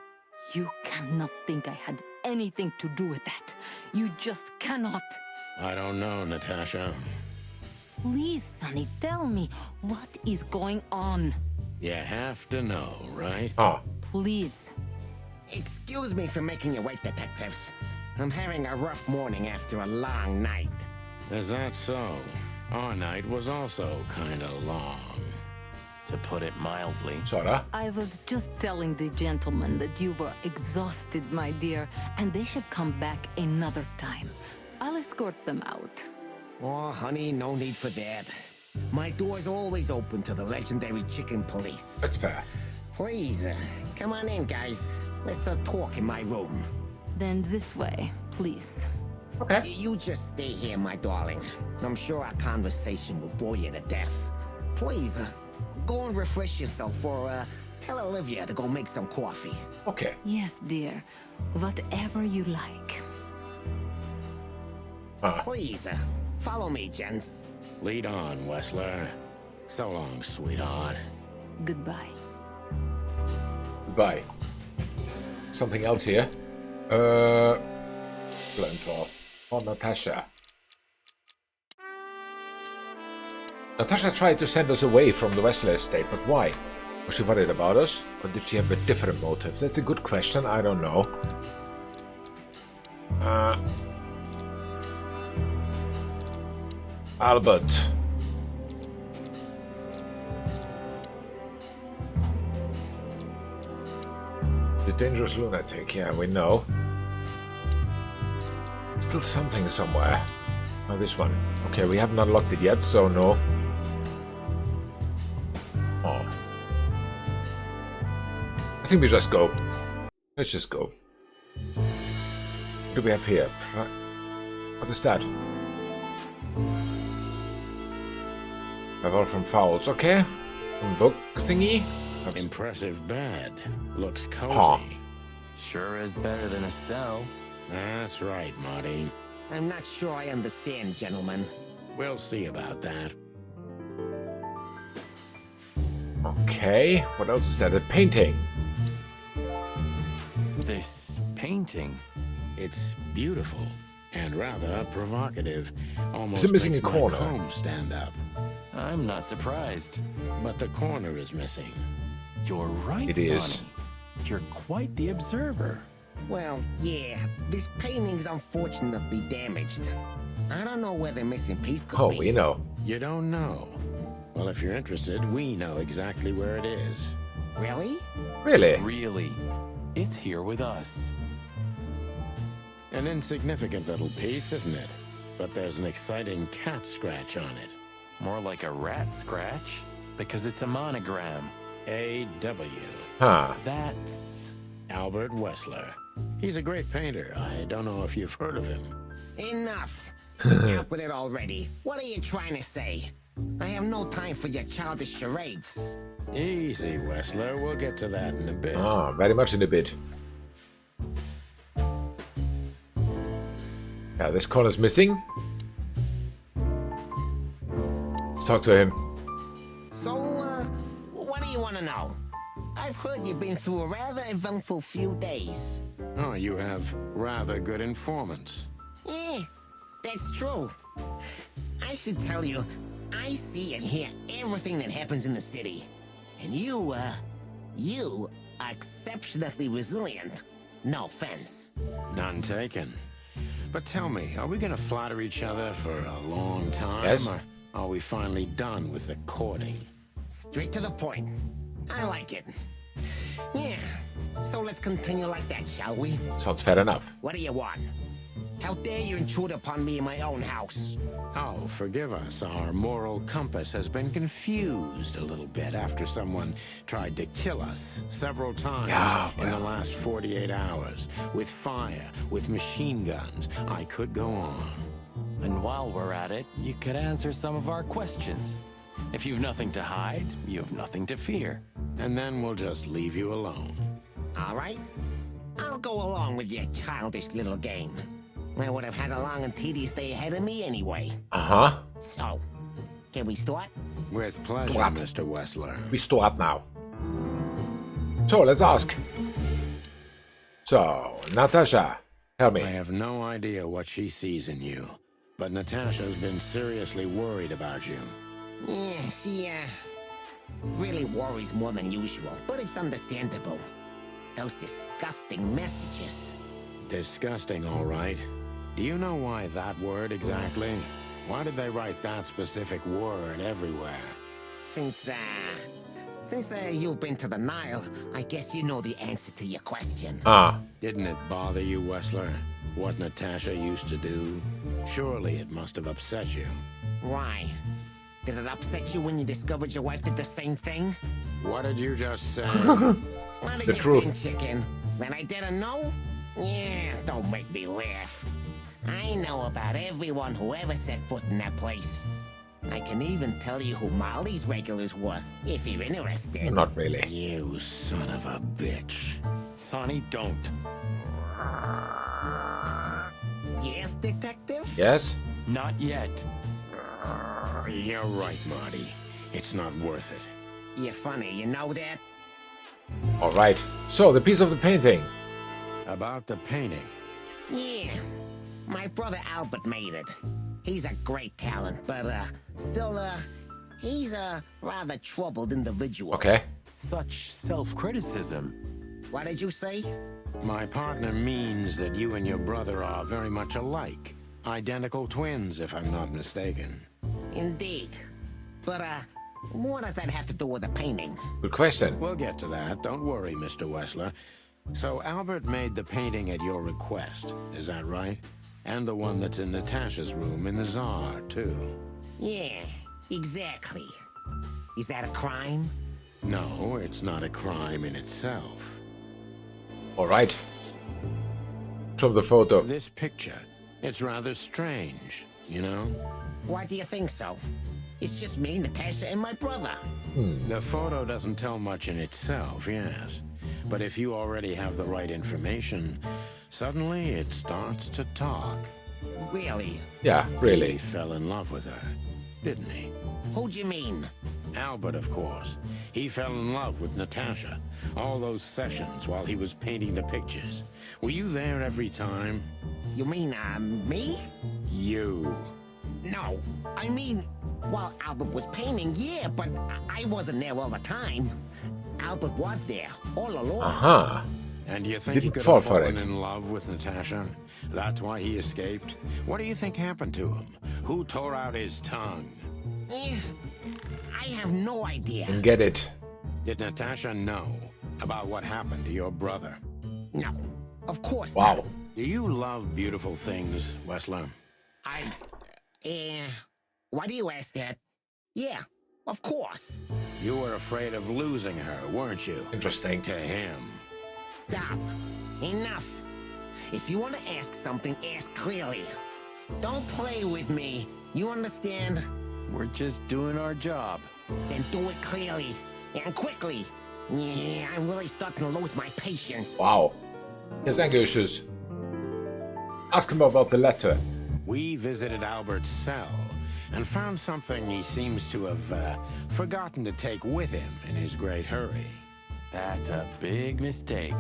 You cannot think I had anything to do with that. You just cannot. I don't know, Natasha. Please, Sonny, tell me, what is going on? You have to know, right? Oh. Please. Excuse me for making you wait, detectives. I'm having a rough morning after a long night. Is that so? Our night was also kinda long. To put it mildly. Sorta. I was just telling the gentlemen that you were exhausted, my dear, and they should come back another time. I'll escort them out. Oh, honey, no need for that. My door's always open to the legendary chicken police. That's fair. Please, come on in, guys. Let's talk in my room. Then this way, please. Okay. You just stay here, my darling. I'm sure our conversation will bore you to death. Please, go and refresh yourself, or tell Olivia to go make some coffee. Okay. Yes, dear. Whatever you like. Please, follow me, gents. Lead on, Wessler. So long, sweetheart. Goodbye. Goodbye. Something else here. Plan for Natasha. Natasha tried to send us away from the Wessler estate, but why? Was she worried about us? Or did she have a different motive? That's a good question, I don't know. Albert. The dangerous lunatic, yeah, we know. Still something somewhere. Oh, this one. Okay, we haven't unlocked it yet, so no. Oh. I think we just go. Let's just go. What do we have here? What is that? Evolve from fouls. Okay. Some book thingy. That's impressive bed. Looks cozy. Huh. Sure is better than a cell. That's right, Marty. I'm not sure I understand, gentlemen. We'll see about that. Okay. What else is that? A painting. This painting. It's beautiful. And rather provocative. Almost Is it missing makes a my corner? comb stand up. I'm not surprised. But the corner is missing. You're right, It is. Sonny. You're quite the observer. Well, yeah, this painting's unfortunately damaged. I don't know where the missing piece could be. Oh, we know. You don't know? Well, if you're interested, we know exactly where it is. Really? Really? Really. It's here with us. An insignificant little piece, isn't it? But there's an exciting cat scratch on it. More like a rat scratch, because it's a monogram. A.W. Huh. That's Albert Wessler. He's a great painter. I don't know if you've heard of him. Enough. Out with it already. What are you trying to say? I have no time for your childish charades. Easy, Wessler. We'll get to that in a bit. Ah, very much in a bit. Yeah, this corner's missing. Let's talk to him. So, what do you want to know? I've heard you've been through a rather eventful few days. Oh, you have rather good informants. That's true. I should tell you, I see and hear everything that happens in the city. And you are exceptionally resilient. No offense. None taken. But tell me, are we going to flatter each other for a long time? Yes. Or are we finally done with the courting? Straight to the point. I like it. Yeah, so let's continue like that, shall we? Sounds fair enough. What do you want? How dare you intrude upon me in my own house? Oh, forgive us. Our moral compass has been confused a little bit after someone tried to kill us several times in the last 48 hours. With fire, with machine guns. I could go on. And while we're at it, you could answer some of our questions. If you've nothing to hide, you have nothing to fear. And then we'll just leave you alone. All right. I'll go along with your childish little game. I would have had a long and tedious day ahead of me anyway. Uh-huh. So, can we start? With pleasure, Start. Mr. Wessler. We start now. So, let's ask. So, Natasha, tell me. I have no idea what she sees in you, but Natasha's been seriously worried about you. Yeah, she, really worries more than usual, but it's understandable. Those disgusting messages. Disgusting, all right. Do you know why that word exactly? Why did they write that specific word everywhere? Since you've been to the Nile, I guess you know the answer to your question. Didn't it bother you, Wessler? What Natasha used to do? Surely it must have upset you. Why? Did it upset you when you discovered your wife did the same thing? What did you just say? What did The you truth. think, chicken? That I didn't know? Yeah, don't make me laugh. I know about everyone who ever set foot in that place. I can even tell you who Molly's regulars were, if you're interested. Not really. You son of a bitch. Sonny, don't. Yes, detective? Yes? Not yet. You're right, Marty. It's not worth it. You're funny, you know that? Alright. So, the piece of the painting. About the painting. Yeah. My brother Albert made it. He's a great talent, but, still, he's a rather troubled individual. Okay. Such self-criticism. What did you say? My partner means that you and your brother are very much alike. Identical twins, if I'm not mistaken. Indeed. But, what does that have to do with the painting? Good question. We'll get to that. Don't worry, Mr. Wessler. So Albert made the painting at your request, is that right? And the one that's in Natasha's room in the Tsar, too. Yeah, exactly. Is that a crime? No, it's not a crime in itself. Alright. Show the photo. This picture, it's rather strange, you know? Why do you think so? It's just me, Natasha, and my brother. The photo doesn't tell much in itself, yes. But if you already have the right information, suddenly it starts to talk. Really? Yeah, really. He fell in love with her, didn't he? Who'd you mean? Albert, of course. He fell in love with Natasha. All those sessions while he was painting the pictures. Were you there every time? You mean, me? You. No, I mean, while Albert was painting, yeah, but I wasn't there all the time. Albert was there, all along. Uh-huh. And you think he Didn't could fall have for fallen it. in love with Natasha? That's why he escaped? What do you think happened to him? Who tore out his tongue? I have no idea. And get it. Did Natasha know about what happened to your brother? No, of course Wow. not. Do you love beautiful things, Wessler? Why do you ask that? Yeah, of course. You were afraid of losing her, weren't you? Interesting. To him. Stop. Enough. If you want to ask something, ask clearly. Don't play with me. You understand? We're just doing our job. Then do it clearly. And quickly. Yeah, I'm really starting to lose my patience. Wow. He has anger issues. Ask him about the letter. We visited Albert's cell and found something he seems to have forgotten to take with him in his great hurry. That's a big mistake.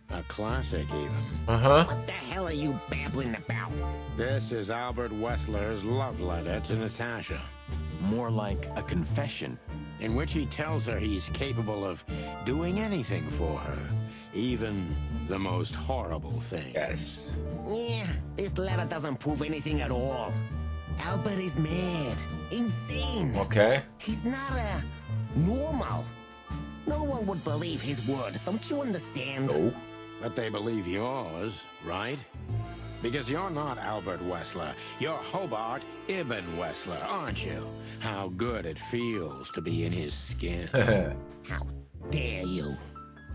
A classic, even. Uh-huh. What the hell are you babbling about? This is Albert Wessler's love letter to Natasha. More like a confession. In which he tells her he's capable of doing anything for her, even the most horrible thing. Yes. Yeah, this letter doesn't prove anything at all. Albert is mad. Insane. Okay. He's not normal. No one would believe his word, don't you understand? No. But they believe yours, right? Because you're not Albert Wessler. You're Hobart Ibn Wessler, aren't you? How good it feels to be in his skin. How dare you?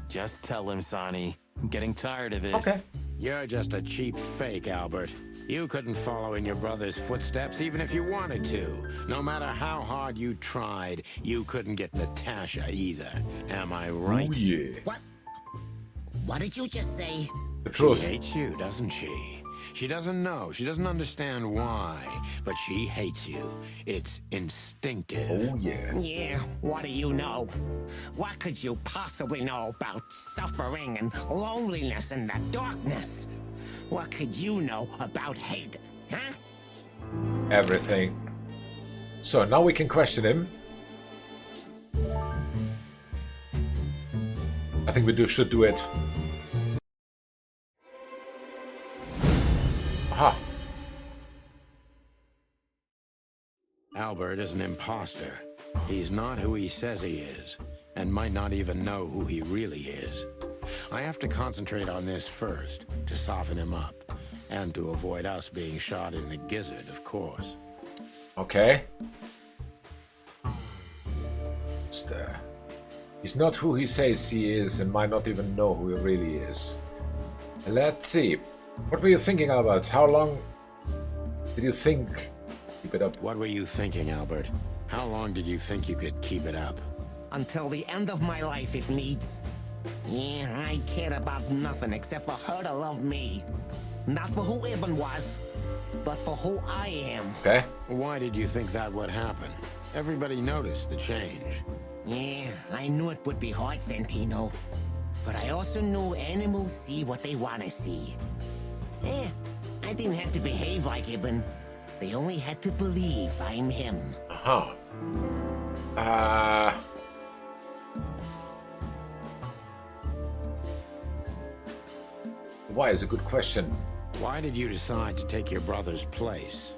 Just tell him, Sonny. I'm getting tired of this. Okay. You're just a cheap fake, Albert. You couldn't follow in your brother's footsteps even if you wanted to. No matter how hard you tried, you couldn't get Natasha either. Am I right? Oh, yeah. What? What did you just say? The truth. She hates you, doesn't she? She doesn't know. She doesn't understand why. But she hates you. It's instinctive. Oh, yeah. Yeah, what do you know? What could you possibly know about suffering and loneliness and the darkness? What could you know about hate, huh? Everything. So now we can question him. I think we should do it. Aha. Albert is an imposter. He's not who he says he is, and might not even know who he really is. I have to concentrate on this first, to soften him up, and to avoid us being shot in the gizzard, of course. Okay. He's not who he says he is and might not even know who he really is. Let's see. What were you thinking, Albert? How long did you think? Keep it up. What were you thinking, Albert? How long did you think you could keep it up? Until the end of my life, if needs. Yeah, I cared about nothing except for her to love me. Not for who Ibn was, but for who I am. Okay. Why did you think that would happen? Everybody noticed the change. Yeah, I knew it would be hard, Santino. But I also knew animals see what they want to see. I didn't have to behave like Ibn. They only had to believe I'm him. Uh-huh. Why is a good question. Why did you decide to take your brother's place?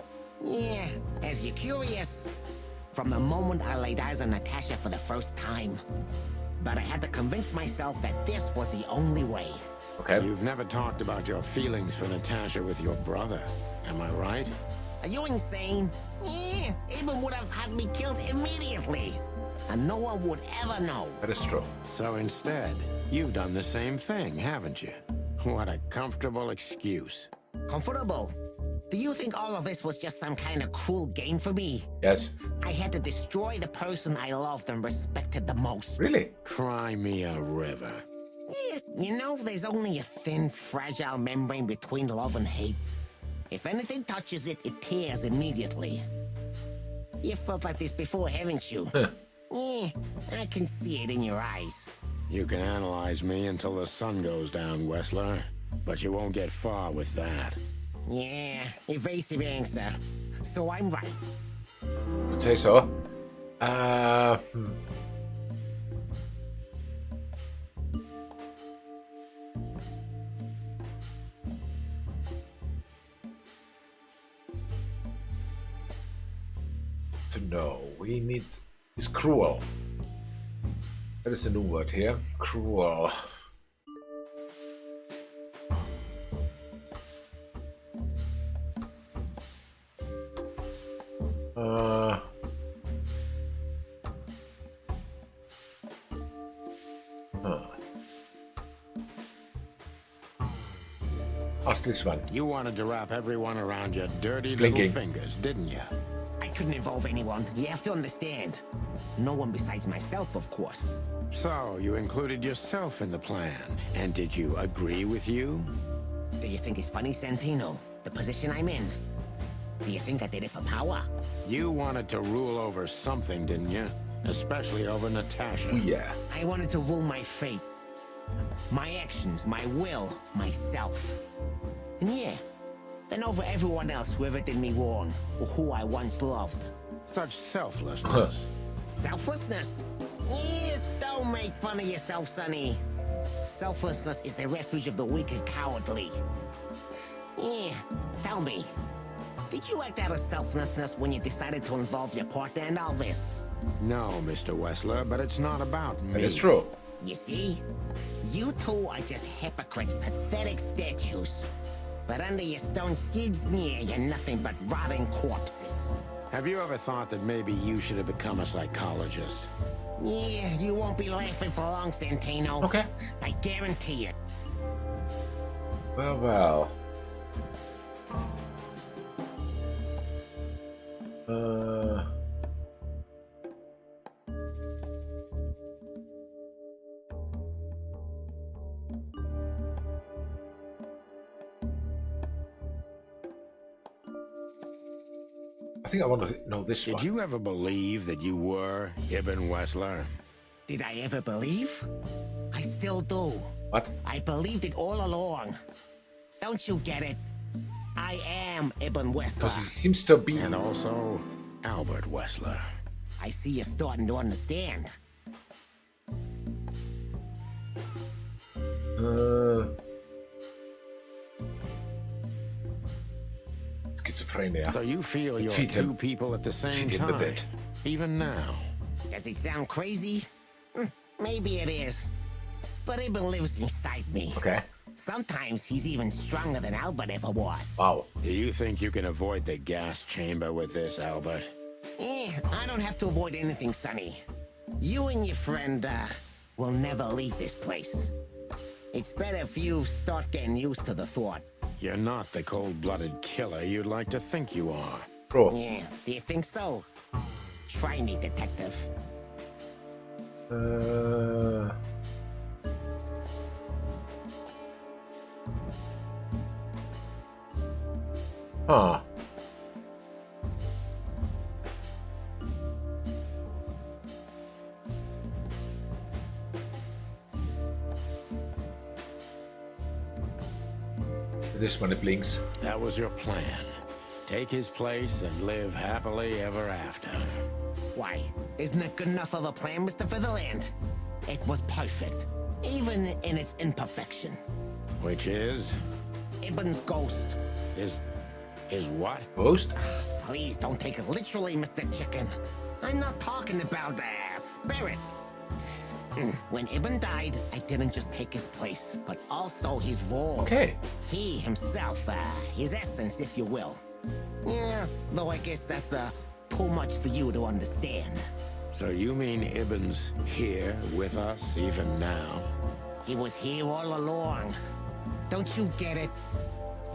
Yeah, as you're curious, from the moment I laid eyes on Natasha for the first time. But I had to convince myself that this was the only way. Okay. You've never talked about your feelings for Natasha with your brother, am I right? Are you insane? Yeah, Ibn would have had me killed immediately. And no one would ever know. That is true. So instead, you've done the same thing, haven't you? What a comfortable excuse. Comfortable? Do you think all of this was just some kind of cruel game for me? Yes. I had to destroy the person I loved and respected the most. Really? Cry me a river. Yeah, you know, there's only a thin, fragile membrane between love and hate. If anything touches it, it tears immediately. You felt like this before, haven't you? Yeah, I can see it in your eyes. You can analyze me until the sun goes down, Wessler, but you won't get far with that. Yeah, evasive answer. So I'm right. I'd say so. To know, we need is cruel. That is a new word here. Cruel. Ask this one. You wanted to wrap everyone around your dirty little fingers, didn't you? I couldn't involve anyone. You have to understand. No one besides myself, of course. So, you included yourself in the plan, and did you agree with you? Do you think it's funny, Santino? The position I'm in? Do you think I did it for power? You wanted to rule over something, didn't you? Especially over Natasha. Yeah. I wanted to rule my fate. My actions, my will, myself. And yeah, then over everyone else who ever did me wrong, or who I once loved. Such selflessness. Selflessness? Yeah, don't make fun of yourself, Sonny. Selflessness is the refuge of the weak and cowardly. Yeah, tell me, did you act out of selflessness when you decided to involve your partner in all this? No, Mr. Wessler, but it's not about me. That is true. You see? You two are just hypocrites, pathetic statues. But under your stone skids, yeah, you're nothing but rotting corpses. Have you ever thought that maybe you should have become a psychologist? Yeah, you won't be laughing for long, Santino. Okay. I guarantee it. Well, well. I think I want to know this one. Did you ever believe that you were Ibn Wessler? Did I ever believe? I still do. What? I believed it all along. Don't you get it? I am Ibn Wessler. Because he seems to be... And also Albert Wessler. I see you're starting to understand. Schizophrenia. So you feel you're two people at the same time, even now. Does it sound crazy? Maybe it is. But Ibn lives inside me. Okay. Sometimes he's even stronger than Albert ever was. Wow. Do you think you can avoid the gas chamber with this, Albert? I don't have to avoid anything, Sonny. You and your friend, will never leave this place. It's better if you start getting used to the thought. You're not the cold-blooded killer you'd like to think you are. Bro. Yeah, do you think so? Try me, detective. Huh. This one, it blinks. That was your plan. Take his place and live happily ever after. Why? Isn't it good enough of a plan, Mr. Featherland? It was perfect, even in its imperfection. Which is? Ibn's ghost. Is what? Ghost? Please don't take it literally, Mr. Chicken. I'm not talking about spirits. When Ibn died, I didn't just take his place, but also his role. Okay. He himself, his essence, if you will. Yeah, though I guess that's too much for you to understand. So you mean Ibn's here with us even now? He was here all along. Don't you get it?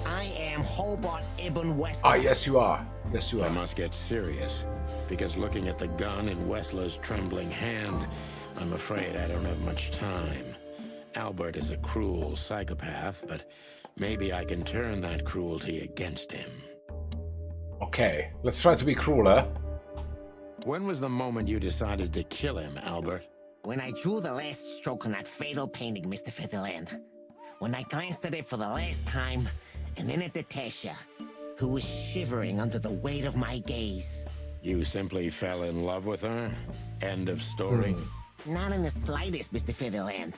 I am Hobart Ibn Wessler. Ah, yes you are. Yes you are. I must get serious, because looking at the gun in Wessler's trembling hand, I'm afraid I don't have much time. Albert is a cruel psychopath, but maybe I can turn that cruelty against him. Okay, let's try to be crueler. When was the moment you decided to kill him, Albert? When I drew the last stroke on that fatal painting, Mr. Featherland. When I glanced at it for the last time, and then at Natasha, who was shivering under the weight of my gaze. You simply fell in love with her? End of story? Not in the slightest, Mr. Featherland.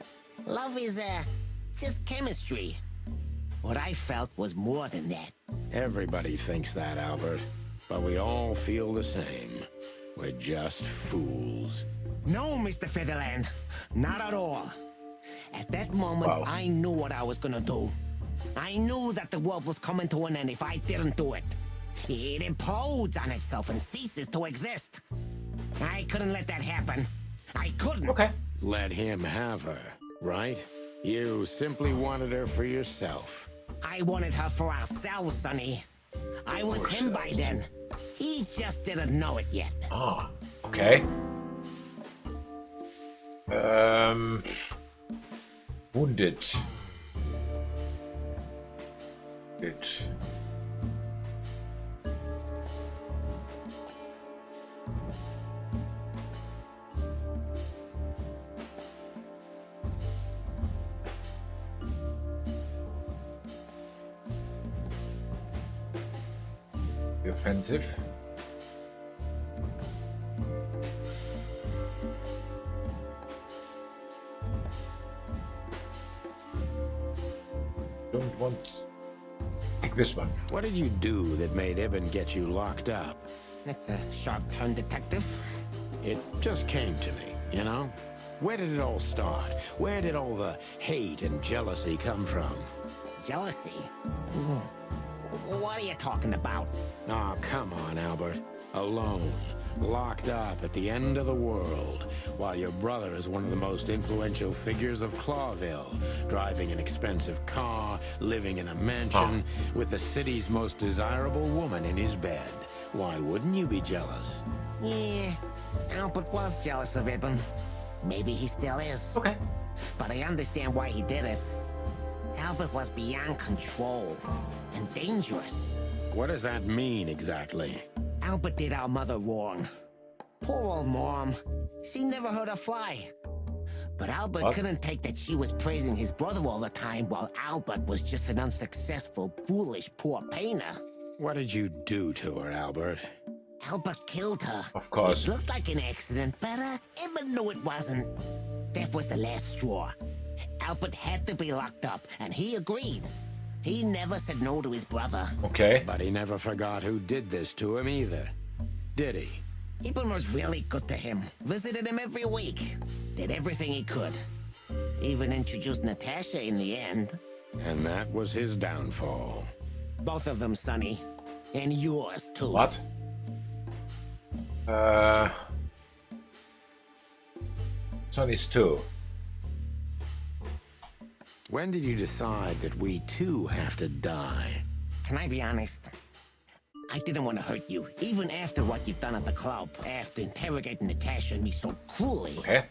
Love is, just chemistry. What I felt was more than that. Everybody thinks that, Albert. But we all feel the same. We're just fools. No, Mr. Featherland. Not at all. At that moment, I knew what I was gonna do. I knew that the world was coming to an end if I didn't do it. It implodes on itself and ceases to exist. I couldn't let that happen. I couldn't. Okay. Let him have her, right? You simply wanted her for yourself. I wanted her for ourselves, Sonny. I was him by then. He just didn't know it yet. Ah, okay. Wounded. Good. The offensive. Don't want to pick this one. What did you do that made Ibn get you locked up? That's a sharp turn, detective. It just came to me, you know? Where did it all start? Where did all the hate and jealousy come from? Jealousy? What are you talking about? Oh, come on, Albert. Alone, locked up at the end of the world, while your brother is one of the most influential figures of Clawville, driving an expensive car, living in a mansion, with the city's most desirable woman in his bed. Why wouldn't you be jealous? Yeah, Albert was jealous of Ibn. Maybe he still is. Okay. But I understand why he did it. Albert was beyond control and dangerous. What does that mean exactly? Albert did our mother wrong. Poor old Mom. She never heard her fly. But Albert couldn't take that she was praising his brother all the time while Albert was just an unsuccessful, foolish, poor painter. What did you do to her, Albert? Albert killed her. Of course. It looked like an accident, but Ibn knew it wasn't. That was the last straw. Albert had to be locked up, and he agreed. He never said no to his brother. Okay. But he never forgot who did this to him either. Did he? Ibn was really good to him. Visited him every week. Did everything he could. Even introduced Natasha in the end. And that was his downfall. Both of them, Sonny. And yours, too. What? Sonny's too. When did you decide that we too have to die? Can I be honest? I didn't want to hurt you, even after what you've done at the club, after interrogating Natasha and me so cruelly. Okay.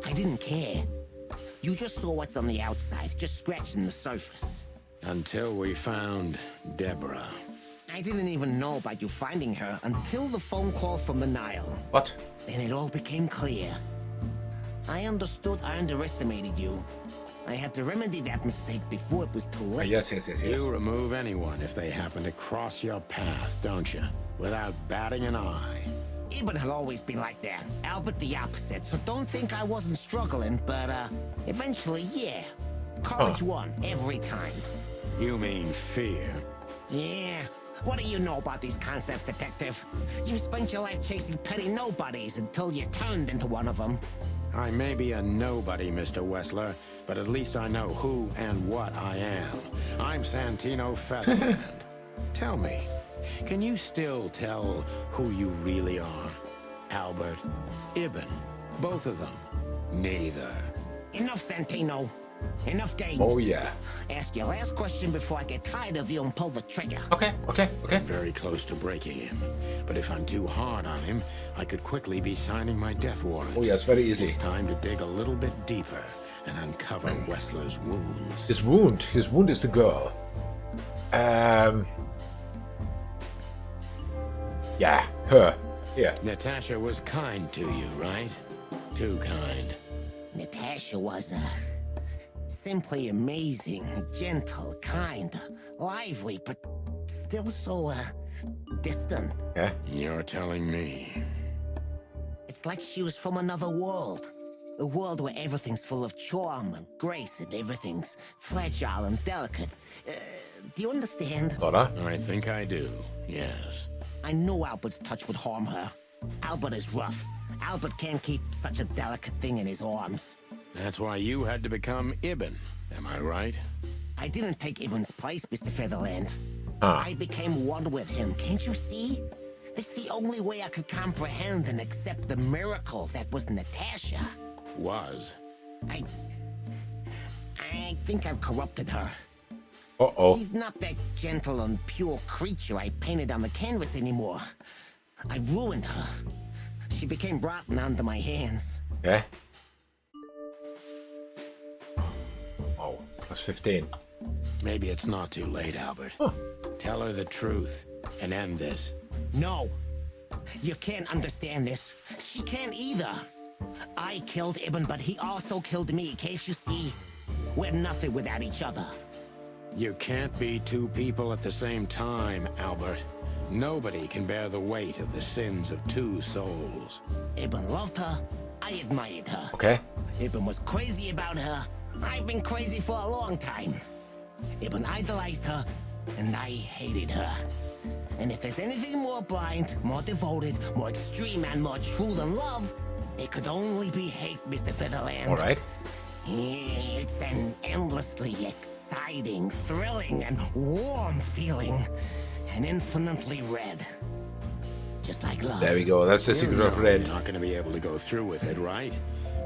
I didn't care. You just saw what's on the outside, just scratching the surface. Until we found Deborah. I didn't even know about you finding her until the phone call from the Nile. What? Then it all became clear. I understood I underestimated you. I had to remedy that mistake before it was too late. Yes. You remove anyone if they happen to cross your path, don't you? Without batting an eye. Ibn had always been like that. Albert the opposite, so don't think I wasn't struggling, but eventually, yeah. Courage won every time. You mean fear? Yeah. What do you know about these concepts, detective? You spent your life chasing petty nobodies until you turned into one of them. I may be a nobody, Mr. Wessler, but at least I know who and what I am. I'm Santino Featherland. Tell me, can you still tell who you really are? Albert, Ibn, both of them? Neither. Enough, Santino. Enough games. Oh, yeah. Ask your last question before I get tired of you and pull the trigger. Okay. I'm very close to breaking him. But if I'm too hard on him, I could quickly be signing my death warrant. Oh, yes, very easy. It's time to dig a little bit deeper and uncover Wessler's wounds. His wound is the girl. Yeah, her. Yeah. Natasha was kind to you, right? Too kind. Natasha was, simply amazing, gentle, kind, lively, but still so, distant. Yeah. You're telling me. It's like she was from another world. A world where everything's full of charm and grace and everything's fragile and delicate. Do you understand? Sorta. I think I do, yes. I knew Albert's touch would harm her. Albert is rough. Albert can't keep such a delicate thing in his arms. That's why you had to become Ibn, am I right? I didn't take Ibn's place, Mr. Featherland. Huh. I became one with him, can't you see? It's the only way I could comprehend and accept the miracle that was Natasha. Was? I think I've corrupted her. Uh-oh. She's not that gentle and pure creature I painted on the canvas anymore. I ruined her. She became rotten under my hands. Okay. Oh, plus 15. Maybe it's not too late, Albert. Huh. Tell her the truth and end this. No. You can't understand this. She can't either. I killed Ibn, but he also killed me, can't you see? We're nothing without each other. You can't be two people at the same time, Albert. Nobody can bear the weight of the sins of two souls. Ibn loved her. I admired her. Okay. Ibn was crazy about her. I've been crazy for a long time. Ibn idolized her, and I hated her. And if there's anything more blind, more devoted, more extreme, and more true than love, it could only be hate, Mr. Featherland. All right. It's an endlessly exciting, thrilling, and warm feeling. And infinitely red. Just like love. There we go. That's the secret of red. You're not going to be able to go through with it, right?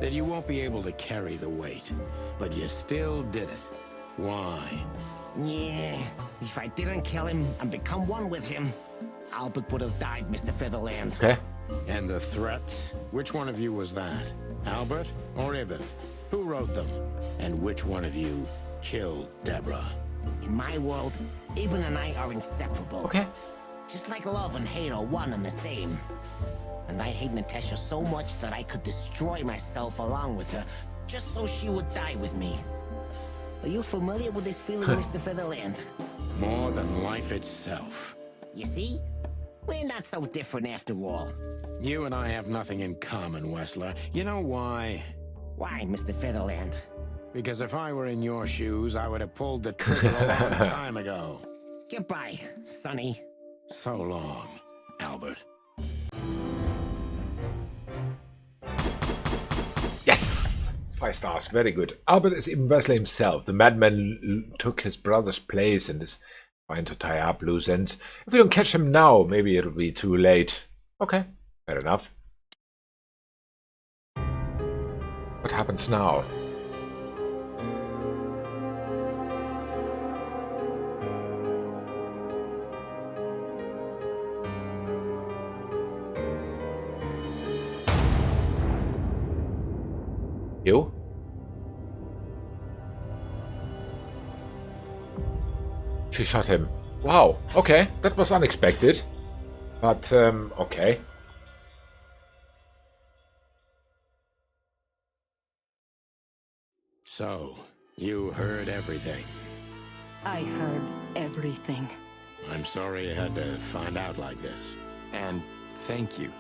That you won't be able to carry the weight. But you still did it. Why? Yeah, if I didn't kill him and become one with him, Albert would have died, Mr. Featherland. Okay. And the threats? Which one of you was that? Albert or Ibn? Who wrote them? And which one of you killed Deborah? In my world, Ibn and I are inseparable. Okay. Just like love and hate are one and the same. And I hate Natasha so much that I could destroy myself along with her, just so she would die with me. Are you familiar with this feeling, Mr. Featherland? More than life itself. You see? We're not so different after all. You and I have nothing in common, Wessler. You know why? Why, Mr. Featherland? Because if I were in your shoes, I would have pulled the trigger a long time ago. Goodbye, Sonny. So long, Albert. Yes! 5 stars. Very good. Albert is Ibn Wesley himself. The madman took his brother's place and is trying to tie up loose ends. If we don't catch him now, maybe it'll be too late. Okay, fair enough. What happens now? You? She shot him. Wow, okay, that was unexpected. But, okay. So, you heard everything. I heard everything. I'm sorry you had to find out like this. And thank you.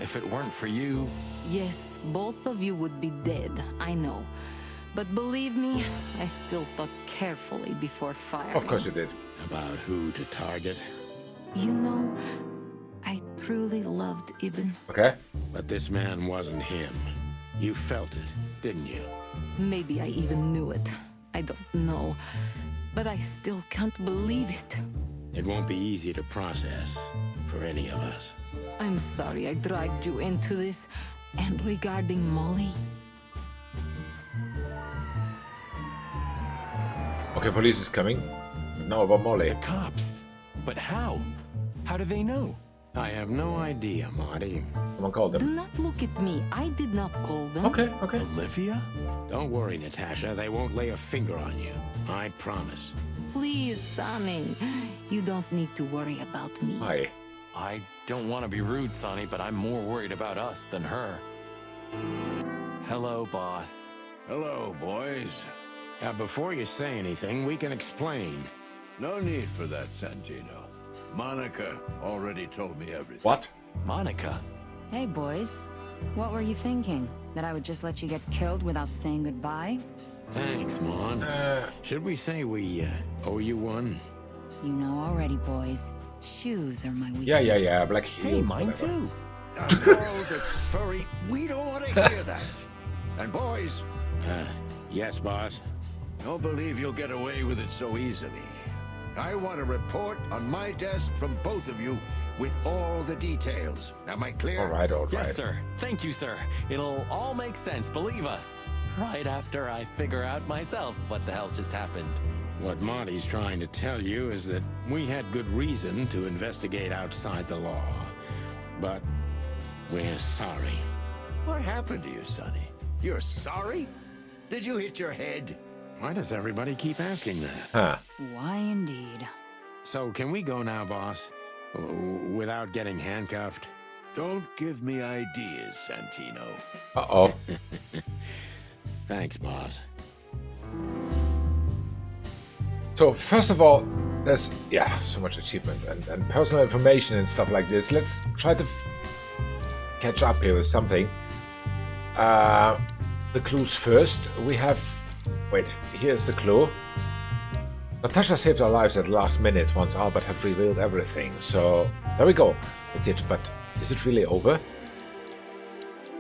If it weren't for you... Yes, both of you would be dead, I know. But believe me, I still thought carefully before firing. Of course you did. About who to target? You know, I truly loved Ibn. Okay. But this man wasn't him. You felt it, didn't you? Maybe I even knew it. I don't know. But I still can't believe it. It won't be easy to process for any of us. I'm sorry I dragged you into this. And regarding Molly... Okay, police is coming. Now about Molly. The cops. But how? How do they know? I have no idea, Marty. Someone called Do them. not look at me. I did not call them. Okay, okay. Olivia? Don't worry, Natasha. They won't lay a finger on you. I promise. Please, Sonny. You don't need to worry about me. Hi. I don't want to be rude, Sonny, but I'm more worried about us than her. Hello, boss. Hello, boys. Before you say anything, we can explain. No need for that, Santino. Monica already told me everything. What? Monica? Hey, boys. What were you thinking? That I would just let you get killed without saying goodbye? Thanks, Mon. Should we say we owe you one? You know already, boys. Shoes are my weakness. Yeah. Black heels. Hey, mine whatever. too. Oh, that's furry. We don't want to hear that. And boys, Yes, boss. don't believe you'll get away with it so easily. I want a report on my desk from both of you with all the details. Am I clear? All right. Yes, sir. Thank you, sir. It'll all make sense, believe us. Right after I figure out myself what the hell just happened. What Marty's trying to tell you is that we had good reason to investigate outside the law. But we're sorry. What happened to you, Sonny? You're sorry? Did you hit your head? Why does everybody keep asking that? Huh. Why indeed? So can we go now, boss? Without getting handcuffed? Don't give me ideas, Santino. Uh-oh. Thanks, boss. So, first of all, there's, so much achievement and personal information and stuff like this. Let's try to catch up here with something. The clues first. We have... Wait, here's the clue. Natasha saved our lives at the last minute once Albert had revealed everything. So, there we go. That's it. But is it really over?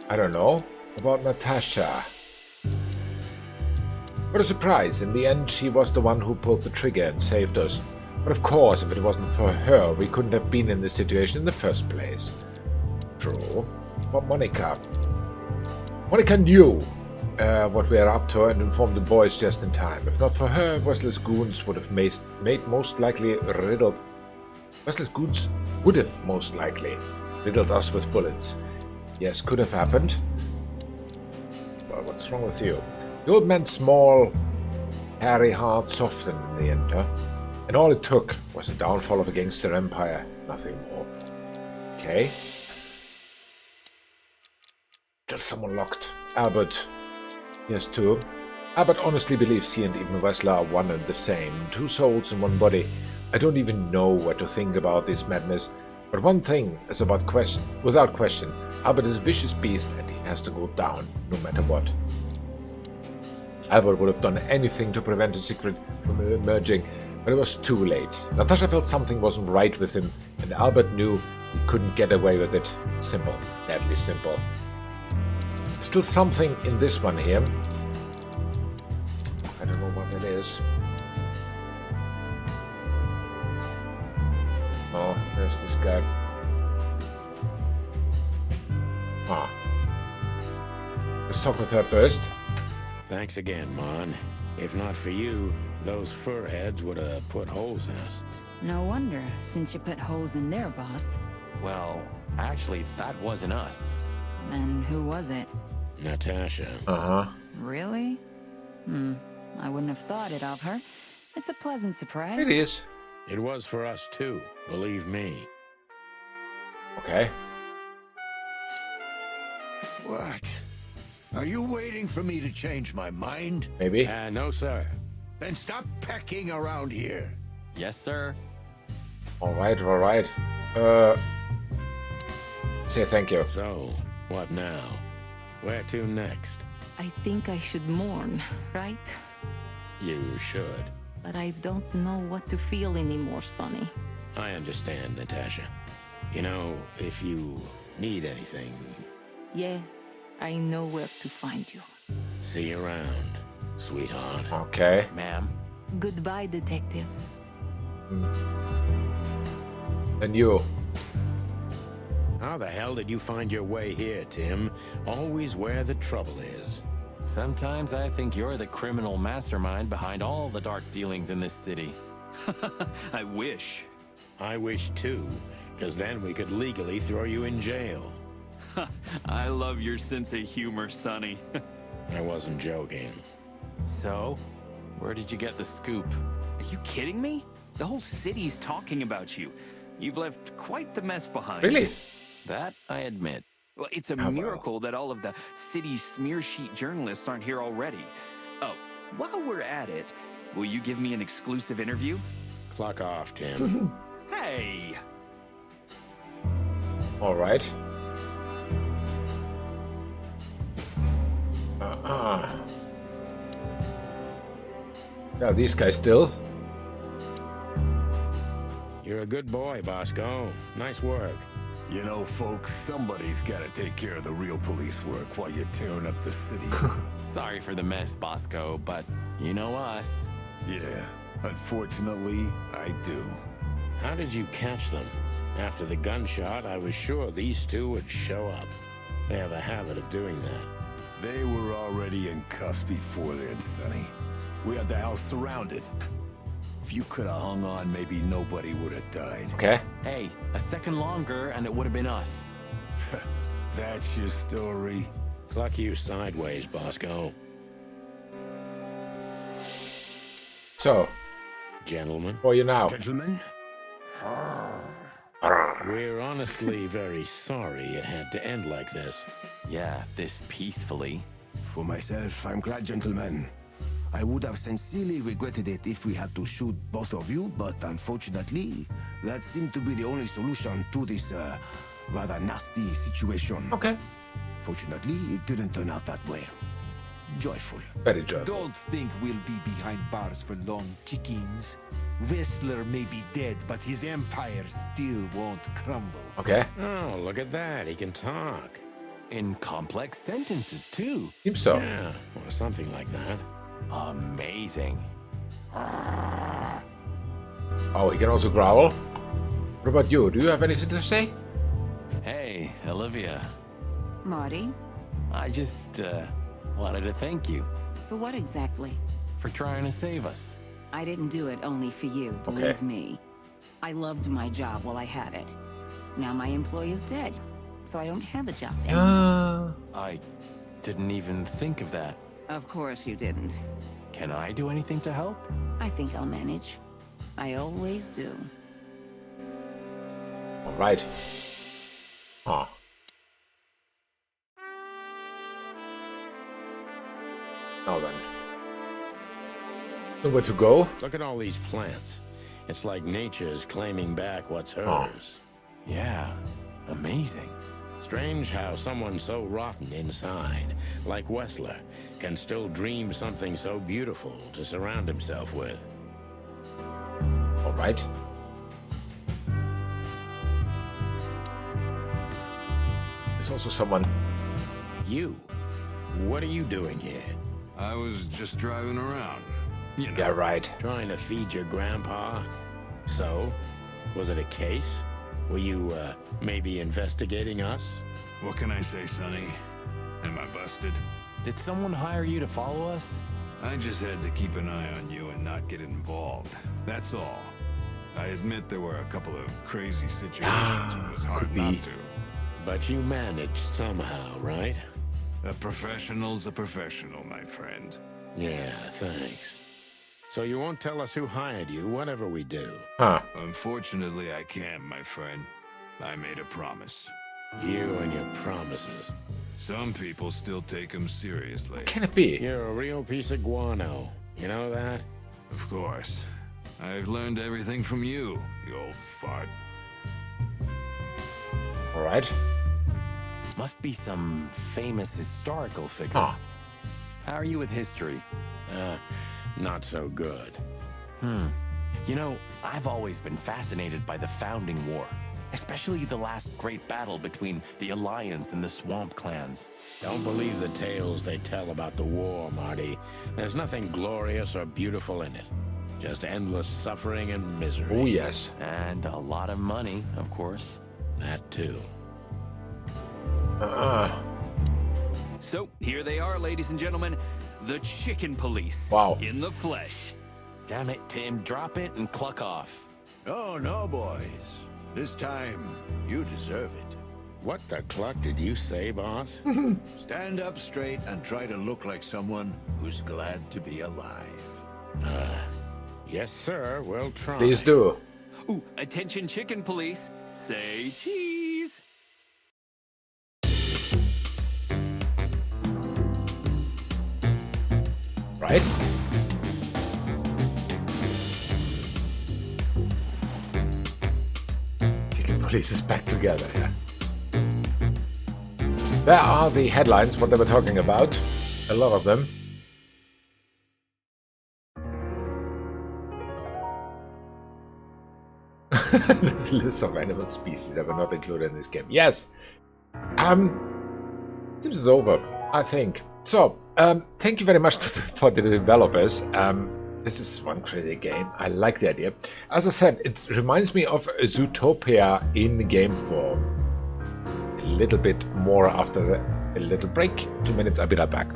I don't know. About Natasha. What a surprise. In the end, she was the one who pulled the trigger and saved us. But of course, if it wasn't for her, we couldn't have been in this situation in the first place. True. But Monica... Monica knew what we are up to and informed the boys just in time. If not for her, Wesley's goons would have made most likely riddled... Wesley's goons would have most likely riddled us with bullets. Yes, could have happened. Well, what's wrong with you? The old man's small, hairy heart softened in the end, huh? And all it took was a downfall of a gangster empire, nothing more. Okay. There's someone locked. Albert. Yes, two. Albert honestly believes he and even Wesley are one and the same. Two souls in one body. I don't even know what to think about this madness. But one thing is without question. Albert is a vicious beast and he has to go down, no matter what. Albert would have done anything to prevent his secret from emerging, but it was too late. Natasha felt something wasn't right with him, and Albert knew he couldn't get away with it. Simple. Deadly simple. Still something in this one here. I don't know what it is. Oh, there's this guy. Ah. Let's talk with her first. Thanks again, Mon. If not for you, those fur heads would have put holes in us. No wonder, since you put holes in their boss. Well, actually, that wasn't us. Then who was it? Natasha. Uh-huh. Really? I wouldn't have thought it of her. It's a pleasant surprise. It is. It was for us too, believe me. Okay. What? Are you waiting for me to change my mind? Maybe. No, sir. Then stop pecking around here. Yes, sir. All right. Say thank you. So, what now? Where to next? I think I should mourn, right? You should. But I don't know what to feel anymore, Sonny. I understand, Natasha. You know, if you need anything... Yes, I know where to find you. See you around, sweetheart. Okay. Ma'am. Goodbye, detectives. And you. How the hell did you find your way here, Tim? Always where the trouble is. Sometimes I think you're the criminal mastermind behind all the dark dealings in this city. I wish. I wish too, because then we could legally throw you in jail. I love your sense of humor, Sonny. I wasn't joking. So, where did you get the scoop? Are you kidding me? The whole city's talking about you. You've left quite the mess behind. Really? That I admit. Well, it's a miracle that all of the city's smear sheet journalists aren't here already. Oh, while we're at it, will you give me an exclusive interview? Clock off, Tim. Hey! All right. Yeah, these guys still. You're a good boy, Bosco. Nice work. You know, folks, somebody's gotta take care of the real police work while you're tearing up the city. Sorry for the mess, Bosco, but you know us. Yeah, unfortunately, I do. How did you catch them? After the gunshot, I was sure these two would show up. They have a habit of doing that. They were already in cuffs before then, Sonny. We had the house surrounded. If you could have hung on, maybe nobody would have died. Okay. Hey, a second longer and it would have been us. That's your story? Cluck you sideways, Bosco. So, gentlemen. who are you now? Gentlemen? We're honestly very sorry it had to end like this. Yeah, this peacefully. For myself, I'm glad, gentlemen. I would have sincerely regretted it if we had to shoot both of you, but unfortunately, that seemed to be the only solution to this rather nasty situation. Okay. Fortunately, it didn't turn out that way. Joyful. Very joyful. Don't think we'll be behind bars for long, chickens. Whistler may be dead, but his empire still won't crumble. Okay. Oh, look at that. He can talk. In complex sentences, too. Seems so. Yeah, or something like that. Amazing. Oh, he can also growl. What about you? Do you have anything to say? Hey, Olivia. Marty, I just wanted to thank you for what exactly? for trying to save us. I didn't do it only for you, believe me. I loved my job while I had it. Now my employee is dead, so I don't have a job anymore. I didn't even think of that. Of course you didn't. Can I do anything to help? I think I'll manage. I always do. All right. Huh. Now then. Nowhere to go? Look at all these plants. It's like nature's claiming back what's hers. Oh. Yeah, amazing. Strange how someone so rotten inside, like Whistler, can still dream something so beautiful to surround himself with. All right. There's also someone. You? What are you doing here? I was just driving around. You know. Yeah, right. Trying to feed your grandpa? So, was it a case? Were you, maybe investigating us? What can I say, Sonny? Am I busted? Did someone hire you to follow us? I just had to keep an eye on you and not get involved. That's all. I admit there were a couple of crazy situations it was hard not to. But you managed somehow, right? A professional's a professional, my friend. Yeah, thanks. So you won't tell us who hired you, whatever we do? Huh. Unfortunately, I can't, my friend. I made a promise. You and your promises. Some people still take them seriously. What can it be? You're a real piece of guano. You know that? Of course. I've learned everything from you, you old fart. All right. Must be some famous historical figure. Huh. How are you with history? Not so good. You know, I've always been fascinated by the Founding War, especially the last great battle between the Alliance and the Swamp Clans. Don't believe the tales they tell about the war, Marty. There's nothing glorious or beautiful in it. Just endless suffering and misery. Oh, yes. And a lot of money, of course. That too. So, here they are, ladies and gentlemen. The Chicken Police. Wow. In the flesh. Damn it, Tim. Drop it and cluck off. Oh, no, boys. This time, you deserve it. What the cluck did you say, boss? Stand up straight and try to look like someone who's glad to be alive. Yes, sir. We'll try. Please do. Ooh, attention chicken police. Say cheese. Right? Chicken police is back together, yeah. There are the headlines, what they were talking about. A lot of them. There's a list of animal species that were not included in this game. Yes. This is over, I think. So, thank you very much for the developers. This is one crazy game. I like the idea. As I said, it reminds me of Zootopia in game form. A little bit more after a little break. 2 minutes, I'll be right back.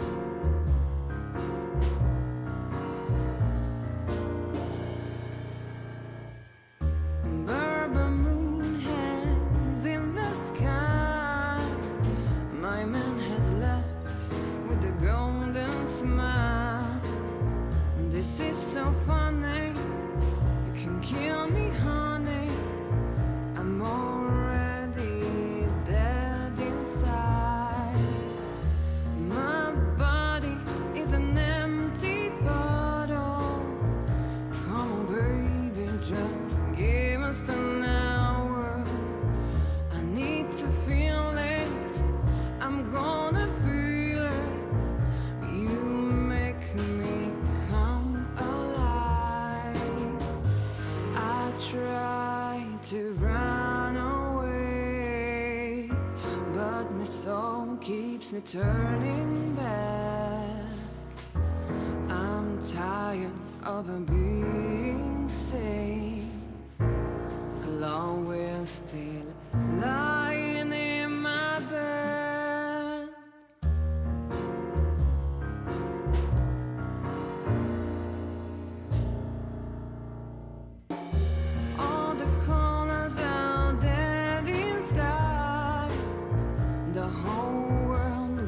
Turning back, I'm tired of being sane. Chloe's still lying in my bed. All the colors are dead inside. The whole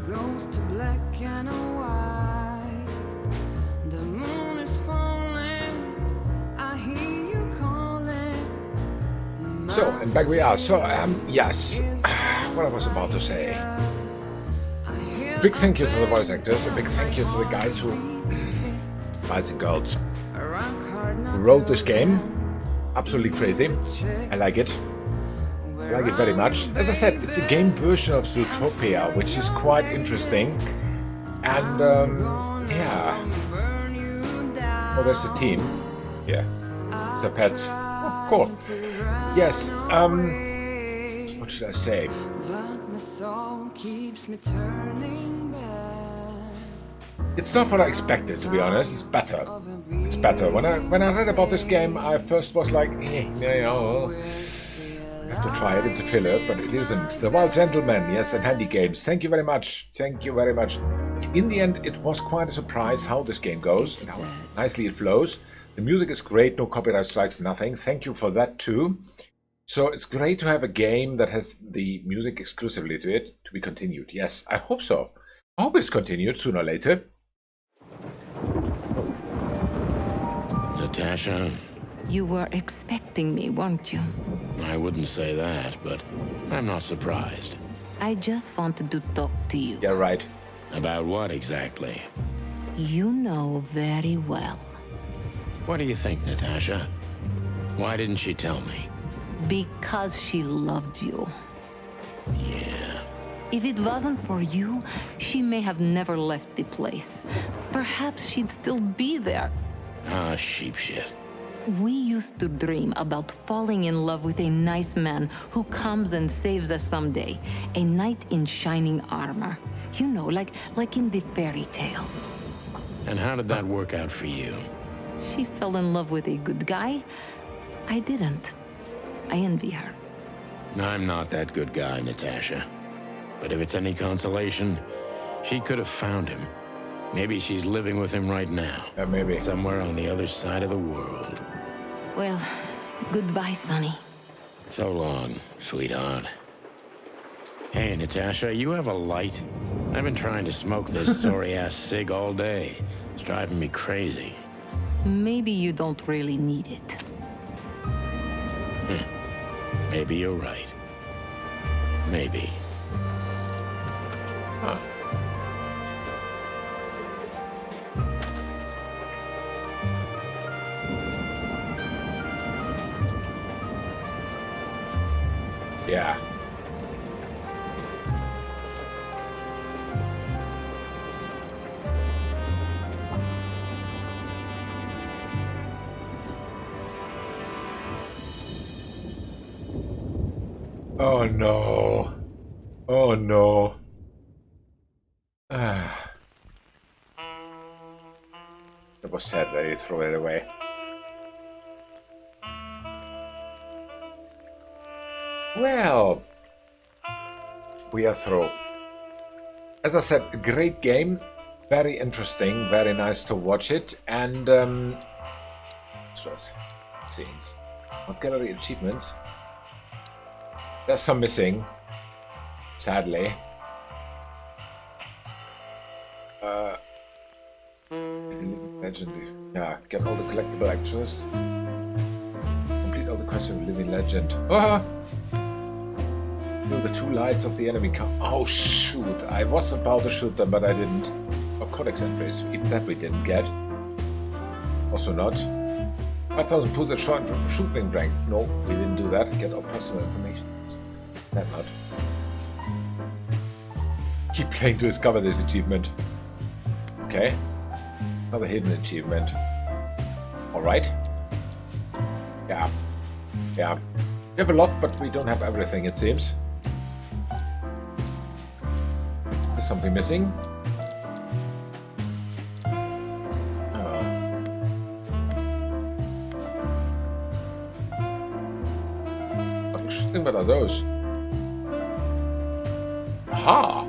goes to black and white. The moon is falling. I hear you calling. So, and back we are. So, yes, what I was about to say. A big thank you to the voice actors. A big thank you to the guys who, guys and girls, who wrote this game. Absolutely crazy. I like it. I like it very much. As I said, it's a game version of Zootopia, which is quite interesting. And, yeah. Oh, there's the team. Yeah. The pets. Oh, cool. Yes, what should I say? It's not what I expected, to be honest. It's better. It's better. When I read about this game, I first was like, no. Have to try it, it's a filler, but it isn't. The Wild Gentleman, yes, and Handy Games. Thank you very much. Thank you very much. In the end, it was quite a surprise how this game goes and how nicely it flows. The music is great, no copyright strikes, nothing. Thank you for that too. So it's great to have a game that has the music exclusively to it to be continued. Yes, I hope so. I hope it's continued sooner or later. Natasha? You were expecting me, weren't you? I wouldn't say that, but I'm not surprised. I just wanted to talk to you. Yeah, right. About what exactly? You know very well. What do you think, Natasha? Why didn't she tell me? Because she loved you. Yeah. If it wasn't for you, she may have never left the place. Perhaps she'd still be there. Ah, sheep shit. We used to dream about falling in love with a nice man who comes and saves us someday. A knight in shining armor. You know, like in the fairy tales. And how did that work out for you? She fell in love with a good guy. I didn't. I envy her. I'm not that good guy, Natasha. But if it's any consolation, she could have found him. Maybe she's living with him right now. Yeah, maybe. Somewhere on the other side of the world. Well, goodbye, Sonny. So long, sweetheart. Hey, Natasha, you have a light? I've been trying to smoke this sorry-ass cig all day. It's driving me crazy. Maybe you don't really need it. Maybe you're right. Maybe. Huh. Yeah. Oh no. Oh no. It was sad that he threw it away. Well, we are through. As I said, a great game, very interesting, very nice to watch it, and scenes. What gallery achievements? There's some missing, sadly. Legend. Yeah, get all the collectible extras. Complete all the quests of living legend. Ah! The 2 lights of the enemy come. Oh shoot! I was about to shoot them, but I didn't. Or codex entries. Even that we didn't get. Also not. 5,000 put the shooting rank. No, we didn't do that. Get our personal information. That not. Keep playing to discover this achievement. Okay. Another hidden achievement. Alright. Yeah. Yeah. We have a lot, but we don't have everything, it seems. There's something missing. What interesting, what are those? Aha!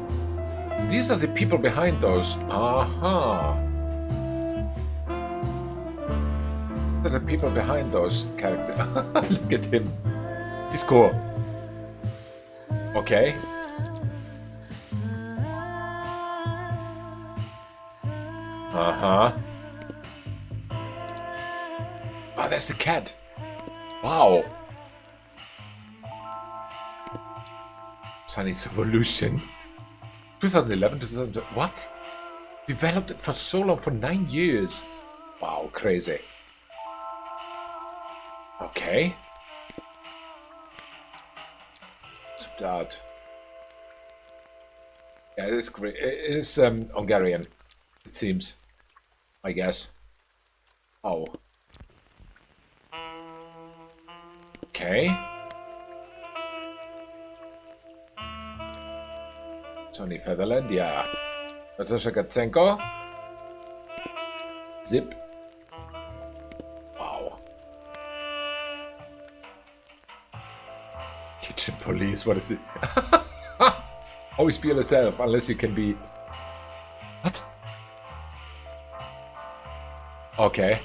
These are the people behind those. Aha! These are the people behind those characters. Look at him. He's cool. Okay. Uh-huh. Oh, there's the cat. Wow. Sonny's Evolution. 2011, 2012. What? Developed it for so long, for 9 years. Wow, crazy. Okay. Art. Yeah, it is great. It is Hungarian, it seems. I guess. Oh. Okay. Sonny Featherland, yeah. Natasha Katsenko. Zip. Wow. Kitchen police, what is it? Always be yourself, unless you can be... What? Okay.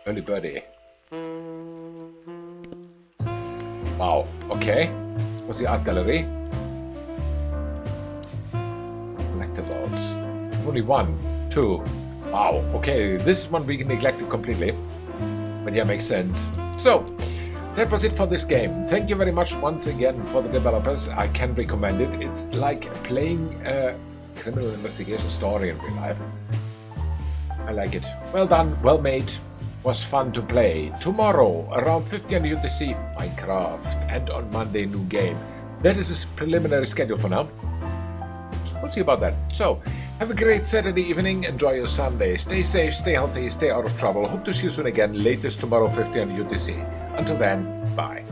Early birdie. Wow, okay. What's the art gallery? Collectibles. Only 1, 2. Wow, okay, this one we neglected completely. But yeah, makes sense. So, that was it for this game. Thank you very much once again for the developers. I can recommend it. It's like playing a criminal investigation story in real life. I like it. Well done, well made. Was fun to play. Tomorrow, around 50 on UTC, Minecraft. And on Monday, new game. That is a preliminary schedule for now. We'll see about that. So, have a great Saturday evening. Enjoy your Sunday. Stay safe, stay healthy, stay out of trouble. Hope to see you soon again. Latest tomorrow, 50 on UTC. Until then, bye.